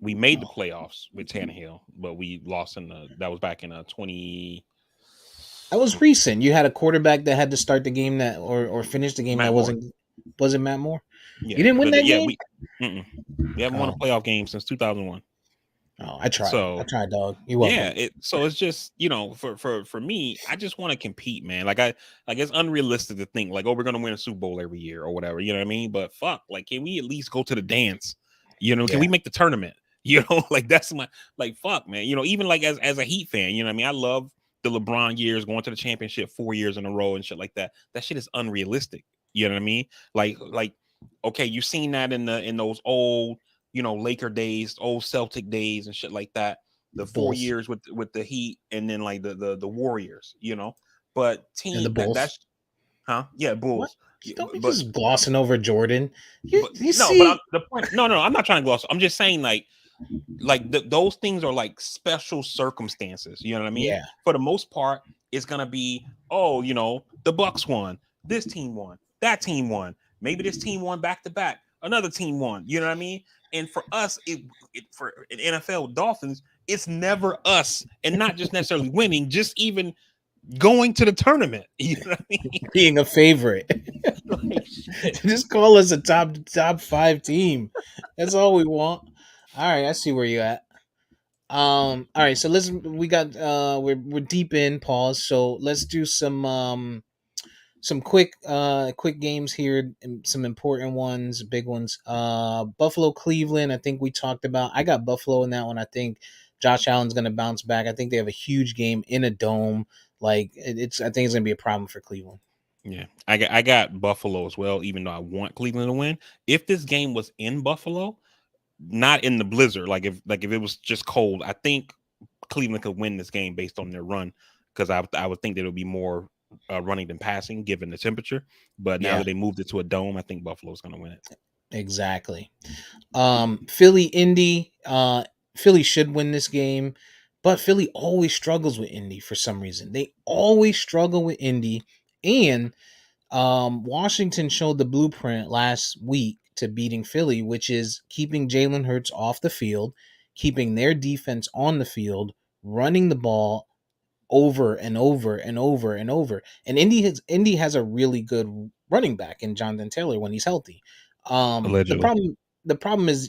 We made the Oh, playoffs with Tannehill, but we lost that was back in 20. that was recent. You had a quarterback that had to start the game or finish the game Matt that Moore. wasn't Matt Moore. You Yeah, didn't win but that yeah, game. mm-mm. we haven't won a Oh, playoff game since 2001. oh, I tried. I So tried, dog. You're yeah, welcome. so it's just, for me, I just want to compete, man. Like it's unrealistic to think like, oh, we're gonna win a Super Bowl every year or whatever. You know what I mean? But fuck, like, can we at least go to the dance? Can Yeah, we make the tournament? Like that's my, like, fuck, man. Even like as a Heat fan, you know what I mean? I love the LeBron years, going to the championship 4 years in a row and shit like that. That shit is unrealistic. You know what I mean? Like, okay, you've seen that in those old, Laker days, old Celtic days and shit like that, the four Bulls years with the Heat, and then like the Warriors, but and the team Bulls. that's huh, yeah, What? Bulls. Don't be But just glossing over Jordan. You but you no, but see? the point, no, I'm not trying to gloss. I'm just saying, like those things are like special circumstances. You know what I mean? Yeah, For the most part, it's gonna be, oh, the Bucks won, this team won, that team won, maybe this team won back to back, another team won. You know what I mean? And for us, for an NFL with Dolphins, it's never us, and not just necessarily winning, just even going to the tournament. You know what I mean? Being a favorite. Like shit. Just call us a top 5 team. That's all we want. All right, I see where you at. All right, so we got we're deep in pause, so let's do some quick games here, and some important ones, big ones. Buffalo Cleveland, I think we talked about. I got Buffalo in that one. I think Josh Allen's going to bounce back. I think they have a huge game in a dome. Like I think it's going to be a problem for Cleveland. Yeah, I got Buffalo as well, even though I want Cleveland to win. If this game was in Buffalo, not in the blizzard, like if it was just cold, I think Cleveland could win this game based on their run, because I would think that it'll be more running than passing given the temperature. But now Yeah, that they moved it to a dome, I think Buffalo's going to win it. exactly. Philly Indy. Philly should win this game, but Philly always struggles with Indy for some reason. They always struggle with Indy, and Washington showed the blueprint last week to beating Philly, which is keeping Jalen Hurts off the field, keeping their defense on the field, running the ball over and over and over and over. And Indy has a really good running back in Jonathan Taylor when he's healthy. Um, the Allegedly. problem the problem is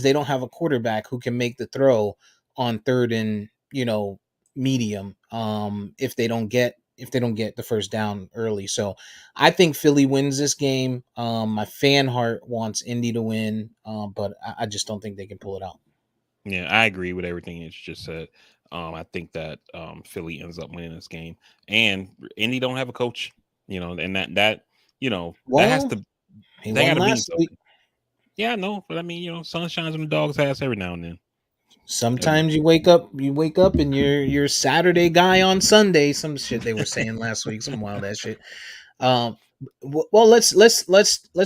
they don't have a quarterback who can make the throw on third and medium. If they don't get the first down early. So I think Philly wins this game. My fan heart wants Indy to win, but I just don't think they can pull it out. Yeah, I agree with everything you just said. I think that Philly ends up winning this game, and Indy don't have a coach, and that has Well, to he they got won to mean last week. something. Yeah, I know, but I mean, sun shines on the dog's ass every now and then. Every Sometimes you wake up and you're Saturday guy on Sunday. Some shit they were saying last week, some wild ass shit. Um, well, let's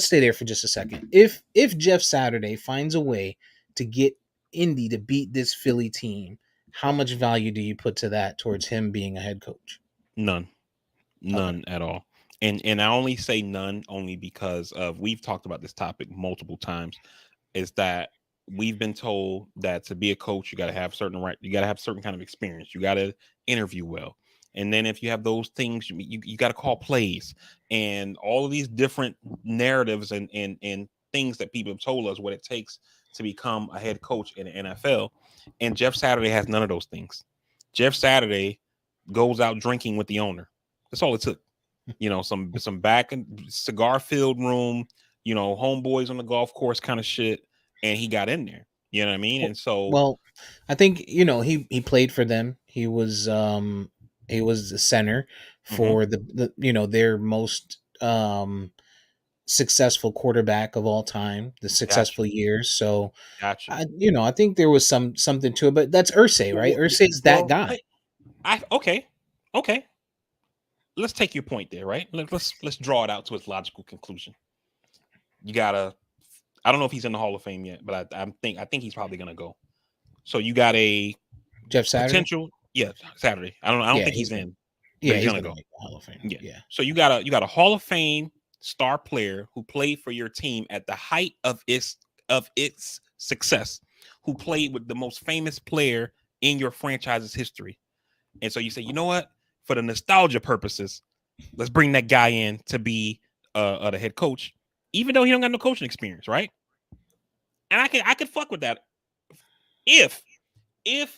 stay there for just a second. If Jeff Saturday finds a way to get Indy to beat this Philly team, how much value do you put to that towards him being a head coach? none, Okay. none at all. And I only say none only because of we've talked about this topic multiple times. Is that we've been told that to be a coach, you got to have you got to have certain kind of experience. You got to interview well. And then if you have those things, you got to call plays and all of these different narratives and things that people have told us what it takes to become a head coach in the NFL. And Jeff Saturday has none of those things. Jeff Saturday goes out drinking with the owner. That's all it took. Some back and cigar filled room, homeboys on the golf course kind of shit, and he got in there. You know what I mean? And so, Well, I think he played for them. He was the center mhm, for their most successful quarterback of all time, the got successful years. So you, got you. I think there was something to it, but that's Ursay, right? Well, Ursay's that well, guy. okay, okay. Let's take your point there, right? Let's draw it out to its logical conclusion. You gotta. I don't know if he's in the Hall of Fame yet, but I think he's probably gonna go. So you got a Jeff Saturday. potential, yeah, Saturday. I don't Yeah, think he's in, but yeah, he's he's gonna gonna go. make the Hall of Fame. Yeah. Yeah. So you got a Hall of Fame star player who played for your team at the height of its success, who played with the most famous player in your franchise's history. And so you say, you know what? For the nostalgia purposes, let's bring that guy in to be the head coach, even though he don't got no coaching experience, right? And I could fuck with that if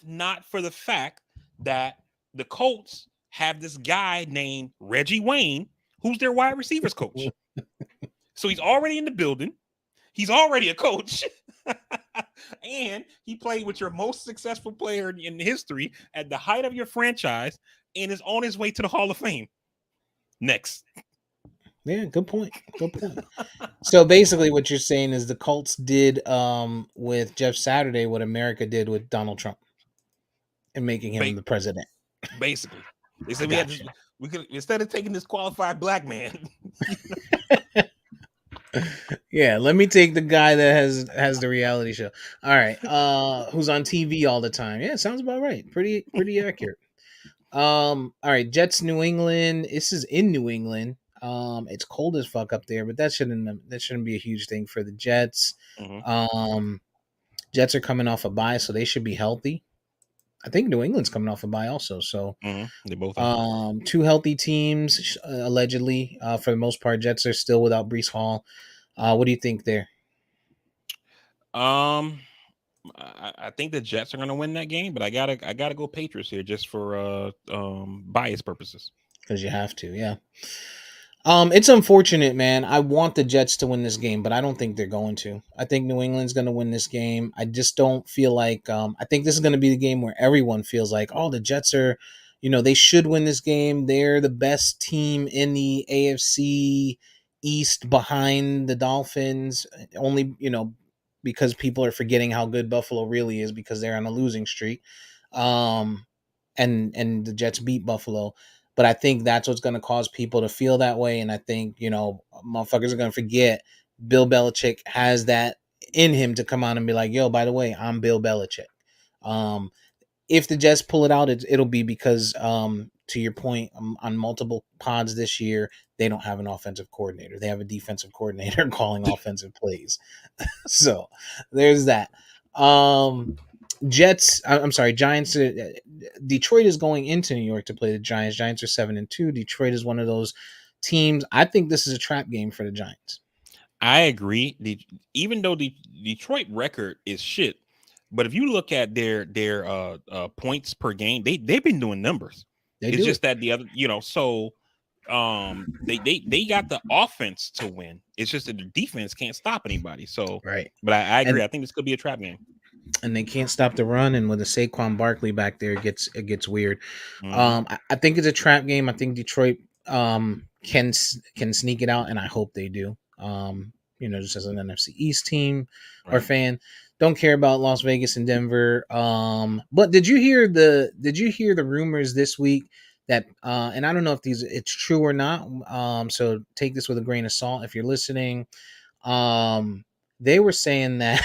not for the fact that the Colts have this guy named Reggie Wayne, who's their wide receivers coach. So he's already in the building. He's already a coach. And he played with your most successful player in history at the height of your franchise and is on his way to the Hall of Fame. Next. Yeah, good point. Good point. So basically, what you're saying is the Colts did with Jeff Saturday what America did with Donald Trump and making him Ba- the president. Basically. They I said gotcha. we could, instead of taking this qualified black man. Yeah, let me take the guy that has the reality show. All right, who's on TV all the time? Yeah, sounds about right. Pretty accurate. All right, Jets, New England. This is in New England. It's cold as fuck up there, but that shouldn't be a huge thing for the Jets. Hmm. Um, Jets are coming off a bye, so they should be healthy. I think New England's coming off a bye also. So, Hmm. They both are. two healthy teams allegedly. For the most part, Jets are still without Brees Hall. What do you think there? Um, I think the Jets are going to win that game, but I gotta go Patriots here just for bias purposes. Because you have to, yeah. It's unfortunate, man. I want the Jets to win this game, but I don't think they're going to. I think New England's going to win this game. I just don't feel like. I think this is going to be the game where everyone feels like, oh, the Jets are, they should win this game. They're the best team in the AFC East behind the Dolphins. Only, because people are forgetting how good Buffalo really is because they're on a losing streak. Um, and the Jets beat Buffalo. But I think that's what's going to cause people to feel that way. And I think, motherfuckers are going to forget Bill Belichick has that in him to come on and be like, yo, by the way, I'm Bill Belichick. Um, if the Jets pull it out, it'll be because, to your point, on multiple pods this year, they don't have an offensive coordinator. They have a defensive coordinator calling offensive plays. So there's that. Um, Jets. I'm sorry, Giants. Detroit is going into New York to play the Giants. Giants are 7-2. Detroit is one of those teams. I think this is a trap game for the Giants. I agree. Even though the Detroit record is shit, but if you look at their points per game, they've been doing numbers. They It's do just it that the other, so they got the offense to win. It's just that the defense can't stop anybody. So, right, but I agree. and I think this could be a trap game. they can't stop the run. And with a Saquon Barkley back there, it gets weird. Hmm. I think it's a trap game. I think Detroit can sneak it out, and I hope they do. Just as an NFC East team or Right. fan, don't care about Las Vegas and Denver. But did you hear the rumors this week that and I don't know if it's true or not. So take this with a grain of salt if you're listening. Um, they were saying that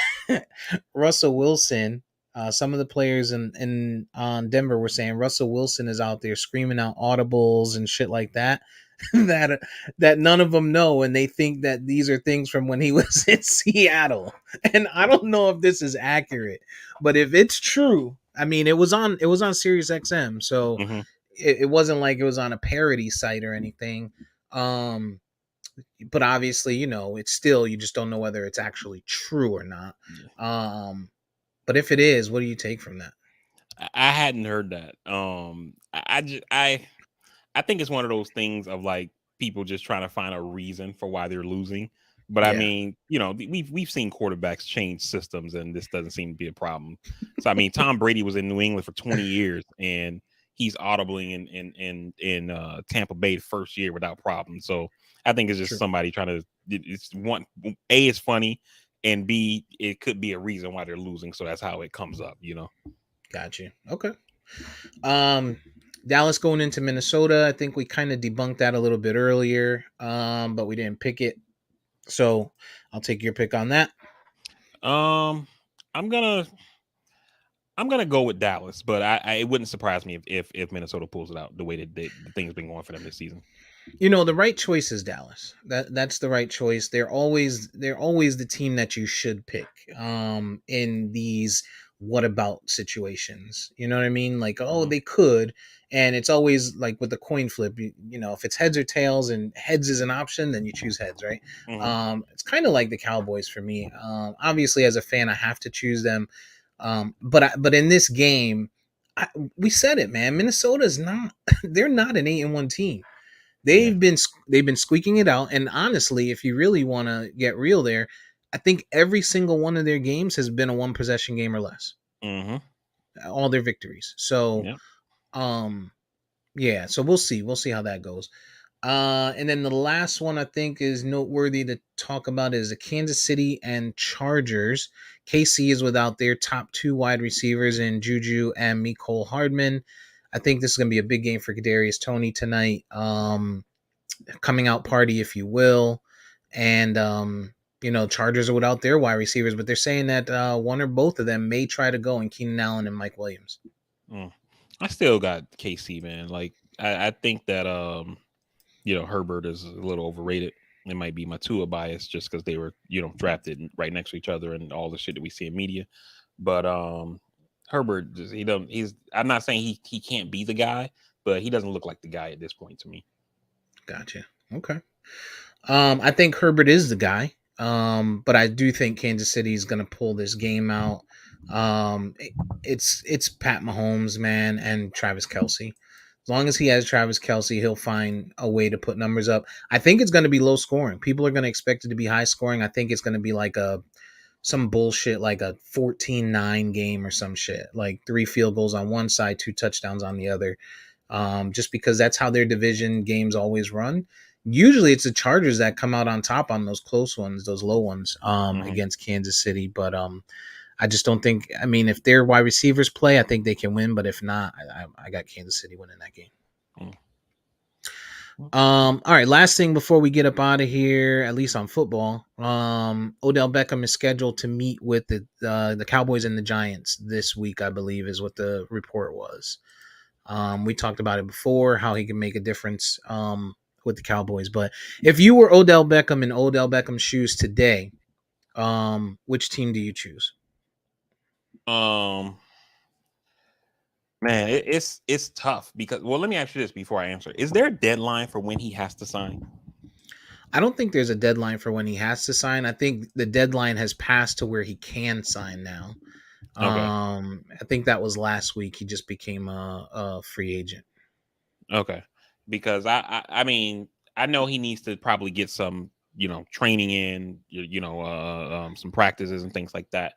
Russell Wilson, some of the players in Denver were saying Russell Wilson is out there screaming out audibles and shit like that. that none of them know, and they think that these are things from when he was in Seattle. And I don't know if this is accurate, but if it's true, I mean, it was on Sirius XM, so Hmm. it wasn't like it was on a parody site or anything. Um, but obviously, it's still you just don't know whether it's actually true or not. Yeah. Um, but if it is, what do you take from that? I hadn't heard that. I think it's one of those things of like people just trying to find a reason for why they're losing. But I Yeah, mean, we've seen quarterbacks change systems, and this doesn't seem to be a problem. So I mean, Tom Brady was in New England for 20 years, and he's audibling in Tampa Bay the first year without problem. So I think it's just true. somebody trying to. It's one A, it's funny, and B, it could be a reason why they're losing. So that's how it comes up. Got you. Okay. Um, Dallas going into Minnesota. I think we kind of debunked that a little bit earlier, but we didn't pick it. So I'll take your pick on that. Um, I'm gonna I'm gonna go with Dallas, but it wouldn't surprise me if Minnesota pulls it out the way that the thing's been going for them this season. The right choice is Dallas. That's the right choice. They're always the team that you should pick in these what about situations. You know what I mean? Like, oh, Hmm. they could, and it's always like with the coin flip, if it's heads or tails and heads is an option, then you choose heads, right? Hmm. It's kind of like the Cowboys for me. Obviously as a fan I have to choose them. But in this game, we said it, man. Minnesota's not they're not an 8-1 team. Yeah. They've been squeaking it out, and honestly, if you really want to get real there, I think every single one of their games has been a one possession game or less. Hmm. All their victories. So, Yeah. um, yeah. So we'll see how that goes. And then the last one I think is noteworthy to talk about is the Kansas City and Chargers. KC is without their top two wide receivers in Juju and Mecole Hardman. I think this is going to be a big game for Kadarius Toney tonight. Coming out party, if you will. And Chargers are without their wide receivers, but they're saying that one or both of them may try to go in Keenan Allen and Mike Williams. Mm. I still got KC, man. Like I think that Herbert is a little overrated. It might be my Tua bias just because they were drafted right next to each other and all the shit that we see in media. But Herbert, he don't. He's. I'm not saying he can't be the guy, but he doesn't look like the guy at this point to me. Gotcha. Okay. I think Herbert is the guy. But I do think Kansas City is going to pull this game out. It's Pat Mahomes, man, and Travis Kelsey. As long as he has Travis Kelsey, he'll find a way to put numbers up. I think it's going to be low scoring. People are going to expect it to be high scoring. I think it's going to be like some bullshit like a 14-9 game or some shit. Like 3 field goals on one side, 2 touchdowns on the other. Just because that's how their division games always run. Usually it's the Chargers that come out on top on those close ones, those low ones, Hmm. against Kansas City. But I just don't think. I mean, if their wide receivers play, I think they can win. But if not, I got Kansas City winning that game. All right. Last thing before we get up out of here, at least on football, Odell Beckham is scheduled to meet with the Cowboys and the Giants this week. I believe is what the report was. We talked about it before, how he can make a difference with the Cowboys. But if you were Odell Beckham in Odell Beckham's shoes today, which team do you choose? Um, Man, it's tough because let me ask you this before I answer. Is there a deadline for when he has to sign? I don't think there's a deadline for when he has to sign. I think the deadline has passed to where he can sign now. Okay. I think that was last week. He just became a free agent. Okay. Because I mean, I know he needs to probably get some, training in, some practices and things like that.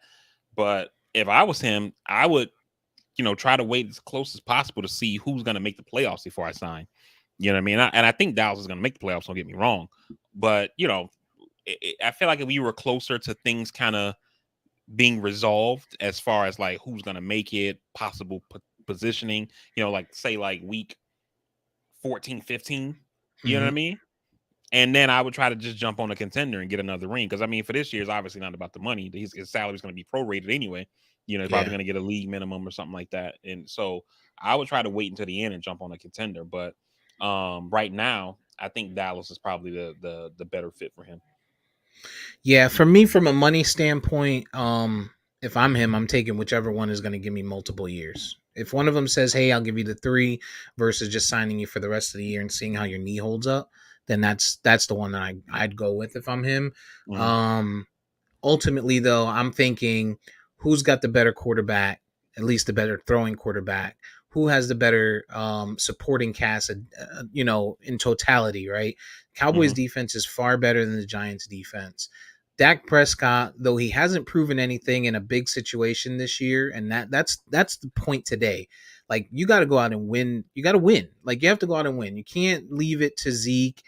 But if I was him, I would, try to wait as close as possible to see who's going to make the playoffs before I sign. You know what I mean? And I think Dallas is going to make the playoffs. Don't get me wrong, but I feel like if we were closer to things kind of being resolved as far as like who's going to make it, possible positioning, like say like week 14, 15. You know what I Mm-hmm. mean? And then I would try to just jump on a contender and get another ring. Because I mean, for this year, it's obviously not about the money. His salary is going to be prorated anyway. He's probably Yeah. going to get a league minimum or something like that. And so I would try to wait until the end and jump on a contender. But right now, I think Dallas is probably the better fit for him. Yeah, for me, from a money standpoint, if I'm him, I'm taking whichever one is going to give me multiple years. If one of them says, "Hey, I'll give you the 3," versus just signing you for the rest of the year and seeing how your knee holds up, then that's the one that I'd go with if I'm him. Mm-hmm. Um, Ultimately, though, I'm thinking who's got the better quarterback, at least the better throwing quarterback, who has the better supporting cast, in totality, right? Cowboys Mm-hmm. defense is far better than the Giants defense. Dak Prescott, though he hasn't proven anything in a big situation this year, and that's the point today. Like you got to go out and win. You got to win. Like you have to go out and win. You can't leave it to Zeke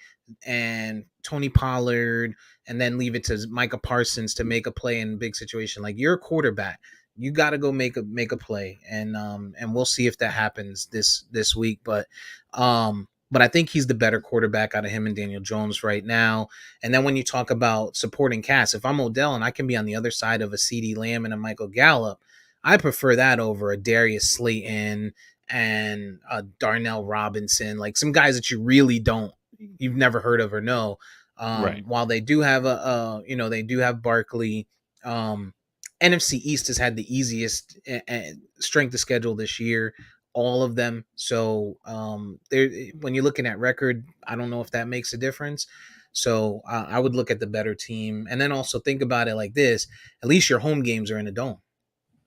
and Tony Pollard and then leave it to Micah Parsons to make a play in a big situation. Like you're a quarterback, you got to go make a play, and we'll see if that happens this week. But I think he's the better quarterback out of him and Daniel Jones right now. And then when you talk about supporting cast, if I'm Odell and I can be on the other side of a CeeDee Lamb and a Michael Gallup, I prefer that over a Darius Slayton and a Darnell Robinson, like some guys that you've never heard of or know. Right. While they do have they do have Barkley. NFC East has had the easiest strength of schedule this year, all of them. So there, when you're looking at record, I don't know if that makes a difference. So I would look at the better team, and then also think about it like this: at least your home games are in a dome.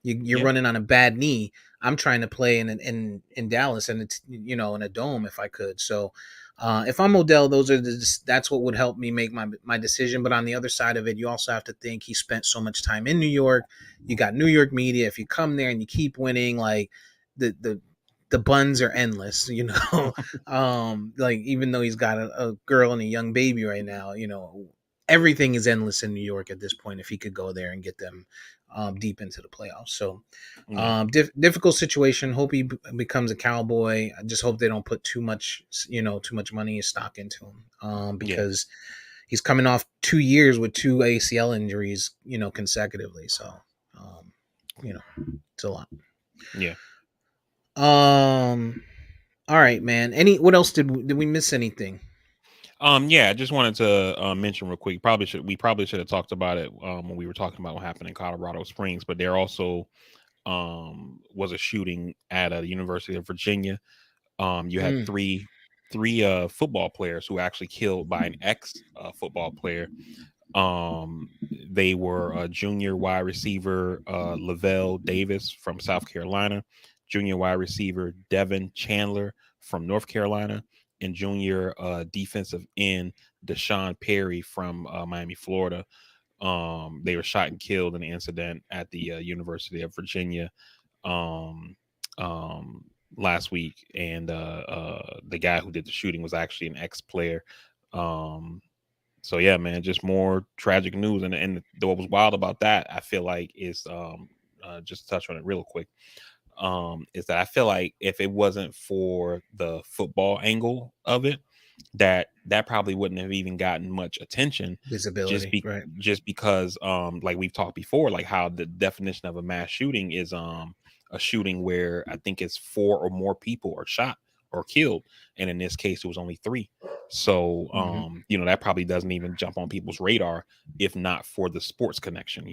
You're Yeah. running on a bad knee. I'm trying to play in Dallas and it's in a dome if I could. So if I'm Odell, that's what would help me make my decision. But on the other side of it, you also have to think he spent so much time in New York. You got New York media. If you come there and you keep winning, like the the the buns are endless, like even though he's got a girl and a young baby right now, everything is endless in New York at this point if he could go there and get them deep into the playoffs. So Yeah. difficult situation. Hope he becomes a Cowboy. I just hope they don't put too much money and stock into him Yeah. because he's coming off 2 years with 2 ACL injuries, consecutively. So, um, it's a lot. Yeah. Um. All right, man. What else did we miss anything? Yeah, I just wanted to mention real quick. We probably should have talked about it when we were talking about what happened in Colorado Springs. But there also was a shooting at the University of Virginia. You had Mm. three football players who were actually killed by an ex football player. Um, they were junior wide receiver Lavelle Davis from South Carolina, junior wide receiver Devin Chandler from North Carolina, and junior defensive end Deshaun Perry from Miami, Florida. They were shot and killed in an incident at the University of Virginia um, um, last week, and the guy who did the shooting was actually an ex-player. Um, so yeah, man, just more tragic news, and what was wild about that, I feel like, is just to touch on it real quick, is that I feel like if it wasn't for the football angle of it, that probably wouldn't have even gotten much attention, just Visibility, be right? just because like we've talked before, like how the definition of a mass shooting is a shooting where I think it's four or more people are shot or killed, and in this case it was only three. So Hmm. that probably doesn't even jump on people's radar if not for the sports connection.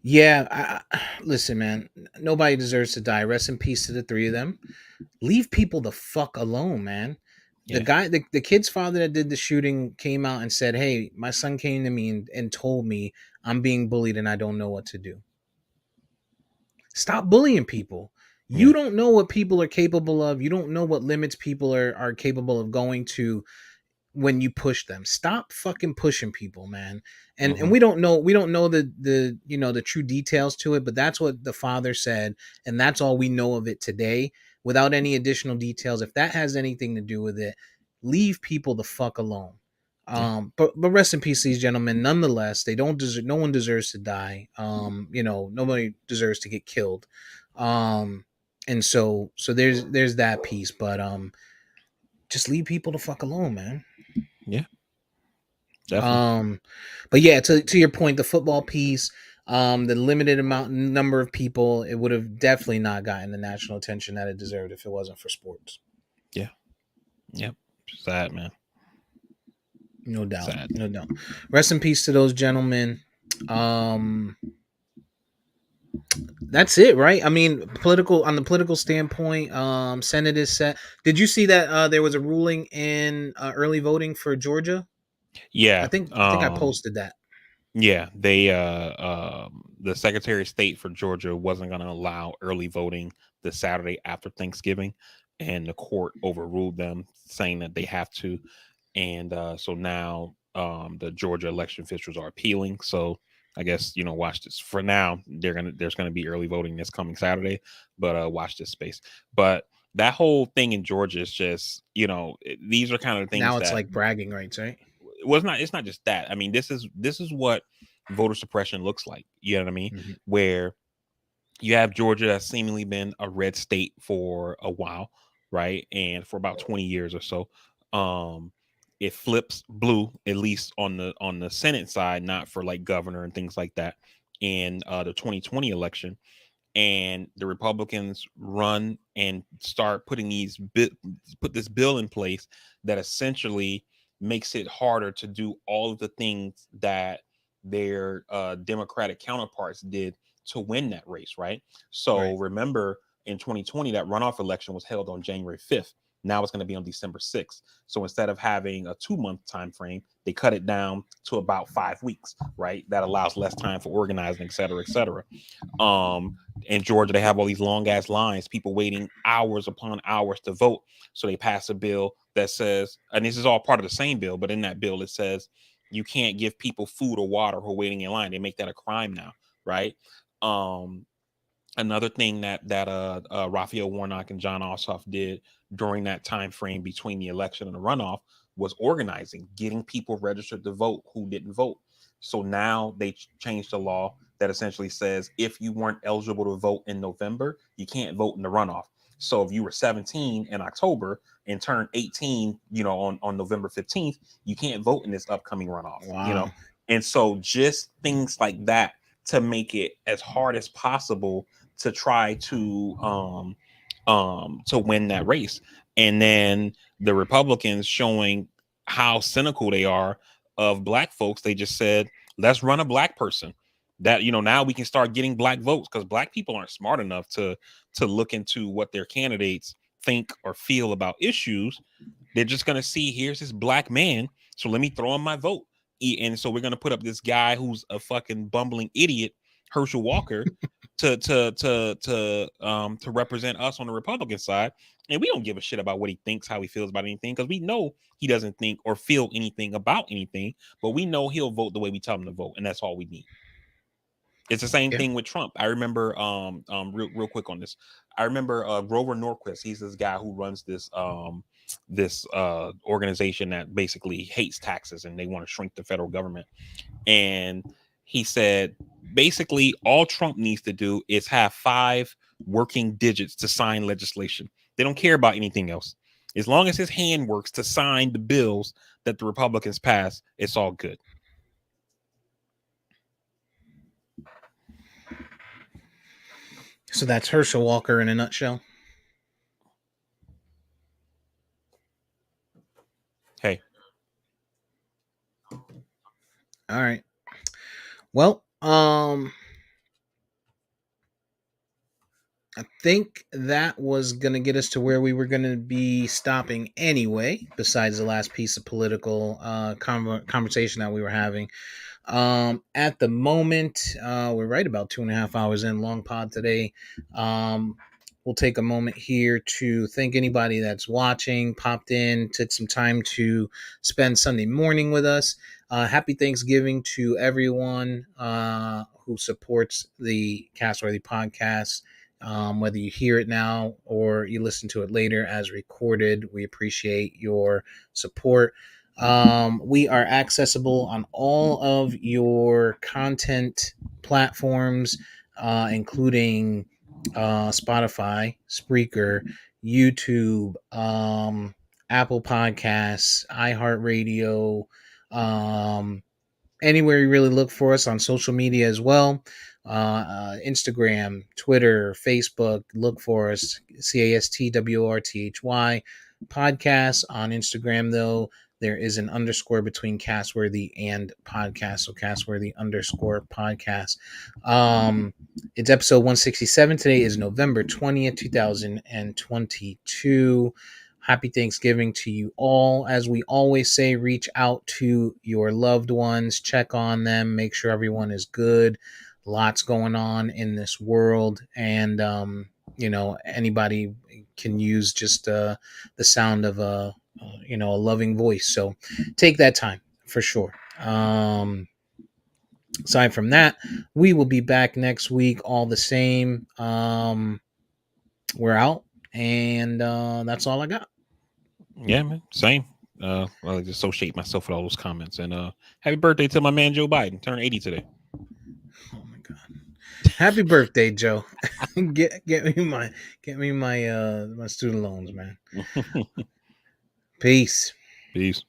Yeah. Listen, man. Nobody deserves to die. Rest in peace to the three of them. Leave people the fuck alone, man. The Yeah. guy, the kid's father that did the shooting came out and said, "Hey, my son came to me and told me I'm being bullied and I don't know what to do." Stop bullying people. You Yeah. don't know what people are capable of. You don't know what limits people are capable of going to when you push them. Stop fucking pushing people, man. And Hmm. we don't know the true details to it, but that's what the father said, and that's all we know of it today without any additional details. If that has anything to do with it, leave people the fuck alone. Yeah. But rest in peace, these gentlemen. Nonetheless, they don't deserve. No one deserves to die. Nobody deserves to get killed. Um, and so there's that piece, but just leave people the fuck alone, man. Yeah. Definitely. Um, but yeah, to your point, the football piece, the limited number of people, it would have definitely not gotten the national attention that it deserved if it wasn't for sports. Yeah. Yep. Sad, man. No doubt, Sad. no doubt. Rest in peace to those gentlemen. Um, that's it, right? I mean, political on the political standpoint, Senate is set. Did you see that there was a ruling in early voting for Georgia? I Yeah. think I think I posted that. Yeah, they the Secretary of State for Georgia wasn't going to allow early voting the Saturday after Thanksgiving, and the court overruled them, saying that they have to. And so now the Georgia election officials are appealing. So I guess watch this. For now, there's gonna be early voting this coming Saturday, but watch this space. But that whole thing in Georgia is just these are kind of things Now it's that like bragging rights, right? well, it's not just that. I mean, this is what voter suppression looks like. You know what I mean? Mhm. Where you have Georgia that's seemingly been a red state for a while, right? And for about 20 years or so. Um, it flips blue, at least on the Senate side, not for like governor and things like that, in the 2020 election. And the Republicans run and start put this bill in place that essentially makes it harder to do all of the things that their Democratic counterparts did to win that race, right? So Right. remember, in 2020, that runoff election was held on January 5th. Now it's going to be on December 6th. So instead of having a 2-month time frame, they cut it down to about 5 weeks, right? That allows less time for organizing, et cetera, et cetera. In Georgia, they have all these long ass lines, people waiting hours upon hours to vote. So they pass a bill that says, and this is all part of the same bill, but in that bill it says you can't give people food or water who are waiting in line. They make that a crime now, right? Um, Another thing that Raphael Warnock and John Ossoff did during that time frame between the election and the runoff was organizing, getting people registered to vote who didn't vote. So now they changed the law that essentially says if you weren't eligible to vote in November, you can't vote in the runoff. So if you were 17 in October and turned 18, on November 15th, you can't vote in this upcoming runoff. Wow. And so just things like that to make it as hard as possible to try to to win that race. And then the Republicans showing how cynical they are of black folks, they just said, let's run a black person. That, now we can start getting black votes, because black people aren't smart enough to look into what their candidates think or feel about issues. They're just going to see, here's this black man, so let me throw him my vote. And so we're going to put up this guy who's a fucking bumbling idiot, Herschel Walker, to represent us on the Republican side. And we don't give a shit about what he thinks, how he feels about anything, because we know he doesn't think or feel anything about anything, but we know he'll vote the way we tell him to vote, and that's all we need. It's the same thing with Trump. I remember real quick on this. I remember Grover Norquist. He's this guy who runs this organization that basically hates taxes, and they want to shrink the federal government. And he said basically all Trump needs to do is have 5 working digits to sign legislation. They don't care about anything else. As long as his hand works to sign the bills that the Republicans pass, it's all good. So that's Herschel Walker in a nutshell. Hey. All right. Well, I think that was going to get us to where we were going to be stopping anyway, besides the last piece of political conversation that we were having. At the moment, we're right about 2.5 hours in, long pod today. We'll take a moment here to thank anybody that's watching, popped in, took some time to spend Sunday morning with us. Happy Thanksgiving to everyone who supports the Castworthy podcast. Whether you hear it now or you listen to it later as recorded, we appreciate your support. We are accessible on all of your content platforms, including Spotify, Spreaker, YouTube, Apple Podcasts, iHeartRadio, anywhere you really look for us, on social media as well. Instagram, Twitter, Facebook, look for us, CASTWRTHY podcast. On Instagram, though, there is an underscore between Castworthy and podcast, so Castworthy underscore podcast. It's episode 167. Today is November 20th, 2022. Happy Thanksgiving to you all. As we always say, reach out to your loved ones, check on them, make sure everyone is good. Lots going on in this world, and anybody can use just the sound of a loving voice. So take that time for sure. Aside from that, we will be back next week. All the same, we're out, and that's all I got. Yeah, man. Same. I like to associate myself with all those comments. And happy birthday to my man Joe Biden. Turned 80 today. Oh my god! Happy birthday, Joe. get me my my student loans, man. Peace. Peace.